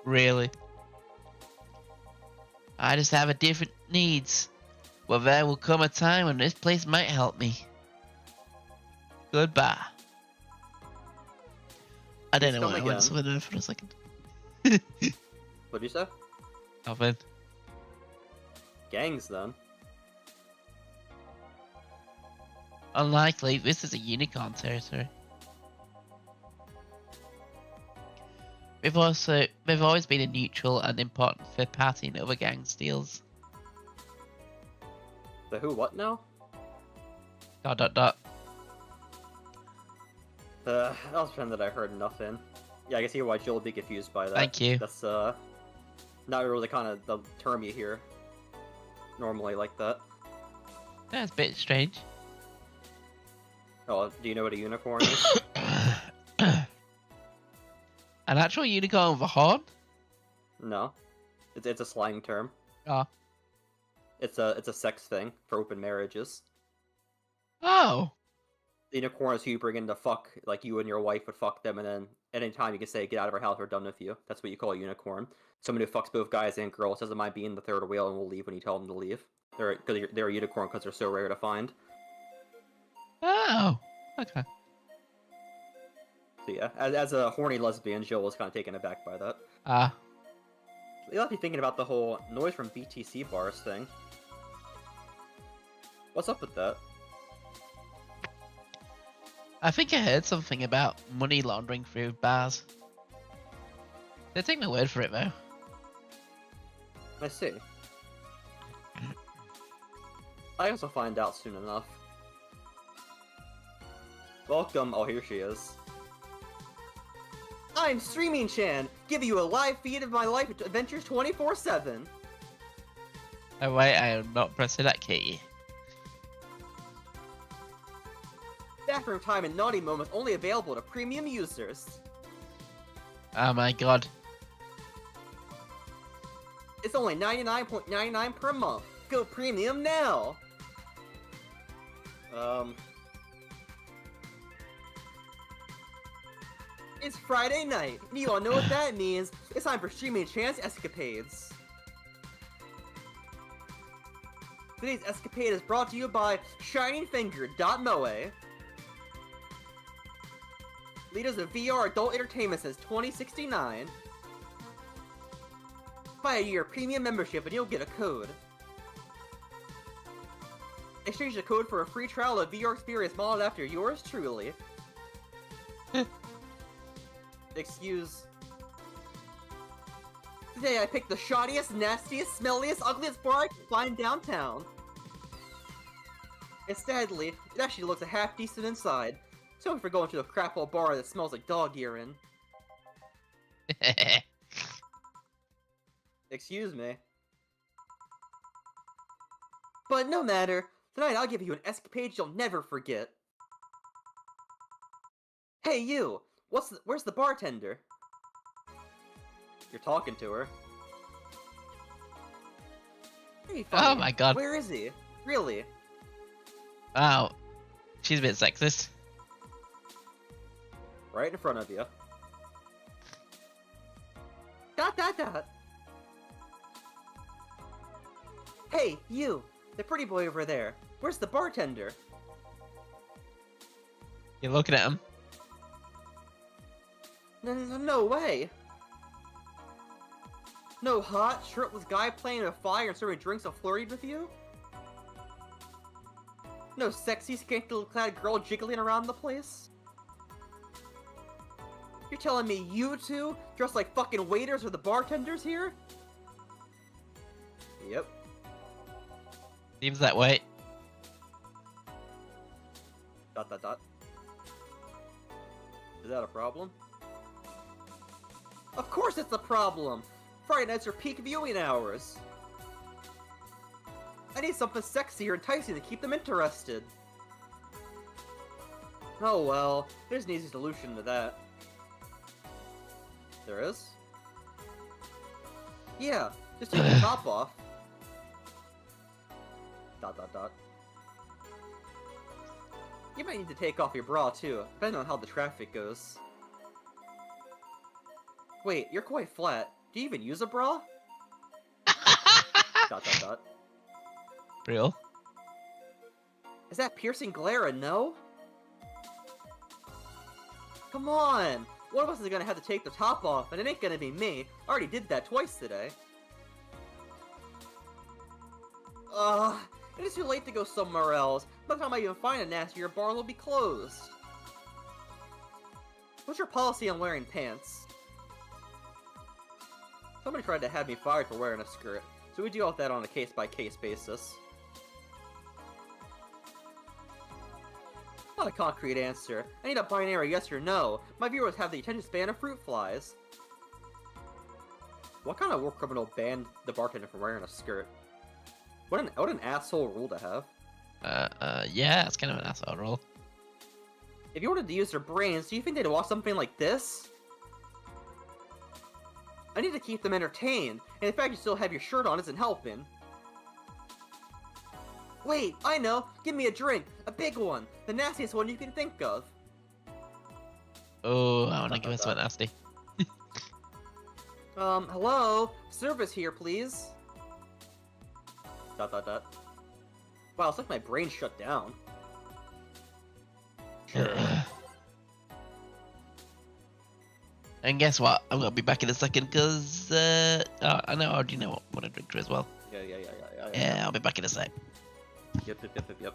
Speaker 2: Really. I just have a different needs. Well, there will come a time when this place might help me. Goodbye. I don't know why I went somewhere there for a second.
Speaker 1: What'd you say?
Speaker 2: Nothing.
Speaker 1: Gangs, then.
Speaker 2: Unlikely, this is a unicorn territory. They've always been a neutral and important third party in other gang deals.
Speaker 1: The who what now?
Speaker 2: Dot dot dot.
Speaker 1: That was fun that I heard nothing. Yeah, I can see why Jill would be confused by that.
Speaker 2: Thank you.
Speaker 1: That's not really kind of the term you hear normally like that.
Speaker 2: That's a bit strange.
Speaker 1: Oh, do you know what a unicorn is?
Speaker 2: An actual unicorn with a horn?
Speaker 1: No, it's a slang term.
Speaker 2: Oh.
Speaker 1: It's a sex thing for open marriages.
Speaker 2: Oh.
Speaker 1: The unicorn is who you bring in to fuck, like you and your wife would fuck them, and then at any time you can say, "Get out of our house, we're done with you." That's what you call a unicorn. Someone who fucks both guys and girls doesn't mind being the third wheel and will leave when you tell them to leave. They're a unicorn because they're so rare to find.
Speaker 2: Oh. Okay.
Speaker 1: So yeah, as a horny lesbian, Jill was kind of taken aback by that.
Speaker 2: Ah.
Speaker 1: You'll have to be thinking about the whole noise from BTC bars thing. What's up with that?
Speaker 2: I think I heard something about money laundering through bars. They take my word for it, though.
Speaker 1: I see. I guess I'll find out soon enough. Welcome. Oh, here she is. I'm Streaming Chan, giving you a live feed of my life adventures 24/7.
Speaker 2: Oh wait, I am not pressing that key.
Speaker 1: Bathroom time and naughty moments only available to premium users.
Speaker 2: Oh my god.
Speaker 1: It's only $99.99 per month. Go premium now. It's Friday night, and you all know what that means. It's time for Streaming Chan's Escapades. Today's escapade is brought to you by ShiningFinger.moe. Leaders of VR adult entertainment since 2069. Buy a year premium membership and you'll get a code. Exchange the code for a free trial of VR experience modeled after yours truly. Excuse. Today I picked the shoddiest, nastiest, smelliest, ugliest bar I could find downtown. And sadly, it actually looks a half decent inside. So if we're going to a crap old bar that smells like dog urine. Excuse me. But no matter, tonight I'll give you an escapade you'll never forget. Hey you! Where's the bartender? You're talking to her. Hey,
Speaker 2: Oh my god.
Speaker 1: Where is he? Really?
Speaker 2: Wow. She's a bit sexist.
Speaker 1: Right in front of you. Dot dot dot. Hey, you! The pretty boy over there. Where's the bartender?
Speaker 2: You're looking at him.
Speaker 1: No way! No hot, shirtless guy playing in a fire and serving drinks and flirting with you? No sexy, scantily-clad girl jiggling around the place? You're telling me you two, dressed like fucking waiters, are the bartenders here? Yep.
Speaker 2: Seems that way.
Speaker 1: Dot dot dot. Is that a problem? Of course it's a problem! Friday nights are peak viewing hours! I need something sexy or enticing to keep them interested. Oh well, there's an easy solution to that. There is? Yeah, just take the top off. Dot dot dot. You might need to take off your bra too, depending on how the traffic goes. Wait, you're quite flat. Do you even use a bra? Dot dot dot.
Speaker 2: Real?
Speaker 1: Is that piercing glare a no? Come on! One of us is gonna have to take the top off, and it ain't gonna be me. I already did that twice today. It is too late to go somewhere else. By the time I even find a nastier bar, will be closed. What's your policy on wearing pants? Somebody tried to have me fired for wearing a skirt, so we deal with that on a case-by-case basis. Not a concrete answer. I need a binary yes or no. My viewers have the attention span of fruit flies. What kind of war criminal banned the bartender from wearing a skirt? What an asshole rule to have.
Speaker 2: Yeah, it's kind of an asshole rule.
Speaker 1: If you wanted to use their brains, do you think they'd watch something like this? I need to keep them entertained, and the fact you still have your shirt on isn't helping. Wait, I know! Give me a drink! A big one! The nastiest one you can think of!
Speaker 2: Oh, I want to give us one nasty.
Speaker 1: Hello? Service here, please? ... Wow, it's like my brain shut down. Sure.
Speaker 2: And guess what? I'm gonna be back in a second because I know I already know what I drink to as well. Yeah, I'll be back in a sec.
Speaker 1: Yep.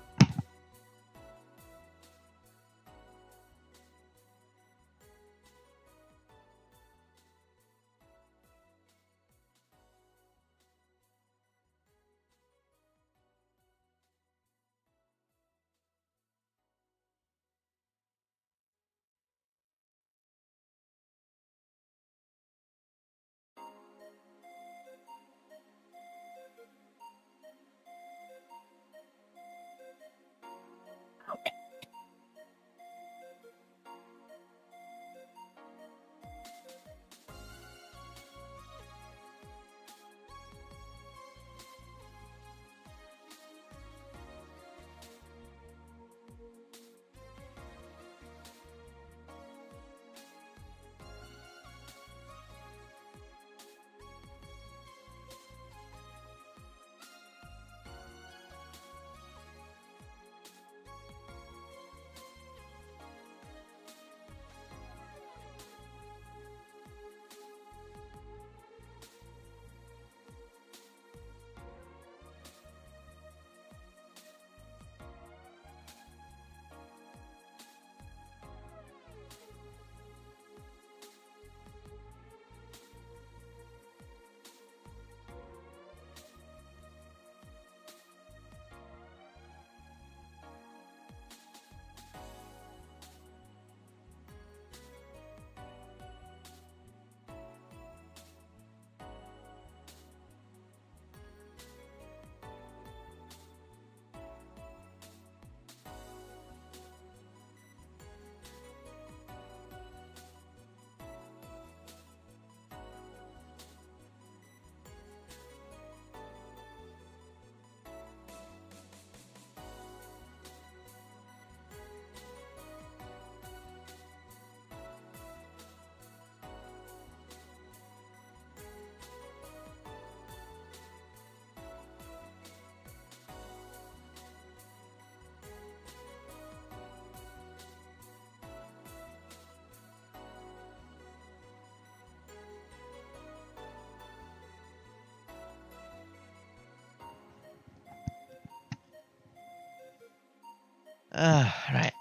Speaker 2: Right,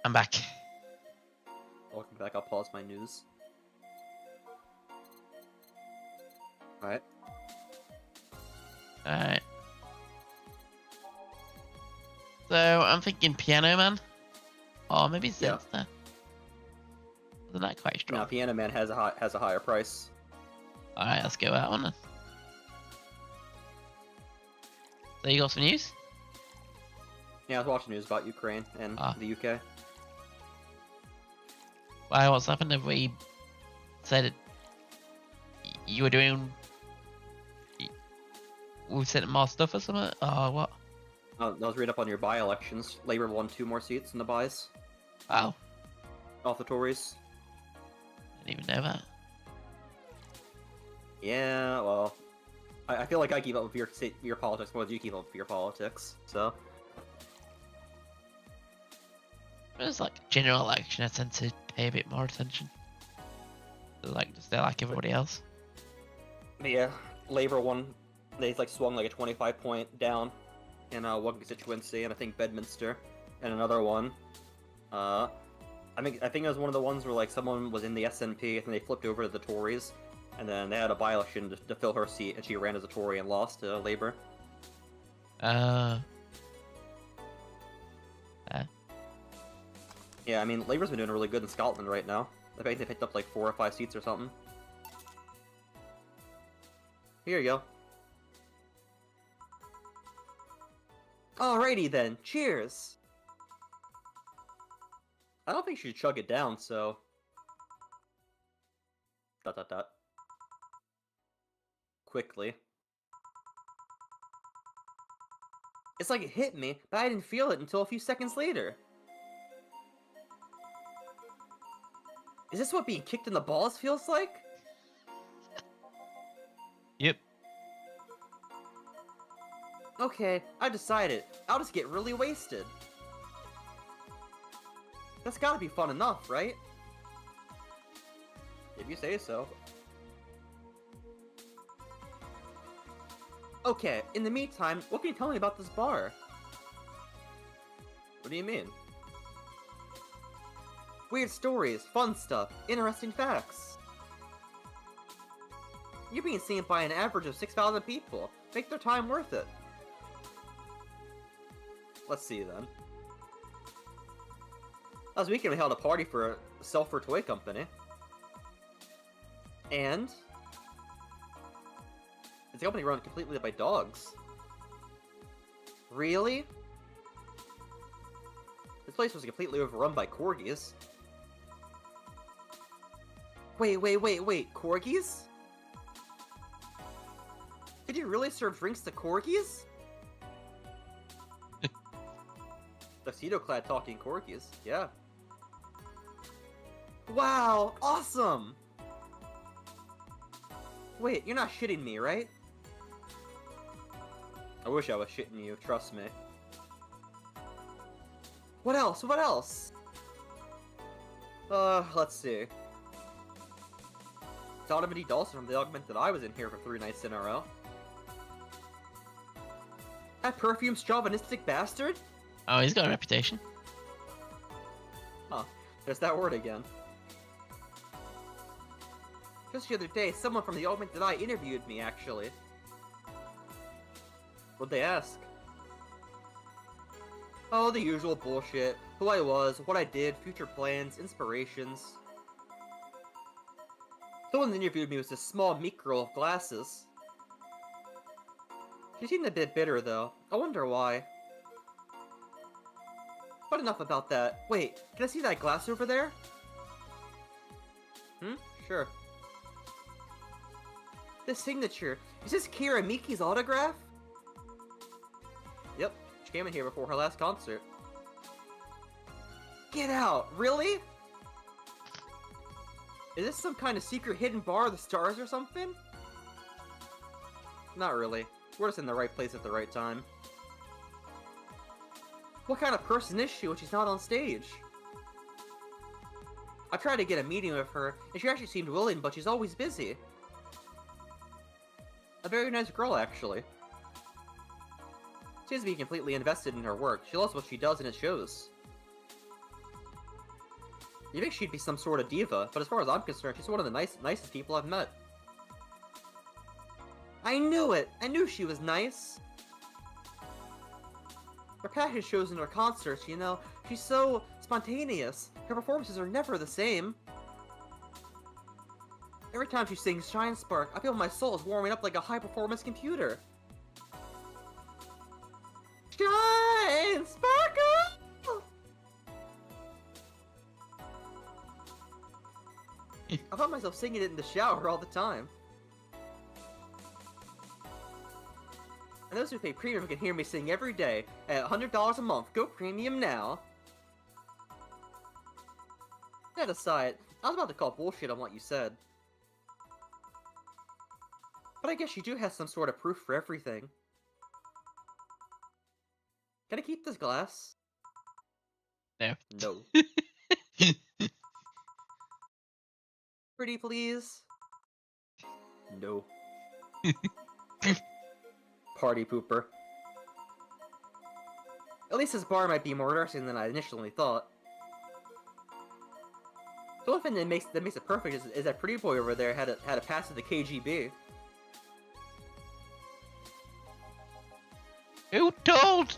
Speaker 2: I'm back.
Speaker 1: Welcome back, I'll pause my news. Alright.
Speaker 2: So I'm thinking Piano Man, or maybe Zenster.
Speaker 1: Yeah.
Speaker 2: Isn't that quite strong?
Speaker 1: Now, Piano Man has a higher price.
Speaker 2: Alright, let's go that one then. So you got some news?
Speaker 1: Yeah, I was watching news about Ukraine and the UK.
Speaker 2: Why, what's happened? Have we said you were doing... We sent more stuff or something? Or what?
Speaker 1: I was reading up on your by-elections. Labour won 2 more seats in the buys.
Speaker 2: Wow.
Speaker 1: Off the Tories.
Speaker 2: Didn't even know that.
Speaker 1: Yeah, well... I feel like I keep up with your politics more than you keep up with your politics, so...
Speaker 2: It was like a general election, I tend to pay a bit more attention. They're like everybody else.
Speaker 1: But yeah, Labour won. They swung like a 25-point down in one constituency, and I think Bedminster, and another one. I think it was one of the ones where someone was in the SNP and they flipped over to the Tories, and then they had a by-election to fill her seat, and she ran as a Tory and lost to Labour. Yeah, I mean, Labour's been doing really good in Scotland right now. I think they picked up like 4 or 5 seats or something. Here you go. Alrighty then, cheers! I don't think you should chug it down, so... Dot dot dot. Quickly. It's like it hit me, but I didn't feel it until a few seconds later. Is this what being kicked in the balls feels like?
Speaker 2: Yep.
Speaker 1: Okay, I decided. I'll just get really wasted. That's gotta be fun enough, right? If you say so. Okay, in the meantime, what can you tell me about this bar? What do you mean? Weird stories, fun stuff, interesting facts. You're being seen by an average of 6,000 people. Make their time worth it. Let's see then. Last weekend we held a party for a Selfer toy company. And it's a company run completely by dogs. Really? This place was completely overrun by corgis. Wait, corgis? Did you really serve drinks to corgis? Tuxedo-clad talking corgis, yeah. Wow, awesome! Wait, you're not shitting me, right? I wish I was shitting you, trust me. What else? What else? Let's see. Donovan Dawson from the Augmented Eye was in here for 3 nights in a row. That perfume chauvinistic bastard?
Speaker 2: Oh, he's got a reputation.
Speaker 1: Huh. There's that word again. Just the other day, someone from the Augmented Eye interviewed me, actually. What'd they ask? Oh, the usual bullshit. Who I was, what I did, future plans, inspirations. Someone interviewed me with this small, meek girl with glasses. She seemed a bit bitter, though. I wonder why. But enough about that. Wait, can I see that glass over there? Sure. This signature. Is this Kira Miki's autograph? Yep, she came in here before her last concert. Get out! Really? Is this some kind of secret hidden bar of the stars or something? Not really. We're just in the right place at the right time. What kind of person is she when she's not on stage? I tried to get a meeting with her, and she actually seemed willing, but she's always busy. A very nice girl, actually. She seems to be completely invested in her work. She loves what she does, and it shows. You think she'd be some sort of diva, but as far as I'm concerned, she's one of the nicest people I've met. I knew it! I knew she was nice! Her passion shows in her concerts, you know. She's so spontaneous. Her performances are never the same. Every time she sings Shine Spark, I feel my soul is warming up like a high-performance computer. Shine Sparkle! I found myself singing it in the shower all the time. And those who pay premium can hear me sing every day at $100 a month. Go premium now. That aside, I was about to call bullshit on what you said. But I guess you do have some sort of proof for everything. Can I keep this glass?
Speaker 2: No.
Speaker 1: No. Pretty please? No. Party pooper. At least this bar might be more interesting than I initially thought. The one thing that makes it perfect is that pretty boy over there had a pass to the KGB.
Speaker 2: Who told?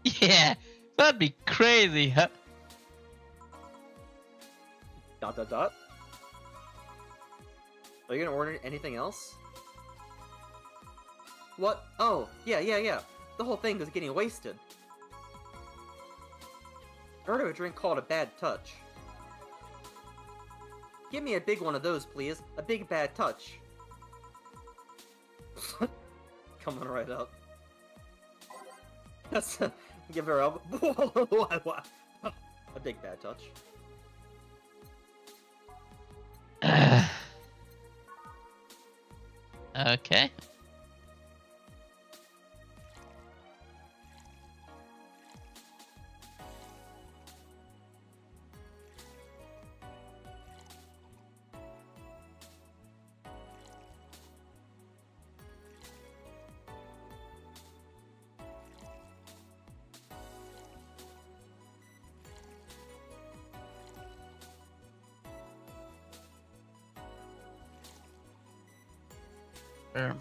Speaker 2: Yeah, that'd be crazy, huh?
Speaker 1: Dot dot dot. Are you gonna order anything else? What? Oh, yeah. The whole thing was getting wasted. I heard of a drink called a bad touch. Give me a big one of those, please. A big bad touch. Coming right up. That's give her a a big bad touch.
Speaker 2: Okay. Um,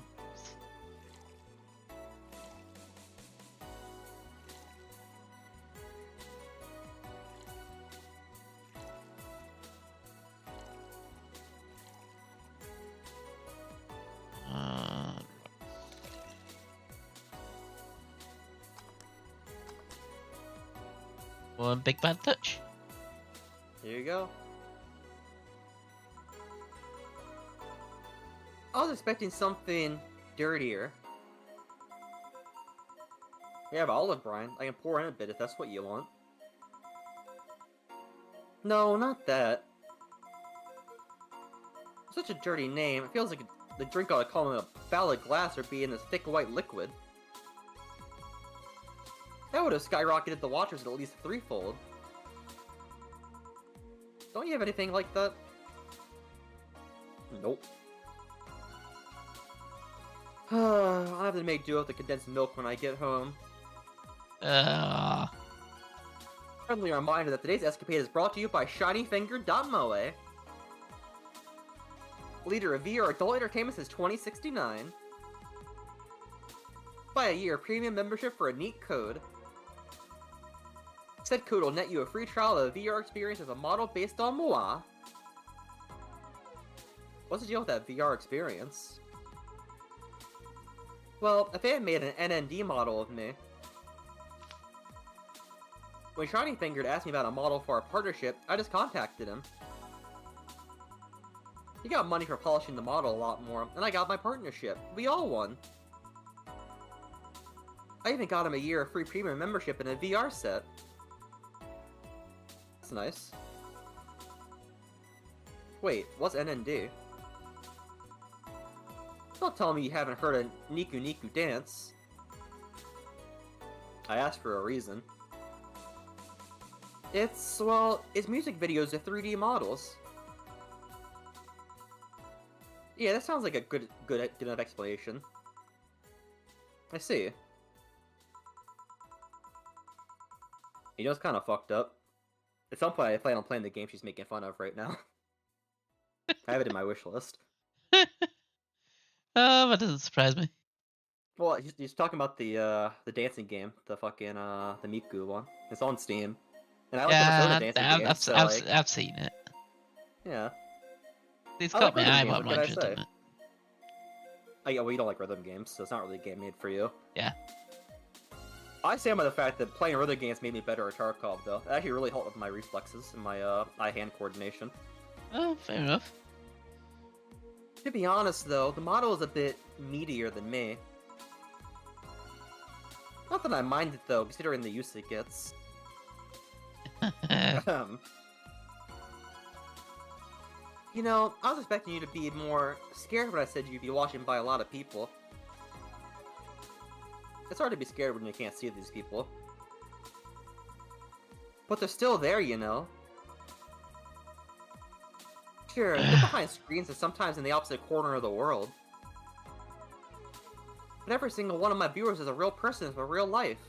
Speaker 2: One big bad touch.
Speaker 1: Here you go. I was expecting something dirtier. We have olive brine. I can pour in a bit if that's what you want. No, not that. Such a dirty name. It feels like the drink ought to call it a ballad glass or be in this thick white liquid. That would have skyrocketed the watchers at least threefold. Don't you have anything like that? Nope. I'll have to make do with the condensed milk when I get home. Friendly reminder that today's escapade is brought to you by ShinyFinger.moe. Leader of VR adult entertainment since 2069. Buy a year premium membership for a neat code. Said code will net you a free trial of a VR experience as a model based on moi. What's the deal with that VR experience? Well, if they had made an NND model of me. When ShinyFinger asked me about a model for our partnership, I just contacted him. He got money for polishing the model a lot more, and I got my partnership. We all won. I even got him a year of free premium membership in a VR set. That's nice. Wait, what's NND? Don't tell me you haven't heard of Niku Niku Dance. I asked for a reason. It's music videos of 3D models. Yeah, that sounds like a good enough explanation. I see. You know, it's kind of fucked up. At some point, I plan on playing the game she's making fun of right now. I have it in my wish list.
Speaker 2: That doesn't surprise me.
Speaker 1: Well, he's talking about the dancing game, the fucking the Miku one. It's on Steam, and I like the Persona dancing game.
Speaker 2: I've seen it.
Speaker 1: Yeah.
Speaker 2: It's got my eye
Speaker 1: what can I
Speaker 2: interested
Speaker 1: say?
Speaker 2: in it.
Speaker 1: Oh yeah, well you don't like rhythm games, so it's not really a game made for you.
Speaker 2: Yeah.
Speaker 1: I stand by the fact that playing rhythm games made me better at Tarkov, though. It actually really helped with my reflexes and my eye-hand coordination.
Speaker 2: Oh, fair enough.
Speaker 1: To be honest, though, the model is a bit meatier than me. Not that I mind it, though, considering the use it gets. You know, I was expecting you to be more scared when I said you'd be watching by a lot of people. It's hard to be scared when you can't see these people. But they're still there, you know. Sure, they're behind screens and sometimes in the opposite corner of the world. But every single one of my viewers is a real person with real life.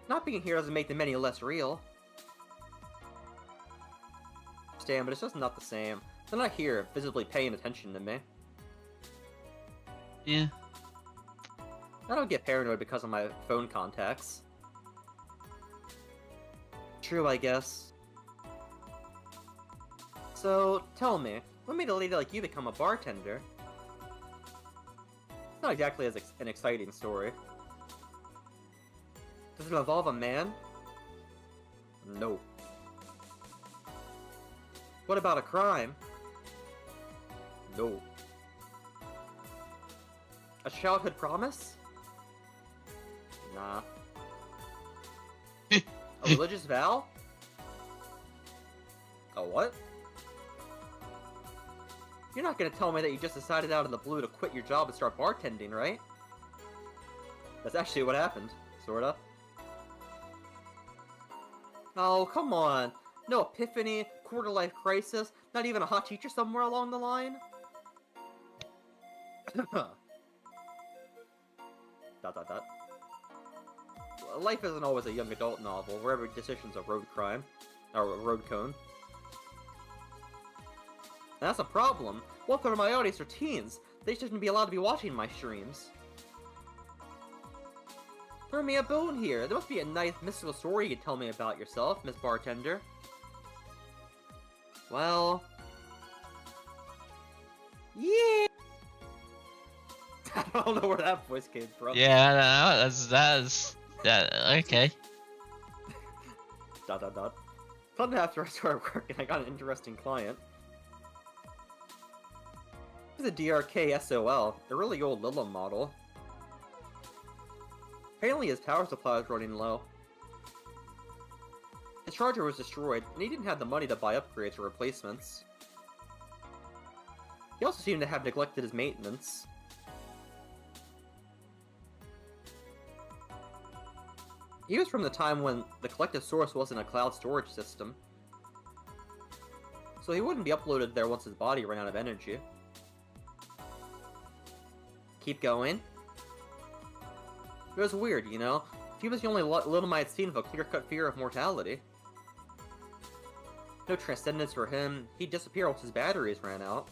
Speaker 1: Not being here doesn't make them any less real. But it's just not the same. They're not here, visibly paying attention to me.
Speaker 2: Yeah.
Speaker 1: I don't get paranoid because of my phone contacts. True, I guess. So, tell me, what made a lady like you become a bartender? It's not exactly an exciting story. Does it involve a man? No. What about a crime? No. A childhood promise? Nah. A religious vow? A what? You're not gonna tell me that you just decided out of the blue to quit your job and start bartending, right? That's actually what happened, sorta. Oh, come on! No epiphany, quarter-life crisis, not even a hot teacher somewhere along the line? Dot dot dot. Life isn't always a young adult novel, where every decision's a road crime. Or a road cone. And that's a problem! 1/3 of my audience are teens! They shouldn't be allowed to be watching my streams. Throw me a bone here! There must be a nice mystical story you can tell me about yourself, Miss Bartender. Well... yeah! I don't know where that voice came from.
Speaker 2: Yeah, okay.
Speaker 1: Dot dot dot. Suddenly after I started working, I got an interesting client. It's a DRK SOL, a really old Lilum model. Apparently his power supply is running low. His charger was destroyed, and he didn't have the money to buy upgrades or replacements. He also seemed to have neglected his maintenance. He was from the time when the collective source wasn't a cloud storage system. So he wouldn't be uploaded there once his body ran out of energy. Keep going. It was weird, you know? He was the only Lilum I had seen with a clear-cut fear of mortality. No transcendence for him, he'd disappear once his batteries ran out.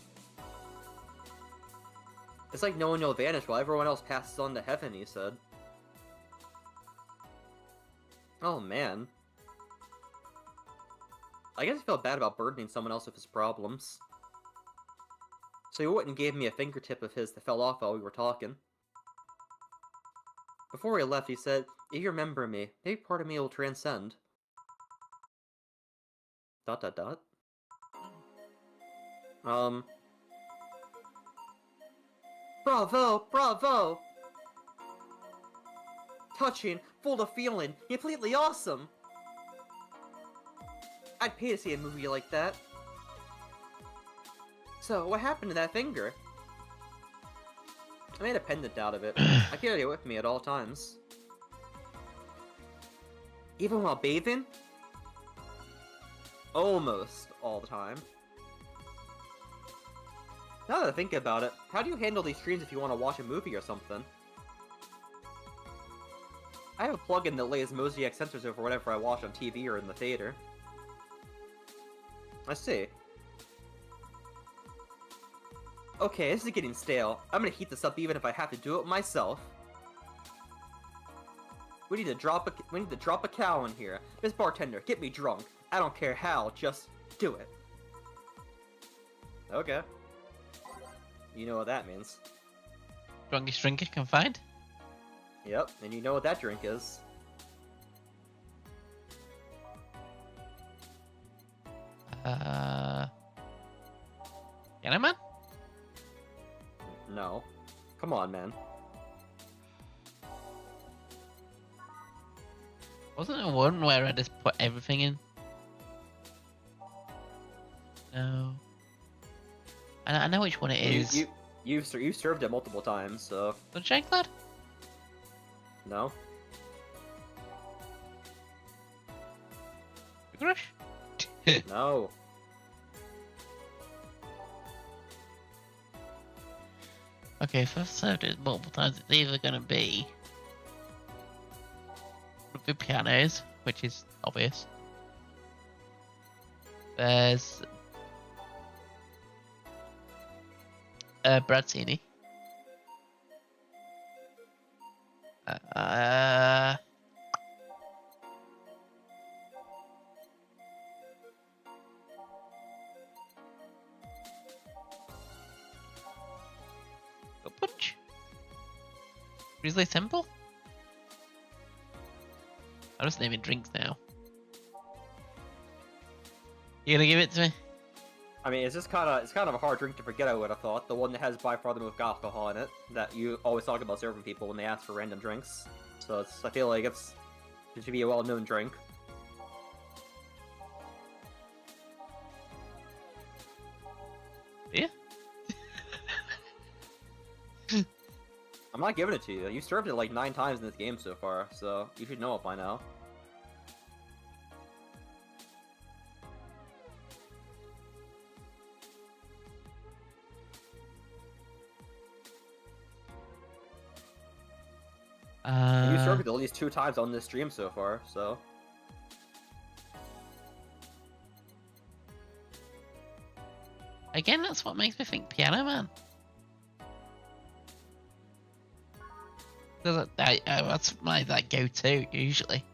Speaker 1: It's like knowing you'll vanish while everyone else passes on to heaven, he said. Oh man. I guess I felt bad about burdening someone else with his problems. So he went and gave me a fingertip of his that fell off while we were talking. Before he left, he said, "If you remember me, maybe part of me will transcend." Dot dot dot. Bravo! Bravo! Touching, full of feeling, completely awesome! I'd pay to see a movie like that. So, what happened to that finger? I made a pendant out of it. I carry it with me at all times. Even while bathing? Almost all the time. Now that I think about it, how do you handle these streams if you want to watch a movie or something? I have a plugin that lays mosaic sensors over whatever I watch on TV or in the theater. I see. Okay, this is getting stale. I'm gonna heat this up even if I have to do it myself. We need to drop a cow in here. Miss Bartender, get me drunk. I don't care how, just do it. Okay. You know what that means.
Speaker 2: Drunkest drink I can find?
Speaker 1: Yep, and you know what that drink is.
Speaker 2: Can I, man?
Speaker 1: No. Come on, man.
Speaker 2: Wasn't there one where I just put everything in? No. I know which one it is.
Speaker 1: You've served it multiple times, so...
Speaker 2: Sunshine Clad?
Speaker 1: No.
Speaker 2: Sugar Rush?
Speaker 1: No.
Speaker 2: Okay, if I've served it multiple times, it's either gonna be the pianos, which is obvious. There's Brazzini. Grizzly Temple? I'm just naming drinks now. You gonna give it to me?
Speaker 1: I mean, it's kind of a hard drink to forget. I would have thought the one that has by far the most alcohol in it that you always talk about serving people when they ask for random drinks. So I feel like it should be a well-known drink.
Speaker 2: Yeah.
Speaker 1: I'm not giving it to you. You served it like 9 times in this game so far, so you should know it by now. You served it at least 2 times on this stream so far, so...
Speaker 2: Again, that's what makes me think Piano Man. That's my go-to usually.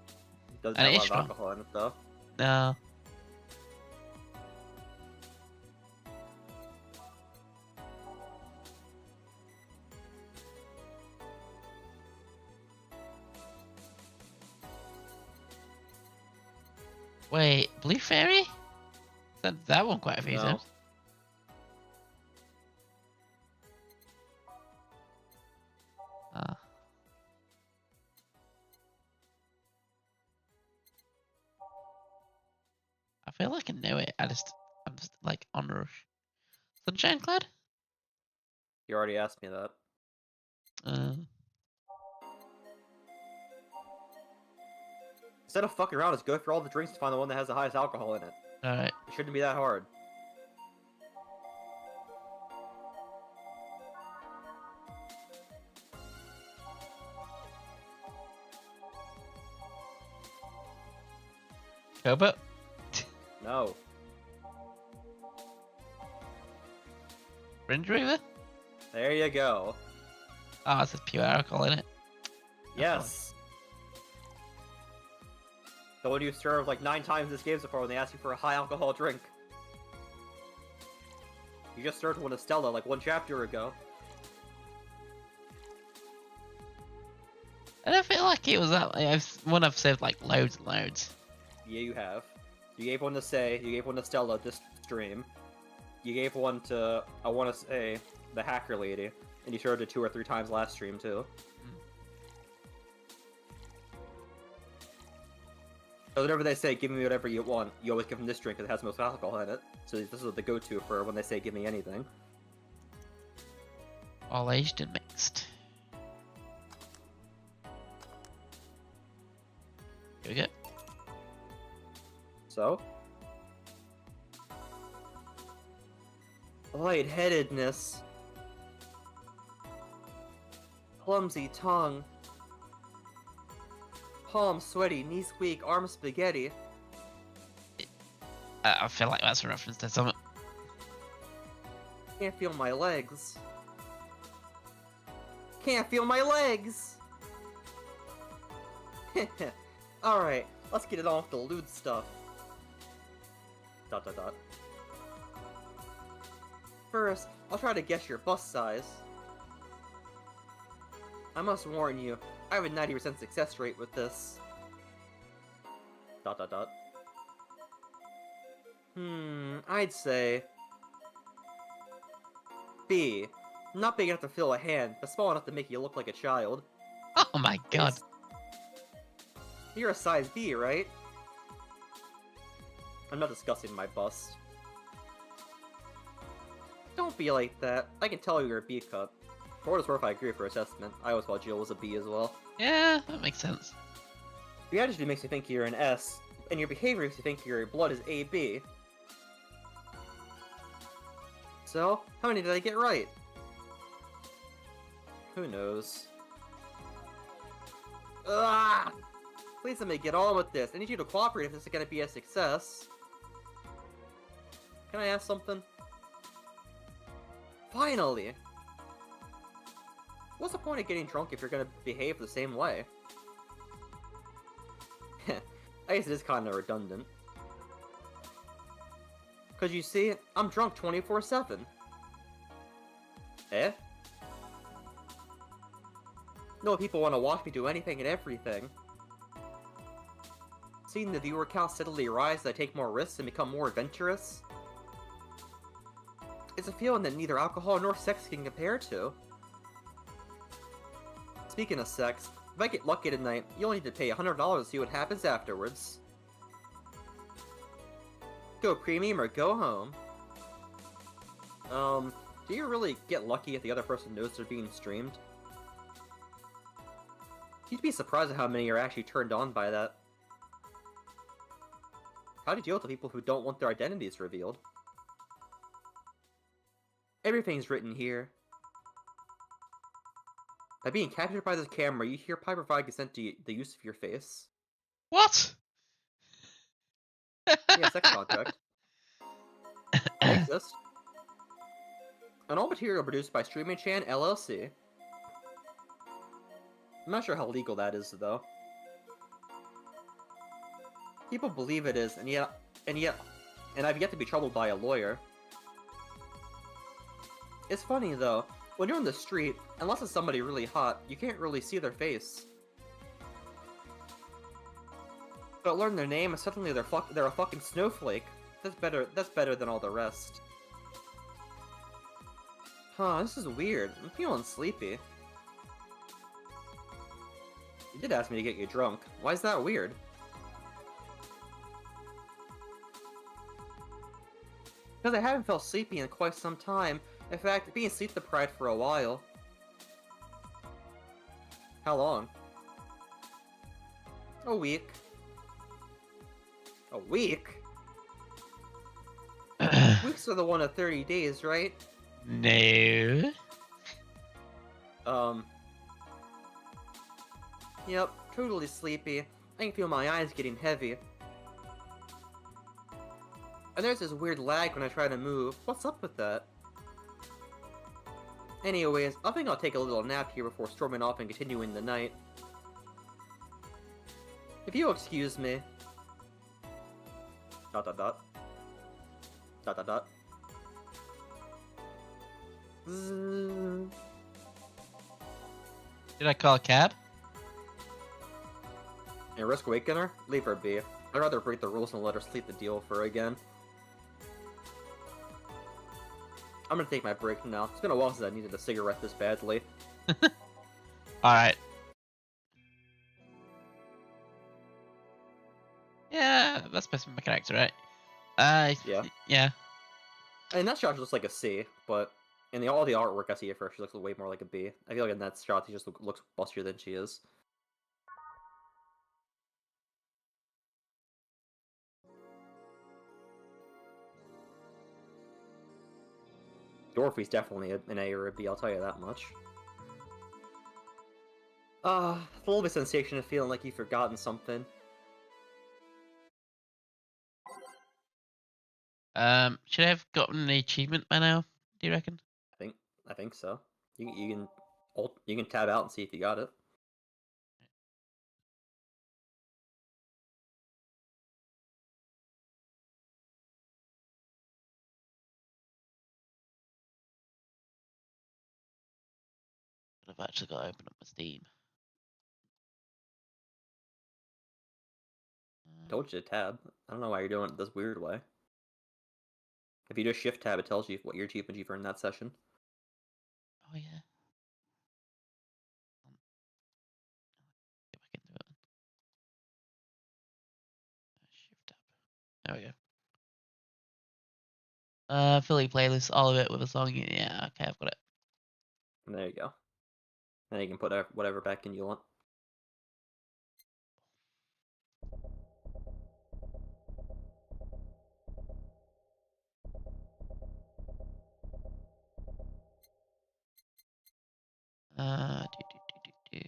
Speaker 1: Doesn't
Speaker 2: And
Speaker 1: have
Speaker 2: it
Speaker 1: a
Speaker 2: is
Speaker 1: lot of
Speaker 2: strong.
Speaker 1: alcohol in it though.
Speaker 2: No. Wait, Blue Fairy? That one quite a few
Speaker 1: No.
Speaker 2: times. I feel like I know it. I'm just like on rush. Sunshine Cloud?
Speaker 1: You already asked me that. Instead of fucking around, just go through all the drinks to find the one that has the highest alcohol in it.
Speaker 2: Alright.
Speaker 1: It shouldn't be that hard.
Speaker 2: Kobo?
Speaker 1: No.
Speaker 2: Fringe River?
Speaker 1: There you go.
Speaker 2: Oh, it says pure alcohol in it.
Speaker 1: Yes. The one you served like 9 times this game so far when they asked you for a high alcohol drink. You just served one of Stella like 1 chapter ago.
Speaker 2: I don't feel like it was that. One I've saved like loads and loads.
Speaker 1: Yeah, you have. You gave one to Say, you gave one to Stella this stream. You gave one to, I want to say, the hacker lady. And you served it 2 or 3 times last stream too. So whenever they say, give me whatever you want, you always give them this drink because it has the most alcohol in it. So this is what they go to for when they say, give me anything.
Speaker 2: All aged and mixed. Here we go.
Speaker 1: So? Lightheadedness. Clumsy tongue. Palm sweaty, knees weak, arm spaghetti.
Speaker 2: I feel like that's a reference to something.
Speaker 1: Can't feel my legs. Can't feel my legs! Alright, let's get it on with the lewd stuff. ... First, I'll try to guess your bust size. I must warn you, I have a 90% success rate with this. ... I'd say... B. Not big enough to fill a hand, but small enough to make you look like a child.
Speaker 2: Oh my god.
Speaker 1: You're a size B, right? I'm not discussing my bust. Don't be like that. I can tell you're a B cup. For what it's worth, I agree with her assessment. I always thought Jill was a B as well.
Speaker 2: Yeah, that makes sense.
Speaker 1: Your attitude makes me think you're an S, and your behavior makes me think your blood is AB. So, how many did I get right? Who knows? Ugh! Please let me get on with this. I need you to cooperate if this is going to be a success. Can I ask something? Finally! What's the point of getting drunk if you're going to behave the same way? I guess it is kind of redundant. Because you see, I'm drunk 24/7. Eh? No, people want to watch me do anything and everything. Seeing the viewer count steadily rise as I take more risks and become more adventurous. It's a feeling that neither alcohol nor sex can compare to. Speaking of sex, if I get lucky tonight, you'll need to pay $100 to see what happens afterwards. Go premium or go home. Do you really get lucky if the other person knows they're being streamed? You'd be surprised at how many are actually turned on by that. How do you deal with the people who don't want their identities revealed? Everything's written here. By being captured by this camera, you hereby provide consent to the use of your face.
Speaker 2: What?
Speaker 1: Yeah, sex contract. They exist. And all material produced by Streaming Chan LLC. I'm not sure how legal that is, though. People believe it is, and I've yet to be troubled by a lawyer. It's funny, though. When you're on the street, unless it's somebody really hot, you can't really see their face. But learn their name, and suddenly they're a fucking snowflake. That's better than all the rest. Huh, this is weird. I'm feeling sleepy. You did ask me to get you drunk. Why is that weird? Because I haven't felt sleepy in quite some time. In fact, being sleep deprived for a while. How long? A week. A week? Weeks are the one of 30 days, right?
Speaker 2: No.
Speaker 1: Yep, totally sleepy. I can feel my eyes getting heavy. And there's this weird lag when I try to move. What's up with that? Anyways, I think I'll take a little nap here before storming off and continuing the night. If you'll excuse me. ... Zzz.
Speaker 2: Did I call a cab?
Speaker 1: And risk waking her? Leave her be. I'd rather break the rules and let her sleep the deal for again. I'm gonna take my break now. It's been a while since I needed a cigarette this badly.
Speaker 2: Alright. Yeah, that's best mechanics, right?
Speaker 1: Yeah.
Speaker 2: Yeah.
Speaker 1: And that shot looks like a C, but in all the artwork I see of her, she looks way more like a B. I feel like in that shot, she just looks bustier than she is. Dorothy's definitely an A or a B, I'll tell you that much. A little bit sensation of feeling like you've forgotten something.
Speaker 2: Should I have gotten the achievement by now? Do you reckon?
Speaker 1: I think so. You can tab out and see if you got it.
Speaker 2: I've actually got to open up my Steam.
Speaker 1: Told you to tab. I don't know why you're doing it this weird way. If you just shift tab, it tells you what your achievement you've earned that session.
Speaker 2: Oh yeah. Get back into it. Shift tab. There we go. Philly playlist, all of it with a song. Yeah, okay, I've got it.
Speaker 1: And there you go. Then you can put whatever back in you want.
Speaker 2: Do.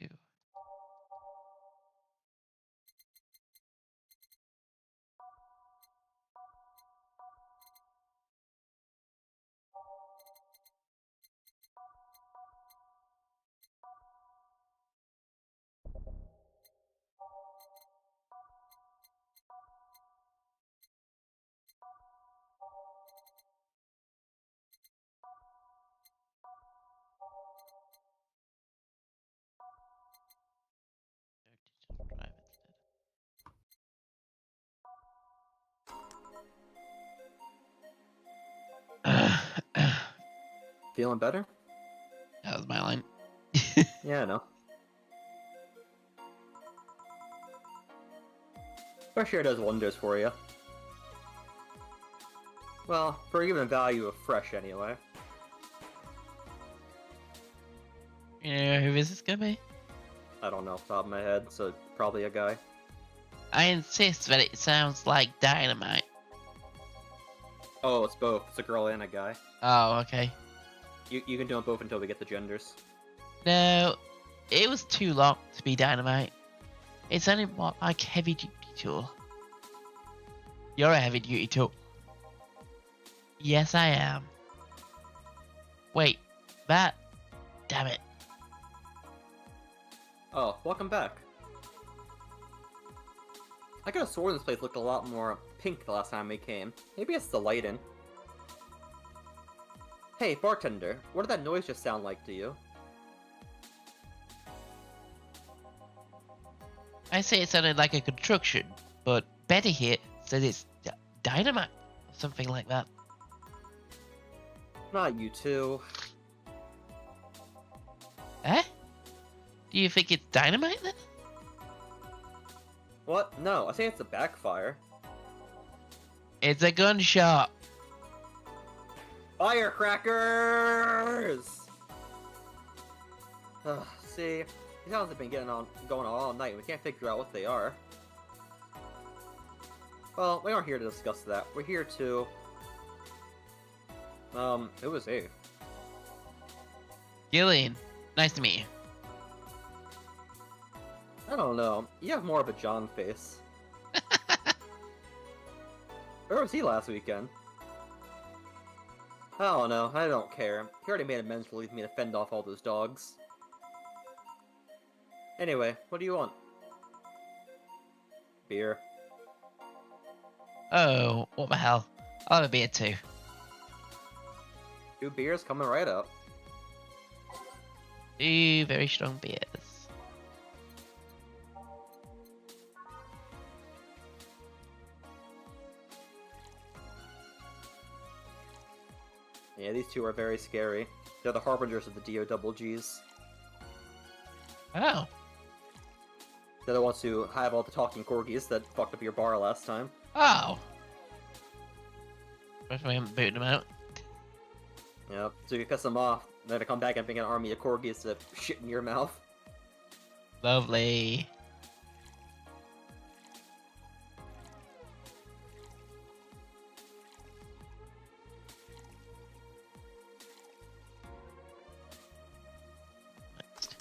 Speaker 1: Feeling better?
Speaker 2: That was my line.
Speaker 1: Yeah, I know. Fresh air does wonders for you. Well, for a given value of fresh, anyway.
Speaker 2: You know who this is gonna be?
Speaker 1: I don't know off the top of my head, so probably a guy.
Speaker 2: I insist that it sounds like dynamite.
Speaker 1: Oh, it's both. It's a girl and a guy.
Speaker 2: Oh, okay.
Speaker 1: You can do them both until we get the genders.
Speaker 2: No, it was too long to be dynamite. It's only more like heavy duty tool. You're a heavy duty tool. Yes, I am. Wait, that. Damn it.
Speaker 1: Oh, welcome back. I could have sworn this place looked a lot more pink the last time we came. Maybe it's the lighting. Hey, bartender, what did that noise just sound like to you?
Speaker 2: I say it sounded like a construction, but Betty here said it's dynamite or something like that.
Speaker 1: Not you two.
Speaker 2: Eh? Do you think it's dynamite then?
Speaker 1: What? No, I say it's a backfire.
Speaker 2: It's a gunshot.
Speaker 1: Firecrackers! Ugh, see, these sounds have been going on all night, and we can't figure out what they are. Well, we aren't here to discuss that. We're here to... who was he?
Speaker 2: Gillian, nice to meet you.
Speaker 1: I don't know. You have more of a John face. Where was he last weekend? I don't know. I don't care. He already made amends for leaving me to fend off all those dogs. Anyway, what do you want? Beer.
Speaker 2: Oh, what the hell? I'll have a beer too.
Speaker 1: 2 beers coming right up.
Speaker 2: 2 very strong beers.
Speaker 1: Yeah, these two are very scary. They're the harbingers of the DO-double-Gs.
Speaker 2: Oh.
Speaker 1: They're the ones who have all the talking corgis that fucked up your bar last time.
Speaker 2: Oh. If we haven't booted them out.
Speaker 1: Yep, so you piss them off, they're gonna come back and bring an army of corgis to shit in your mouth.
Speaker 2: Lovely. Next.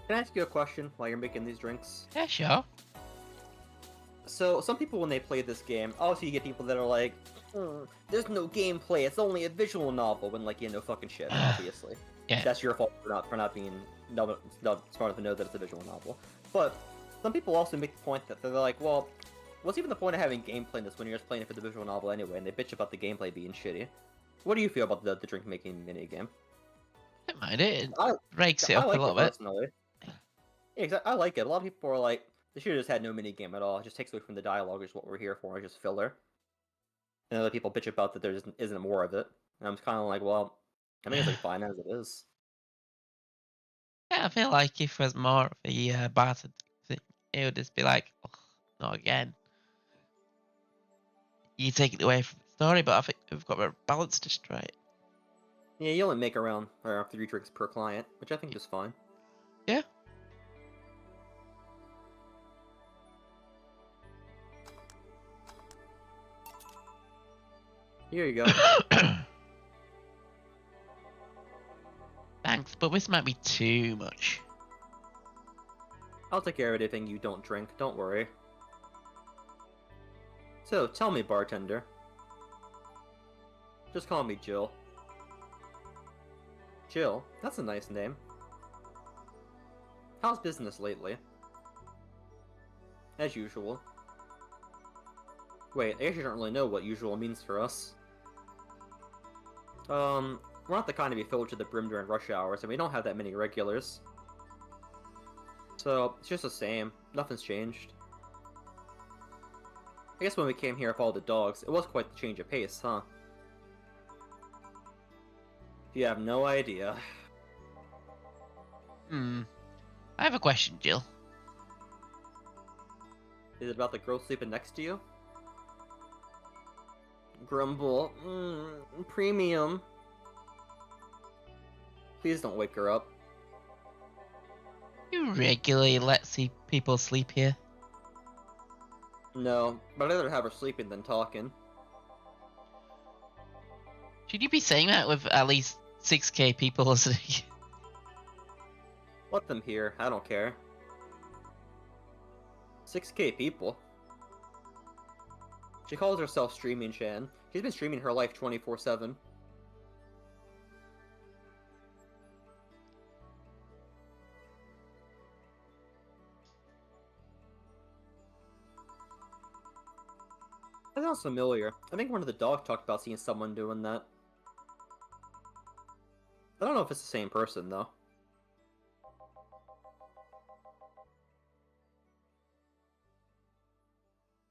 Speaker 1: Can I ask you a question while you're making these drinks?
Speaker 2: Yeah, sure.
Speaker 1: So, some people when they play this game, obviously you get people that are like, there's no gameplay, it's only a visual novel, when like, no fucking shit, obviously.
Speaker 2: Yeah.
Speaker 1: That's your fault for not being not smart enough to know that it's a visual novel. But, some people also make the point that they're like, well, what's even the point of having gameplay in this when you're just playing it for the visual novel anyway, and they bitch about the gameplay being shitty. What do you feel about the drink making minigame?
Speaker 2: I don't mind it. It
Speaker 1: I
Speaker 2: breaks it up
Speaker 1: like
Speaker 2: a little
Speaker 1: it
Speaker 2: bit.
Speaker 1: personally. Yeah, I like it. A lot of people are like, they should have just had no minigame at all. It just takes away from the dialogue, which is what we're here for. It's just filler. And other people bitch about that there just isn't more of it. And I'm kind of like, well, I think it's like fine as it is.
Speaker 2: Yeah, I feel like if there's more of a barter thing, it would just be like, oh, not again. You take it away from the story, but I think we've got a balance just right.
Speaker 1: Yeah, you only make around 3 drinks per client, which I think is fine.
Speaker 2: Yeah.
Speaker 1: Here you go.
Speaker 2: Thanks, but this might be too much.
Speaker 1: I'll take care of anything you don't drink, don't worry. So, tell me, bartender. Just call me Jill. Jill? That's a nice name. How's business lately? As usual. Wait, I actually don't really know what usual means for us. we're not the kind to be filled to the brim during rush hours, and we don't have that many regulars. So, it's just the same. Nothing's changed. I guess when we came here with all the dogs, it was quite the change of pace, huh? You have no idea.
Speaker 2: I have a question, Jill.
Speaker 1: Is it about the girl sleeping next to you? Grumble. Premium. Please don't wake her up.
Speaker 2: You regularly let people sleep here?
Speaker 1: No, but I'd rather have her sleeping than talking.
Speaker 2: Should you be saying that with at least 6k people listening?
Speaker 1: Let them hear, I don't care. 6k people? She calls herself Streaming Chan. She's been streaming her life 24/7. That sounds familiar. I think one of the dogs talked about seeing someone doing that. I don't know if it's the same person, though.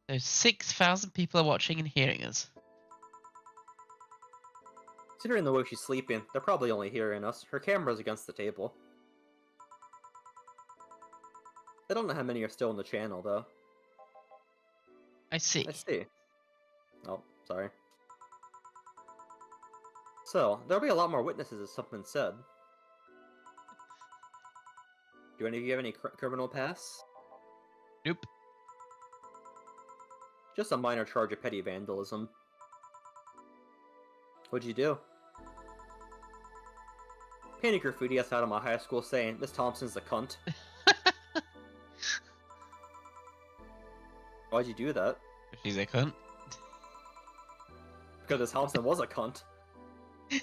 Speaker 2: There's 6,000 people are watching and hearing us.
Speaker 1: Considering the way she's sleeping, they're probably only hearing us. Her camera's against the table. I don't know how many are still in the channel, though.
Speaker 2: I see.
Speaker 1: I see. Oh, sorry. So, there'll be a lot more witnesses if something's said. Do any of you have any criminal past?
Speaker 2: Nope.
Speaker 1: Just a minor charge of petty vandalism. What'd you do? Painted graffiti outside of my high school saying, "Miss Thompson's a cunt." Why'd you do that?
Speaker 2: She's a cunt.
Speaker 1: Because Miss Thompson was a cunt. She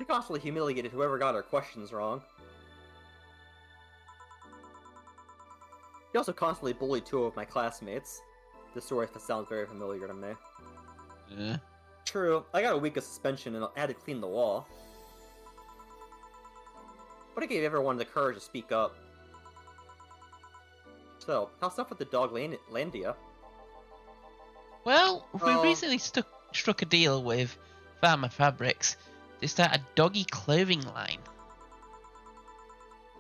Speaker 1: constantly humiliated whoever got her questions wrong. She also constantly bullied two of my classmates. This story sounds very familiar to me.
Speaker 2: Yeah.
Speaker 1: True, I got a week of suspension and I had to clean the wall. But it gave everyone the courage to speak up. So, how's stuff with the dog Landia?
Speaker 2: Well, we recently struck a deal with Pharma Fabrics to start a doggy clothing line.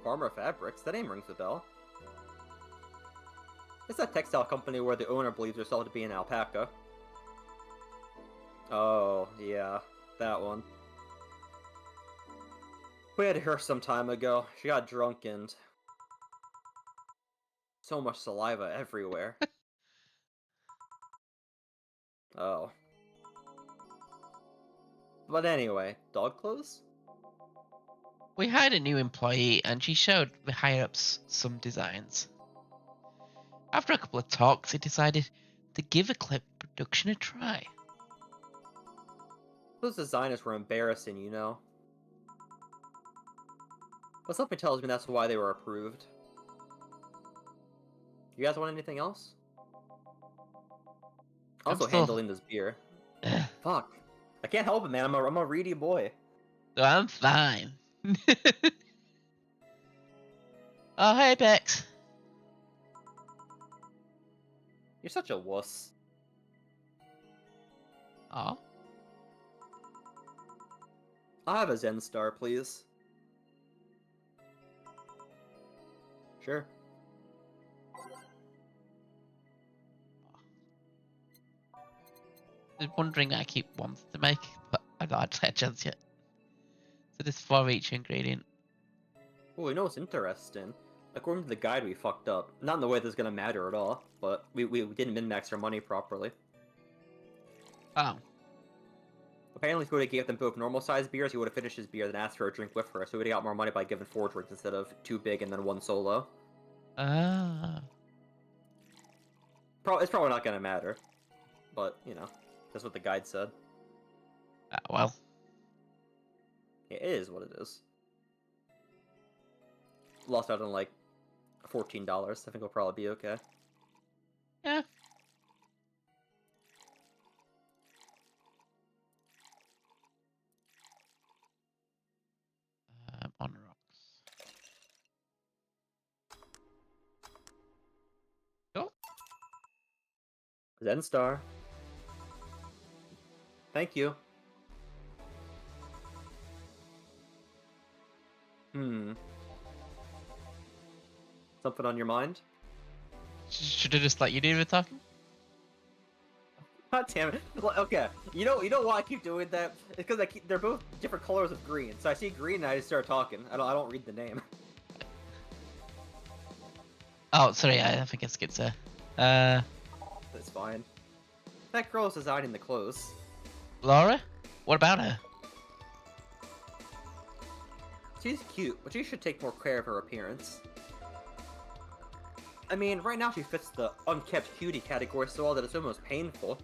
Speaker 1: Farmer Fabrics? That name rings a bell. It's that textile company where the owner believes herself to be an alpaca. Oh, yeah, that one. We had her some time ago. She got drunk and... so much saliva everywhere. Oh. But anyway, dog clothes?
Speaker 2: We hired a new employee and she showed the higher-ups some designs. After a couple of talks, they decided to give a clip production a try.
Speaker 1: Those designers were embarrassing, you know. But something tells me that's why they were approved. You guys want anything else? Also handling this beer. Fuck. I can't help it, man. I'm a reedy boy.
Speaker 2: So I'm fine. Oh, hey, Bex.
Speaker 1: You're such a wuss.
Speaker 2: Aw.
Speaker 1: I'll have a Zen Star, please. Sure.
Speaker 2: I was wondering I keep wanting to make, but I've not had a chance yet. So there's 4 each ingredient.
Speaker 1: Oh, you know what's interesting? According to the guide, we fucked up. Not in the way that's gonna matter at all, but we didn't min-max our money properly.
Speaker 2: Oh.
Speaker 1: Apparently, if we would have gave them both normal-sized beers, he would have finished his beer, then asked for a drink with her, so we would have got more money by giving 4 drinks instead of 2 big and then 1 solo.
Speaker 2: Ah.
Speaker 1: It's probably not gonna matter. But, you know, that's what the guide said.
Speaker 2: Well.
Speaker 1: It is what it is. Lost out on, like, $14. I think we'll probably be okay.
Speaker 2: Yeah.
Speaker 1: Zen Star. Thank you. Something on your mind?
Speaker 2: Should I just let you do the talking?
Speaker 1: God damn it. Well, okay. You know why I keep doing that? It's because they're both different colors of green. So I see green and I just start talking. I don't read the name.
Speaker 2: Oh, sorry, I think I skipped her.
Speaker 1: That's fine. That girl is designing the clothes.
Speaker 2: Laura? What about her?
Speaker 1: She's cute, but she should take more care of her appearance. I mean, right now she fits the unkept cutie category so well that it's almost painful.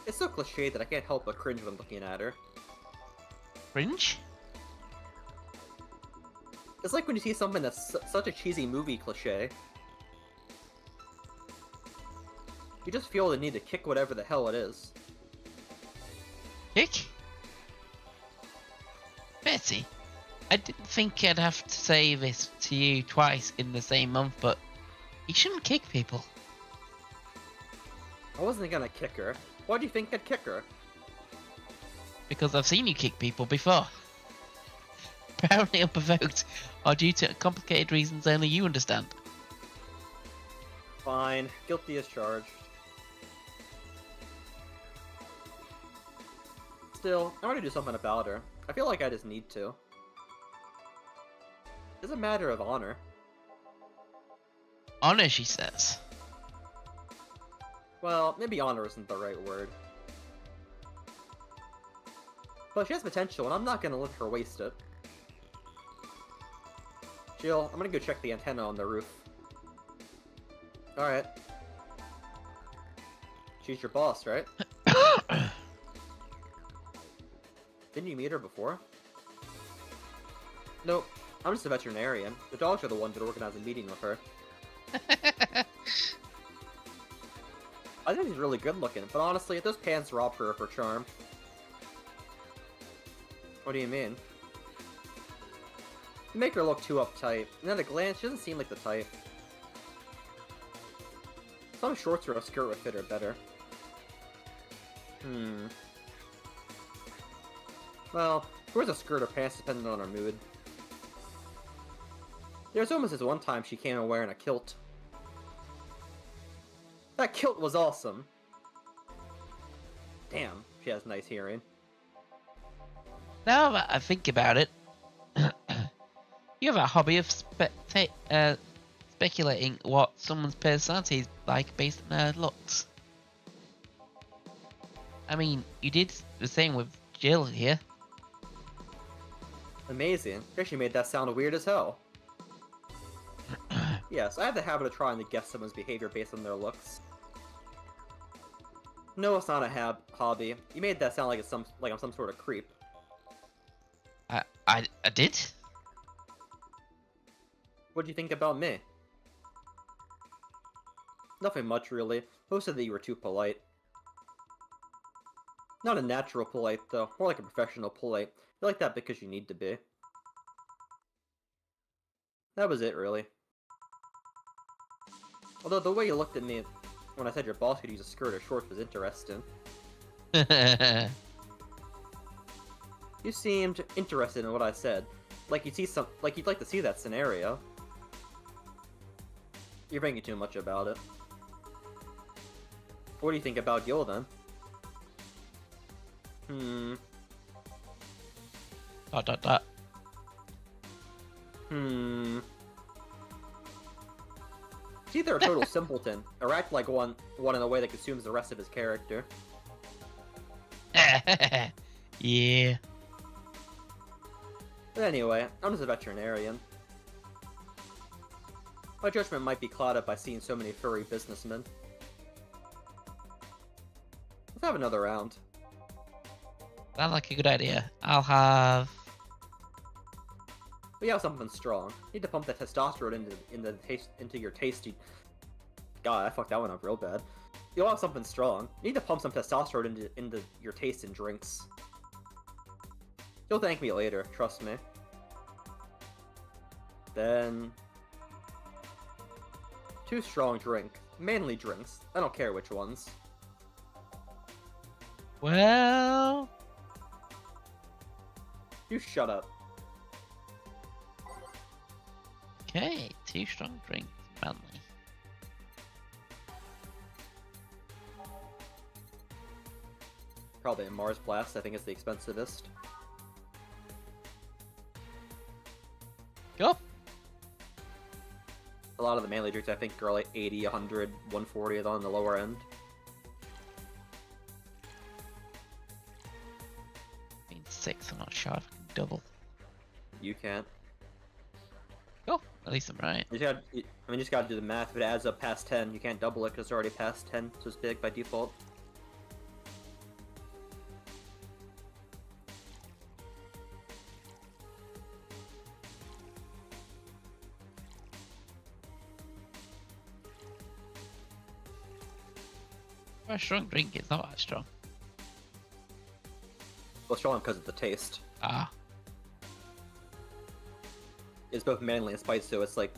Speaker 1: It's so cliche that I can't help but cringe when looking at her.
Speaker 2: Cringe?
Speaker 1: It's like when you see something that's such a cheesy movie cliche. You just feel the need to kick whatever the hell it is.
Speaker 2: Kick? Betty, I didn't think I'd have to say this to you twice in the same month, but you shouldn't kick people.
Speaker 1: I wasn't gonna kick her. Why do you think I'd kick her?
Speaker 2: Because I've seen you kick people before. Apparently unprovoked, or due to complicated reasons only you understand.
Speaker 1: Fine. Guilty as charged. Still, I want to do something about her. I feel like I just need to. It's a matter of honor.
Speaker 2: Honor, she says.
Speaker 1: Well, maybe honor isn't the right word. But she has potential, and I'm not gonna let her waste it. Jill, I'm gonna go check the antenna on the roof. Alright. She's your boss, right? Didn't you meet her before? Nope. I'm just a veterinarian. The dogs are the ones that organize a meeting with her. I think she's really good looking, but honestly, those pants rob her of her charm. What do you mean? You make her look too uptight, and at a glance, she doesn't seem like the type. Some shorts or a skirt would fit her better. Well, she wears a skirt or pants depending on her mood. There's almost this one time she came in wearing a kilt. That kilt was awesome! Damn, she has nice hearing.
Speaker 2: Now that I think about it, you have a hobby of speculating what someone's personality is like based on their looks. I mean, you did the same with Jill here.
Speaker 1: Amazing. You actually made that sound weird as hell. Yes, I have the habit of trying to guess someone's behavior based on their looks. No, it's not a hobby. You made that sound like I'm some sort of creep.
Speaker 2: I did?
Speaker 1: What do you think about me? Nothing much, really. Most said that you were too polite. Not a natural polite, though. More like a professional polite. You're like that because you need to be. That was it, really. Although the way you looked at me when I said your boss could use a skirt or shorts was interesting. You seemed interested in what I said. Like you'd like to see that scenario. You're thinking too much about it. What do you think about Gil, then?
Speaker 2: Dot.
Speaker 1: He's either a total simpleton, or act like one in a way that consumes the rest of his character.
Speaker 2: Yeah.
Speaker 1: But anyway, I'm just a veterinarian. My judgment might be clouded by seeing so many furry businessmen. Let's have another round.
Speaker 2: Sounds like a good idea. I'll have...
Speaker 1: We have something strong. Need to pump that testosterone into your tasty... God, I fucked that one up real bad. You'll have something strong. Need to pump some testosterone into your taste in drinks. You'll thank me later, trust me. Then... Too strong drink. Manly drinks. I don't care which ones.
Speaker 2: Well...
Speaker 1: You shut up.
Speaker 2: Okay, 2 strong drinks, manly.
Speaker 1: Probably a Mars Blast, I think is the expensivest.
Speaker 2: Go!
Speaker 1: A lot of the manly drinks I think are like 80, 100, 140 on the lower end.
Speaker 2: I mean 6, I'm not sure if I can double.
Speaker 1: You can't.
Speaker 2: Go! At least I'm right.
Speaker 1: You just gotta do the math. If it adds up past 10, you can't double it because it's already past 10, so it's big by default.
Speaker 2: For a strong drink, it's not that strong.
Speaker 1: Well, strong because of the taste.
Speaker 2: Ah.
Speaker 1: It's both manly and spicy, so it's like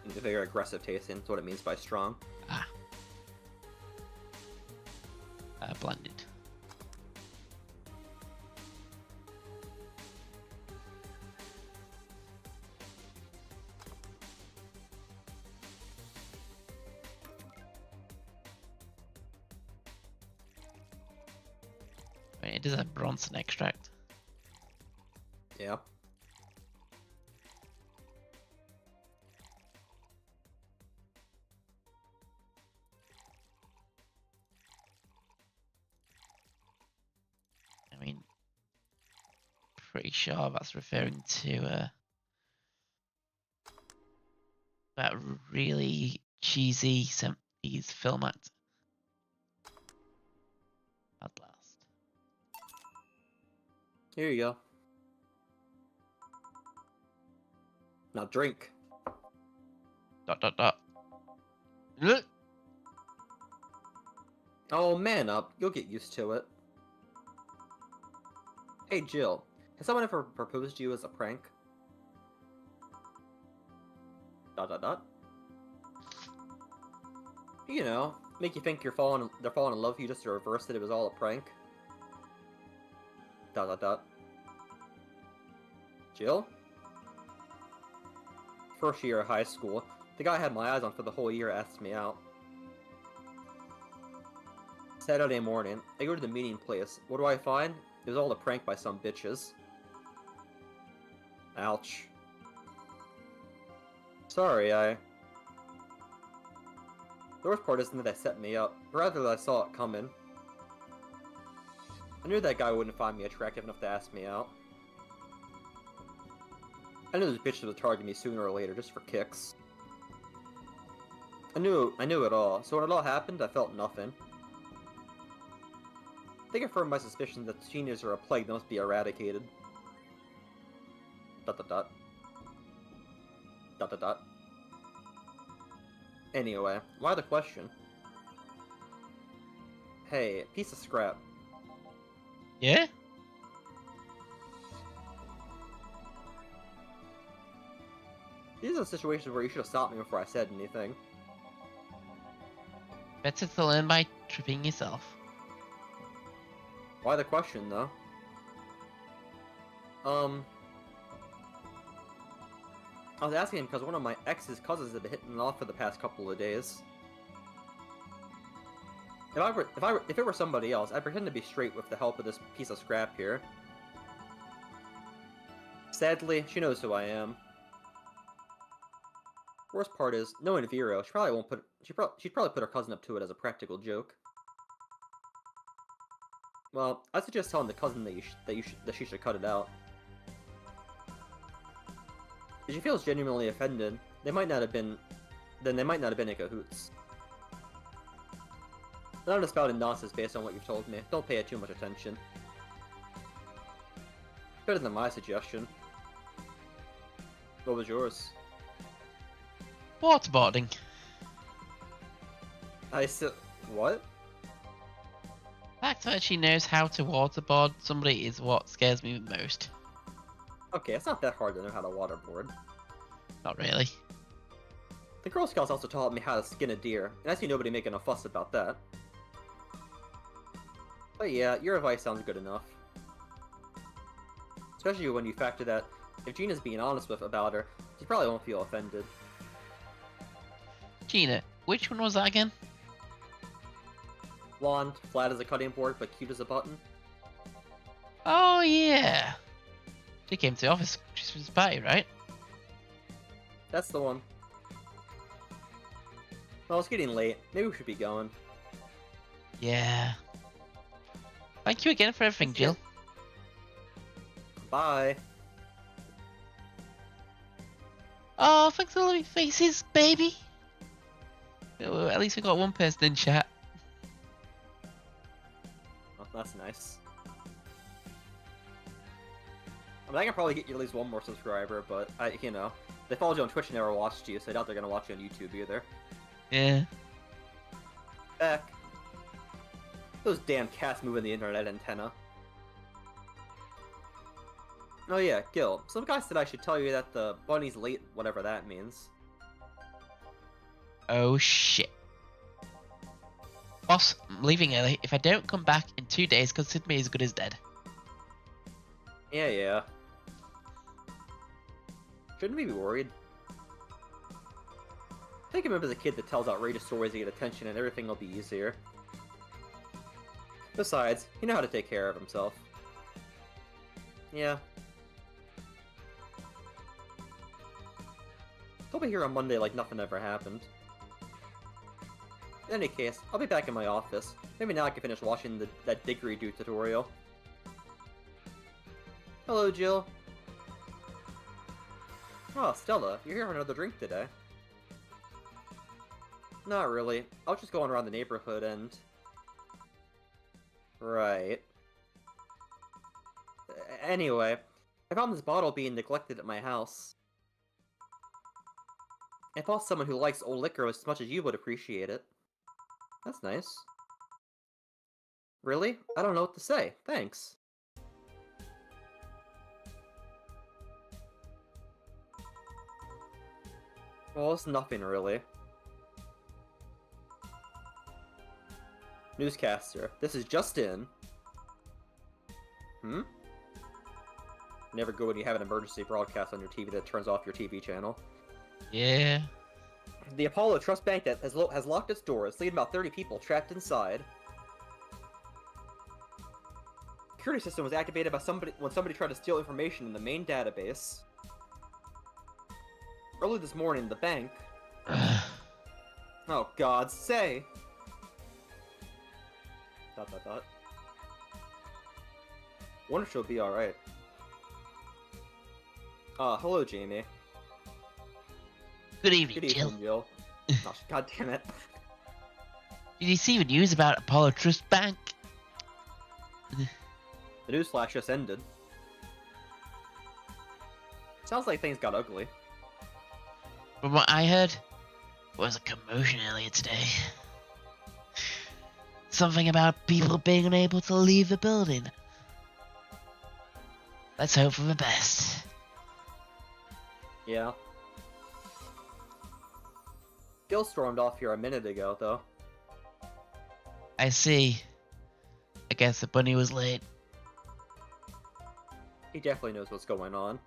Speaker 1: very aggressive tasting. That's what it means by strong.
Speaker 2: Ah. Blended. I mean, it does have Bronson extract.
Speaker 1: Yeah.
Speaker 2: I mean, pretty sure that's referring to that really cheesy 70s film act. At last.
Speaker 1: Here you go. Now drink. ...
Speaker 2: Look.
Speaker 1: Oh, man up. You'll get used to it. Hey, Jill. Has someone ever proposed to you as a prank? ... You know, make you think they're falling in love with you just to reverse it was all a prank. ... Jill? First year of high school, the guy I had my eyes on for the whole year asked me out. Saturday morning, I go to the meeting place. What do I find? It was all a prank by some bitches. Ouch. Sorry, The worst part isn't that they set me up, but rather that I saw it coming. I knew that guy wouldn't find me attractive enough to ask me out. I knew those bitches would target me sooner or later, just for kicks. I knew it all, so when it all happened, I felt nothing. They confirmed my suspicion that seniors are a plague that must be eradicated. ... Anyway, why the question? Hey, piece of scrap.
Speaker 2: Yeah?
Speaker 1: These are situations where you should have stopped me before I said anything.
Speaker 2: Better to learn by tripping yourself.
Speaker 1: Why the question, though? I was asking him because one of my ex's cousins had been hitting off for the past couple of days. If it were somebody else, I'd pretend to be straight with the help of this piece of scrap here. Sadly, she knows who I am. Worst part is, knowing Vero, she'd probably put her cousin up to it as a practical joke. Well, I suggest telling the cousin that she should cut it out. If she feels genuinely offended, they might not have been in cahoots. I'm just spouting nonsense based on what you've told me. Don't pay it too much attention. Better than my suggestion. What was yours?
Speaker 2: Waterboarding.
Speaker 1: I said... what?
Speaker 2: The fact that she knows how to waterboard somebody is what scares me the most.
Speaker 1: Okay, it's not that hard to know how to waterboard.
Speaker 2: Not really.
Speaker 1: The Girl Scouts also taught me how to skin a deer, and I see nobody making a fuss about that. But yeah, your advice sounds good enough. Especially when you factor that if Gina's being honest about her, she probably won't feel offended.
Speaker 2: Gina, which one was that again?
Speaker 1: Blonde, flat as a cutting board, but cute as a button.
Speaker 2: Oh yeah. She came to the office Christmas party, right?
Speaker 1: That's the one. Well, it's getting late. Maybe we should be going.
Speaker 2: Yeah. Thank you again for everything, Jill.
Speaker 1: Bye.
Speaker 2: Oh, thanks for the lovely faces, baby. Well, at least we got one person in chat.
Speaker 1: Oh, that's nice. I mean, I can probably get you at least one more subscriber, but you know, they followed you on Twitch and never watched you, so I doubt they're gonna watch you on YouTube either.
Speaker 2: Yeah.
Speaker 1: Back. Those damn cats moving the internet antenna. Oh yeah, Gil. Some guy said I should tell you that the bunny's late, whatever that means.
Speaker 2: Oh shit. Boss, I'm leaving early. If I don't come back in 2 days, consider me as good as dead.
Speaker 1: Yeah. Shouldn't we be worried? Think of him as a kid that tells outrageous stories to get attention and everything will be easier. Besides, he knows how to take care of himself. Yeah. He'll be here on Monday like nothing ever happened. In any case, I'll be back in my office. Maybe now I can finish watching that didgeridoo tutorial. Hello, Jill. Oh, Stella, you're here for another drink today. Not really. I was just going around the neighborhood and... Right. Anyway, I found this bottle being neglected at my house. I thought someone who likes old liquor as much as you would appreciate it. That's nice. Really? I don't know what to say. Thanks. Well, it's nothing really. Newscaster. This is just in. Hmm? Never good when you have an emergency broadcast on your TV that turns off your TV channel.
Speaker 2: Yeah.
Speaker 1: The Apollo Trust Bank that has locked its doors, leaving about 30 people trapped inside. Security system was activated by when somebody tried to steal information in the main database. Early this morning, the bank... Oh, God, say! ... Wonder if she'll be alright. Hello, Jamie.
Speaker 2: Good evening,
Speaker 1: Good evening, Jill. Oh, God damn it.
Speaker 2: Did you see the news about Apollo Trust Bank?
Speaker 1: The newsflash just ended. Sounds like things got ugly.
Speaker 2: From what I heard, there was a commotion earlier today. Something about people being unable to leave the building. Let's hope for the best.
Speaker 1: Yeah. Gil stormed off here a minute ago, though.
Speaker 2: I see. I guess the bunny was late.
Speaker 1: He definitely knows what's going on.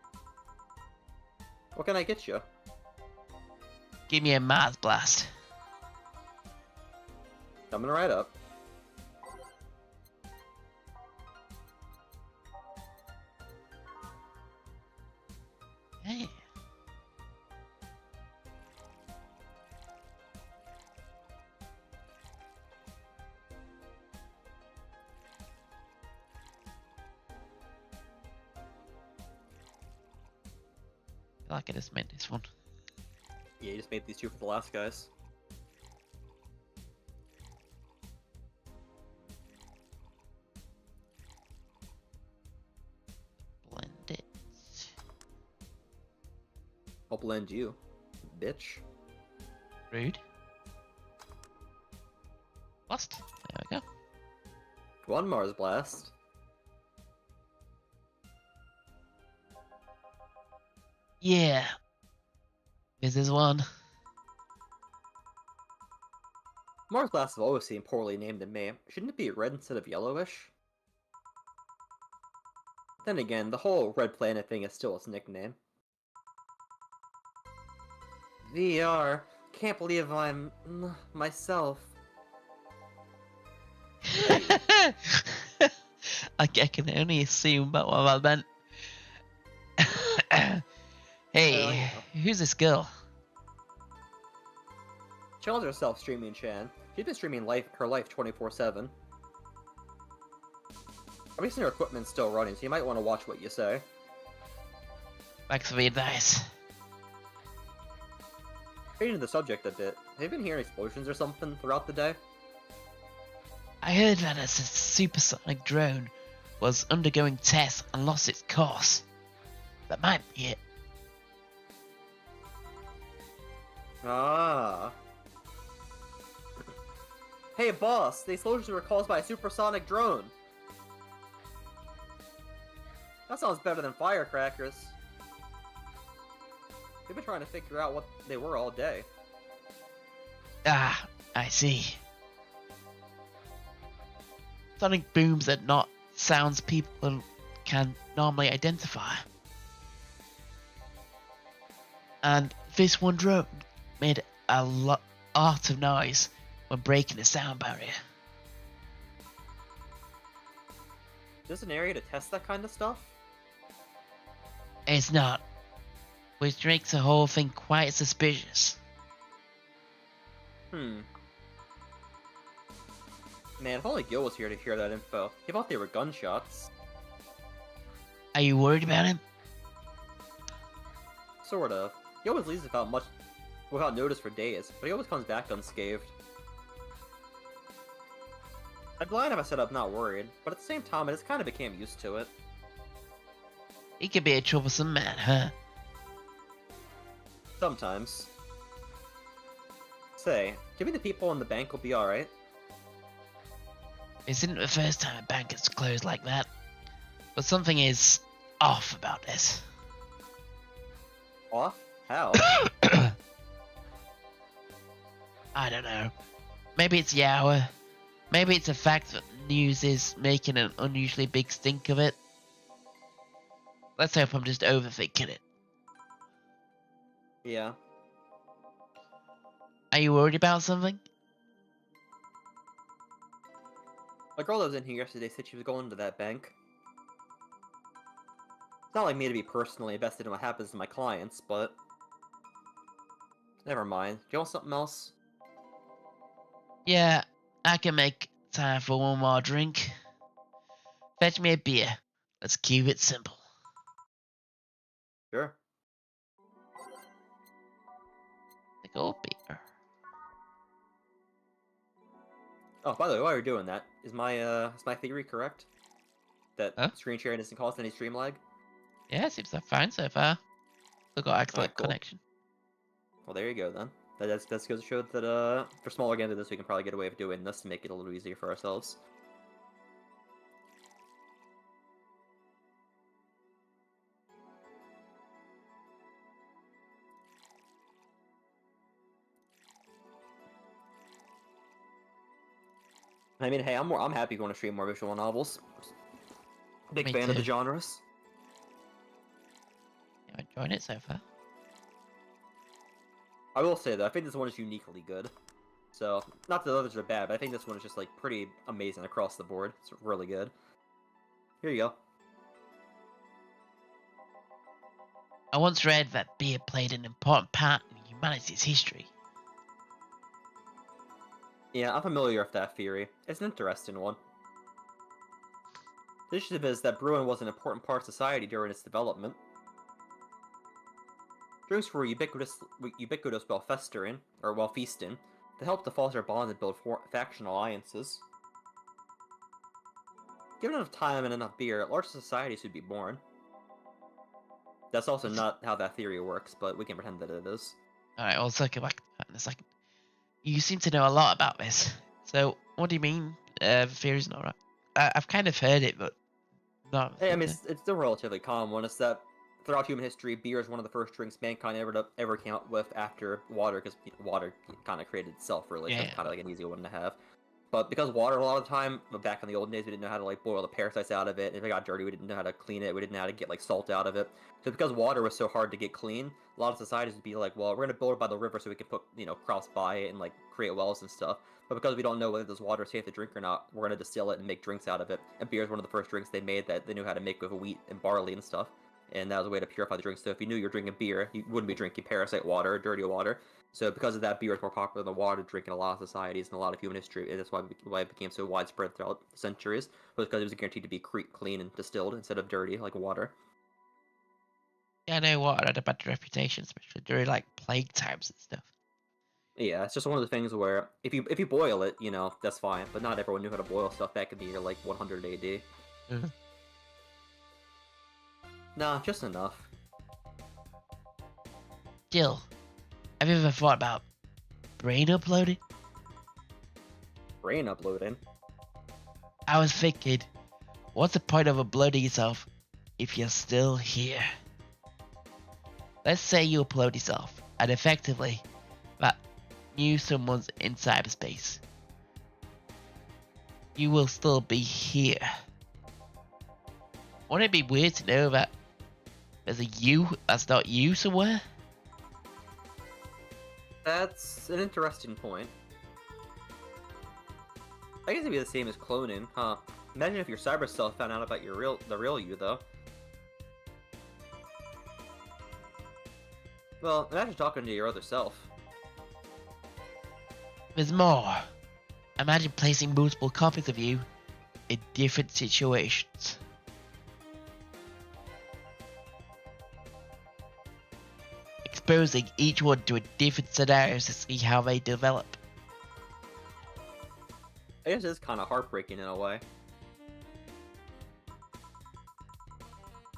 Speaker 1: What can I get you?
Speaker 2: Give me a Mars blast.
Speaker 1: Coming right up.
Speaker 2: Hey. I feel like I just made this one.
Speaker 1: Yeah, you just made these two for the last guys.
Speaker 2: Blend it.
Speaker 1: I'll blend you, bitch.
Speaker 2: Rude. Lost. There we go.
Speaker 1: One Mars blast.
Speaker 2: Yeah. This is one.
Speaker 1: Mars glasses have always seemed poorly named to me. Shouldn't it be red instead of yellowish? Then again, the whole Red Planet thing is still its nickname. VR. Can't believe I'm... myself. Hey.
Speaker 2: I can only assume about what I meant. Hey, who's this girl?
Speaker 1: She calls herself Streaming Chan. She's been streaming her life 24/7. Obviously her equipment's still running, so you might want to watch what you say.
Speaker 2: Thanks for the advice.
Speaker 1: Changing the subject a bit, have you been hearing explosions or something throughout the day?
Speaker 2: I heard that a supersonic drone was undergoing tests and lost its course. That might be it.
Speaker 1: Ah. Hey boss, the explosions were caused by a supersonic drone. That sounds better than firecrackers. We've been trying to figure out what they were all day.
Speaker 2: Ah, I see. Sonic booms are not sounds people can normally identify. And this one drone made a lot of noise when breaking the sound barrier.
Speaker 1: Is this an area to test that kind of stuff?
Speaker 2: It's not, which makes the whole thing quite suspicious.
Speaker 1: Man, if only Gil was here to hear that info. He thought they were gunshots.
Speaker 2: Are you worried about him?
Speaker 1: Sort of. He always leaves without notice for days, but he always comes back unscathed. I'd lie if I said I'm not worried, but at the same time I just kind of became used to it.
Speaker 2: He could be a troublesome man, huh?
Speaker 1: Sometimes. Say, do you think the people in the bank will be alright?
Speaker 2: This isn't the first time a bank has closed like that. But something is off about this.
Speaker 1: Off? How?
Speaker 2: I don't know. Maybe it's the hour. Maybe it's the fact that the news is making an unusually big stink of it. Let's hope I'm just overthinking it.
Speaker 1: Yeah.
Speaker 2: Are you worried about something?
Speaker 1: A girl that was in here yesterday said she was going to that bank. It's not like me to be personally invested in what happens to my clients, but... Never mind. Do you want something else?
Speaker 2: Yeah, I can make time for one more drink. Fetch me a beer. Let's keep it simple.
Speaker 1: Sure.
Speaker 2: Like old beer.
Speaker 1: Oh, by the way, while you're doing that, is my theory correct? That
Speaker 2: Huh?
Speaker 1: screen sharing doesn't cause any stream lag?
Speaker 2: Yeah, seems like fine so far. Still got excellent
Speaker 1: cool.
Speaker 2: connection.
Speaker 1: Well, there you go then. That goes to show that for smaller games like this, we can probably get away with doing this to make it a little easier for ourselves. I mean, hey, I'm happy going to stream more visual novels. Big
Speaker 2: Me
Speaker 1: fan of the
Speaker 2: too.
Speaker 1: genres.
Speaker 2: Yeah, I'm enjoying it so far.
Speaker 1: I will say though, I think this one is uniquely good. So, not that the others are bad, but I think this one is just like pretty amazing across the board. It's really good. Here you go.
Speaker 2: I once read that beer played an important part in humanity's history.
Speaker 1: Yeah, I'm familiar with that theory. It's an interesting one. The issue is that brewing was an important part of society during its development. Drinks were ubiquitous while feasting, that helped to foster bonds and build faction alliances. Given enough time and enough beer, large societies would be born. That's also not how that theory works, but we can pretend that it is.
Speaker 2: Alright, I'll circle back to that in a second. You seem to know a lot about this. So, what do you mean, the theory's not right? I've kind of heard it, but not...
Speaker 1: Hey, I mean, it's still relatively common. It's that throughout human history, beer is one of the first drinks mankind ever came up with after water, because water kind of created itself, really, so
Speaker 2: Yeah.
Speaker 1: it's kind of like an easy one to have. But because water, a lot of the time, back in the olden days, we didn't know how to like boil the parasites out of it. And if it got dirty, we didn't know how to clean it. We didn't know how to get like salt out of it. So because water was so hard to get clean, a lot of societies would be like, well, we're gonna build it by the river so we can put crops by it and like create wells and stuff. But because we don't know whether this water is safe to drink or not, we're gonna distill it and make drinks out of it. And beer is one of the first drinks they made that they knew how to make with wheat and barley and stuff. And that was a way to purify the drink. So if you knew you're drinking beer, you wouldn't be drinking parasite water or dirty water. So because of that, beer is more popular than water drink in a lot of societies and a lot of human history. And that's why it became so widespread throughout the centuries. Was because it was guaranteed to be clean and distilled instead of dirty like water.
Speaker 2: Yeah, I know water had a bad reputation, especially during like plague times and stuff.
Speaker 1: Yeah, it's just one of the things where if you boil it, that's fine. But not everyone knew how to boil stuff back in the year like 100 AD.
Speaker 2: Mm.
Speaker 1: Nah, just enough.
Speaker 2: Jill, have you ever thought about brain uploading?
Speaker 1: Brain uploading.
Speaker 2: I was thinking, what's the point of uploading yourself if you're still here? Let's say you upload yourself, and effectively, that knew someone's in cyberspace. You will still be here. Wouldn't it be weird to know that there's a you that's not you somewhere?
Speaker 1: That's an interesting point. I guess it'd be the same as cloning, huh? Imagine if your cyber self found out about the real you, though. Well, imagine talking to your other self.
Speaker 2: There's more. Imagine placing multiple copies of you in different situations. Exposing each one to a different scenario to see how they develop.
Speaker 1: I guess it's kind of heartbreaking in a way.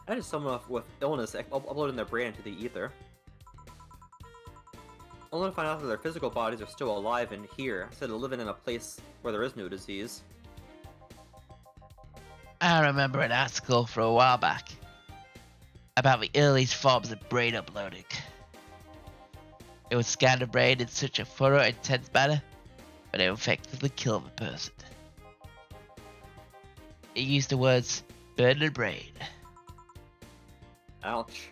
Speaker 1: Imagine someone with illness uploading their brain into the ether. Only to find out that their physical bodies are still alive and here, instead of living in a place where there is no disease.
Speaker 2: I remember an article from a while back about the earliest forms of brain uploading. It would scan the brain in such a thorough, intense manner that it would effectively kill the person. It used the words, burn the brain.
Speaker 1: Ouch.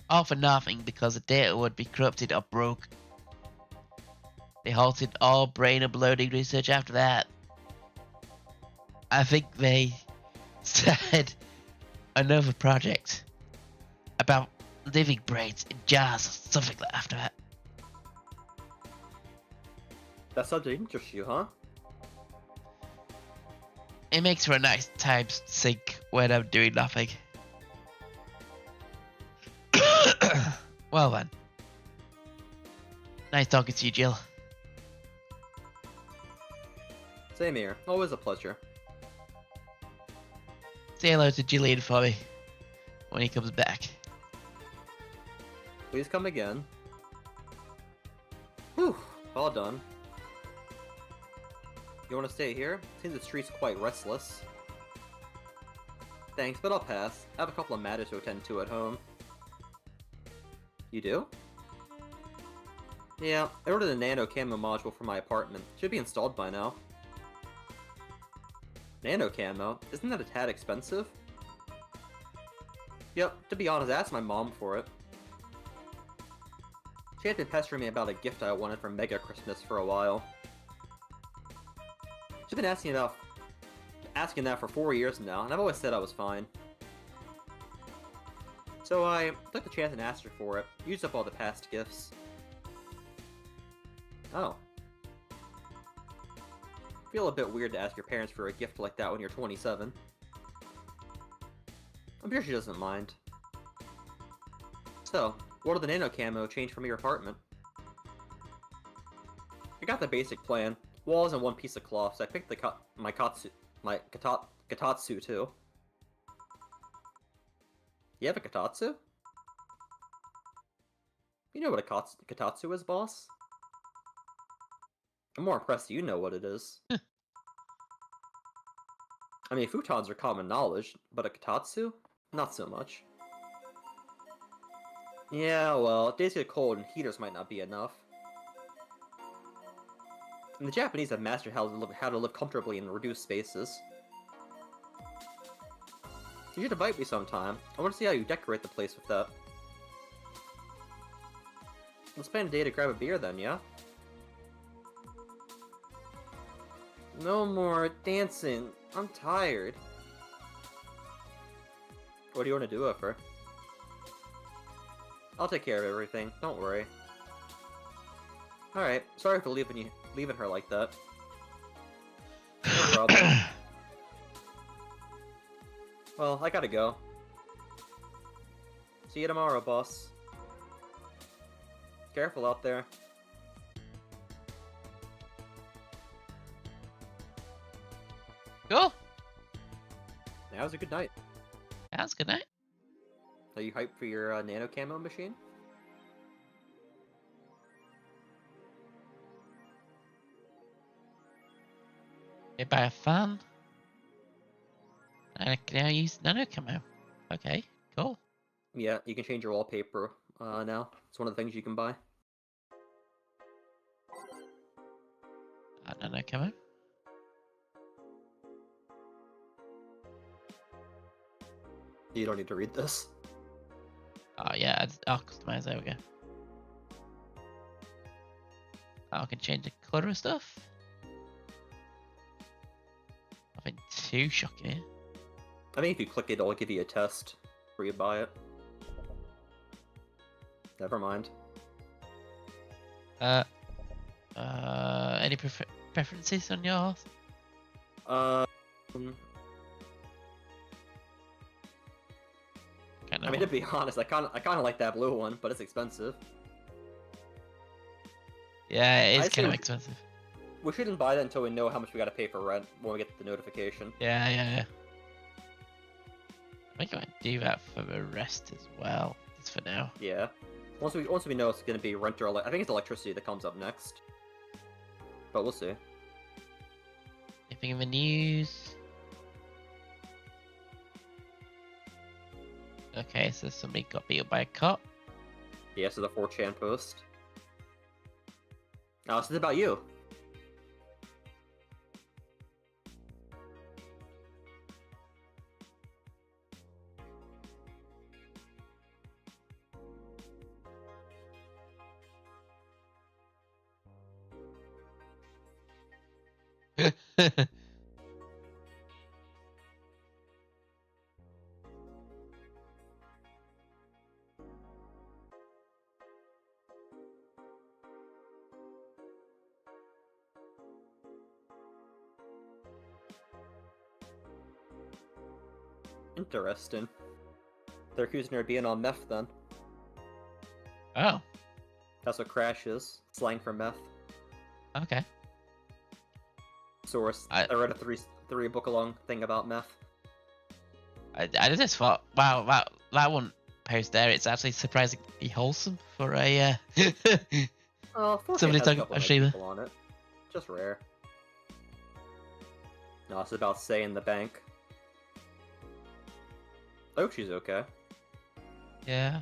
Speaker 2: All for nothing because the data would be corrupted or broke. They halted all brain uploading research after that. I think they started another project about living brains in jars or something like after that.
Speaker 1: That subject interests you, huh?
Speaker 2: It makes for a nice time sink when I'm doing nothing. Well then. Nice talking to you, Jill.
Speaker 1: Same here. Always a pleasure.
Speaker 2: Say hello to Jillian for me when he comes back.
Speaker 1: Please come again. Whew, all done. You want to stay here? Seems the street's quite restless. Thanks, but I'll pass. I have a couple of matters to attend to at home. You do? Yeah, I ordered a nano camo module for my apartment. Should be installed by now. Nano camo? Isn't that a tad expensive? Yep, to be honest, I asked my mom for it. She had been pestering me about a gift I wanted for Mega Christmas for a while. She's been asking that for 4 years now, and I've always said I was fine. So I took the chance and asked her for it, used up all the past gifts. Oh. Feel a bit weird to ask your parents for a gift like that when you're 27. I'm sure she doesn't mind. So, what did the nano camo change from your apartment? I got the basic plan. Walls and one piece of cloth, so I picked my katatsu too. You have a katatsu? You know what a katatsu is, boss? I'm more impressed you know what it is. I mean, futons are common knowledge, but a kotatsu? Not so much. Yeah, well, days get cold and heaters might not be enough. And the Japanese have mastered how to live comfortably in reduced spaces. You should invite me sometime. I want to see how you decorate the place with that. Let's plan a day to grab a beer then, yeah? No more dancing. I'm tired. What do you want to do with her? I'll take care of everything. Don't worry. Alright, sorry for leaving her like that. No problem. Well, I gotta go. See you tomorrow, boss. Careful out there.
Speaker 2: Cool.
Speaker 1: That was a good night.
Speaker 2: That was a good night.
Speaker 1: Are you hyped for your nano camo machine?
Speaker 2: Made by a fan. And I can now use nano camo. Okay, cool.
Speaker 1: Yeah, you can change your wallpaper now. It's one of the things you can buy.
Speaker 2: Nano camo.
Speaker 1: You don't need to read this.
Speaker 2: Oh yeah, I'll customize. There we go. I can change the colour of stuff. Nothing too shocking.
Speaker 1: I think if you click it, it'll give you a test before you buy it. Never mind.
Speaker 2: Any preferences on yours?
Speaker 1: I mean, to be honest, I kind of like that blue one, but it's expensive.
Speaker 2: Yeah, it is
Speaker 1: I
Speaker 2: kind of
Speaker 1: assume-
Speaker 2: expensive.
Speaker 1: We shouldn't buy that until we know how much we gotta pay for rent when we get the notification.
Speaker 2: Yeah. I think I might do that for the rest as well, just for now.
Speaker 1: Yeah. Once we know it's gonna be rent or I think it's electricity that comes up next. But we'll see.
Speaker 2: Anything in the news? Okay, so somebody got beaten by a cop.
Speaker 1: Yeah, so the 4chan post. Now this is about you. Interesting. They're accusing her of being on meth then.
Speaker 2: Oh,
Speaker 1: That's what crash is. Slang for meth.
Speaker 2: okay.
Speaker 1: Source.
Speaker 2: I-
Speaker 1: I read a three book long thing about meth.
Speaker 2: I just thought, wow, that one post there, it's actually surprisingly wholesome for a
Speaker 1: Oh, 4chan
Speaker 2: Somebody
Speaker 1: has a
Speaker 2: talking
Speaker 1: couple
Speaker 2: about
Speaker 1: nice
Speaker 2: Shiva.
Speaker 1: people on it. Just rare. No, it's about Say in the bank. I hope she's okay.
Speaker 2: yeah.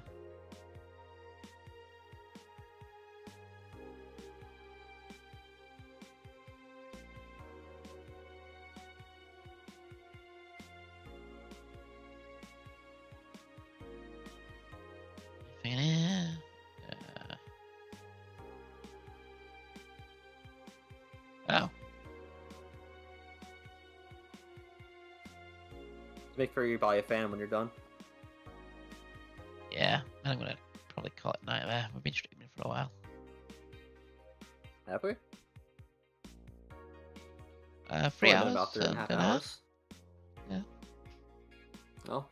Speaker 2: Yeah. Oh,
Speaker 1: Make sure you buy a fan when you're done.
Speaker 2: yeah. I'm gonna probably call it night there. We've been streaming for a while.
Speaker 1: Have we?
Speaker 2: 3
Speaker 1: Only been
Speaker 2: hours.
Speaker 1: about 3.5
Speaker 2: and a half.
Speaker 1: hours.
Speaker 2: Yeah.
Speaker 1: Well,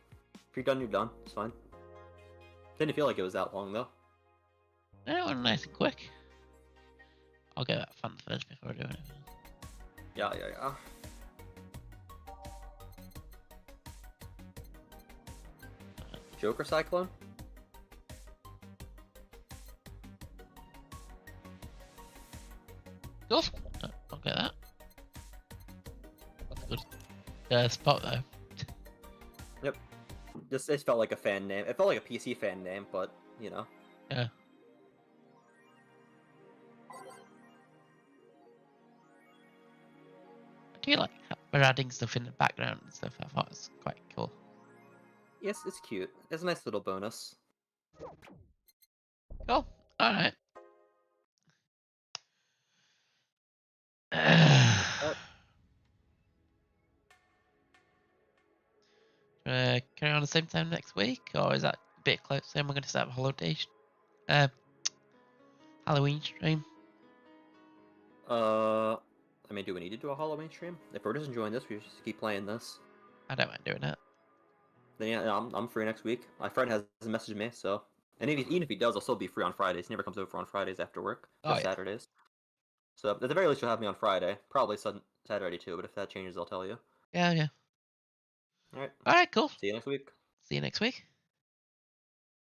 Speaker 1: if you're done, you're done. It's fine. Didn't feel like it was that long though.
Speaker 2: Yeah, it went nice and quick. I'll get that fun first before doing it.
Speaker 1: Yeah. Joker Cyclone?
Speaker 2: Cool. I'll get that. That's good. spot though.
Speaker 1: Yep. Just it felt like a fan name. It felt like a PC fan name, but you know.
Speaker 2: Yeah. I do like how we're adding stuff in the background and stuff. I thought it was quite cool.
Speaker 1: Yes, it's cute. It's a nice little bonus.
Speaker 2: Cool. All right. Carry on the same time next week, or is that a bit close? Then we're going to start a holiday, Halloween stream.
Speaker 1: I mean, do we need to do a Halloween stream? If we're just enjoying this, we should just keep playing this.
Speaker 2: I don't mind doing that.
Speaker 1: Then yeah, I'm free next week. My friend has messaged me, so even if he does, I'll still be free on Fridays. He never comes over on Fridays after work or
Speaker 2: Oh yeah.
Speaker 1: Saturdays. So at the very least, you'll have me on Friday. Probably Saturday too, but if that changes, I'll tell you.
Speaker 2: Yeah, yeah.
Speaker 1: All right.
Speaker 2: All right, cool.
Speaker 1: See you next week.
Speaker 2: See you next week.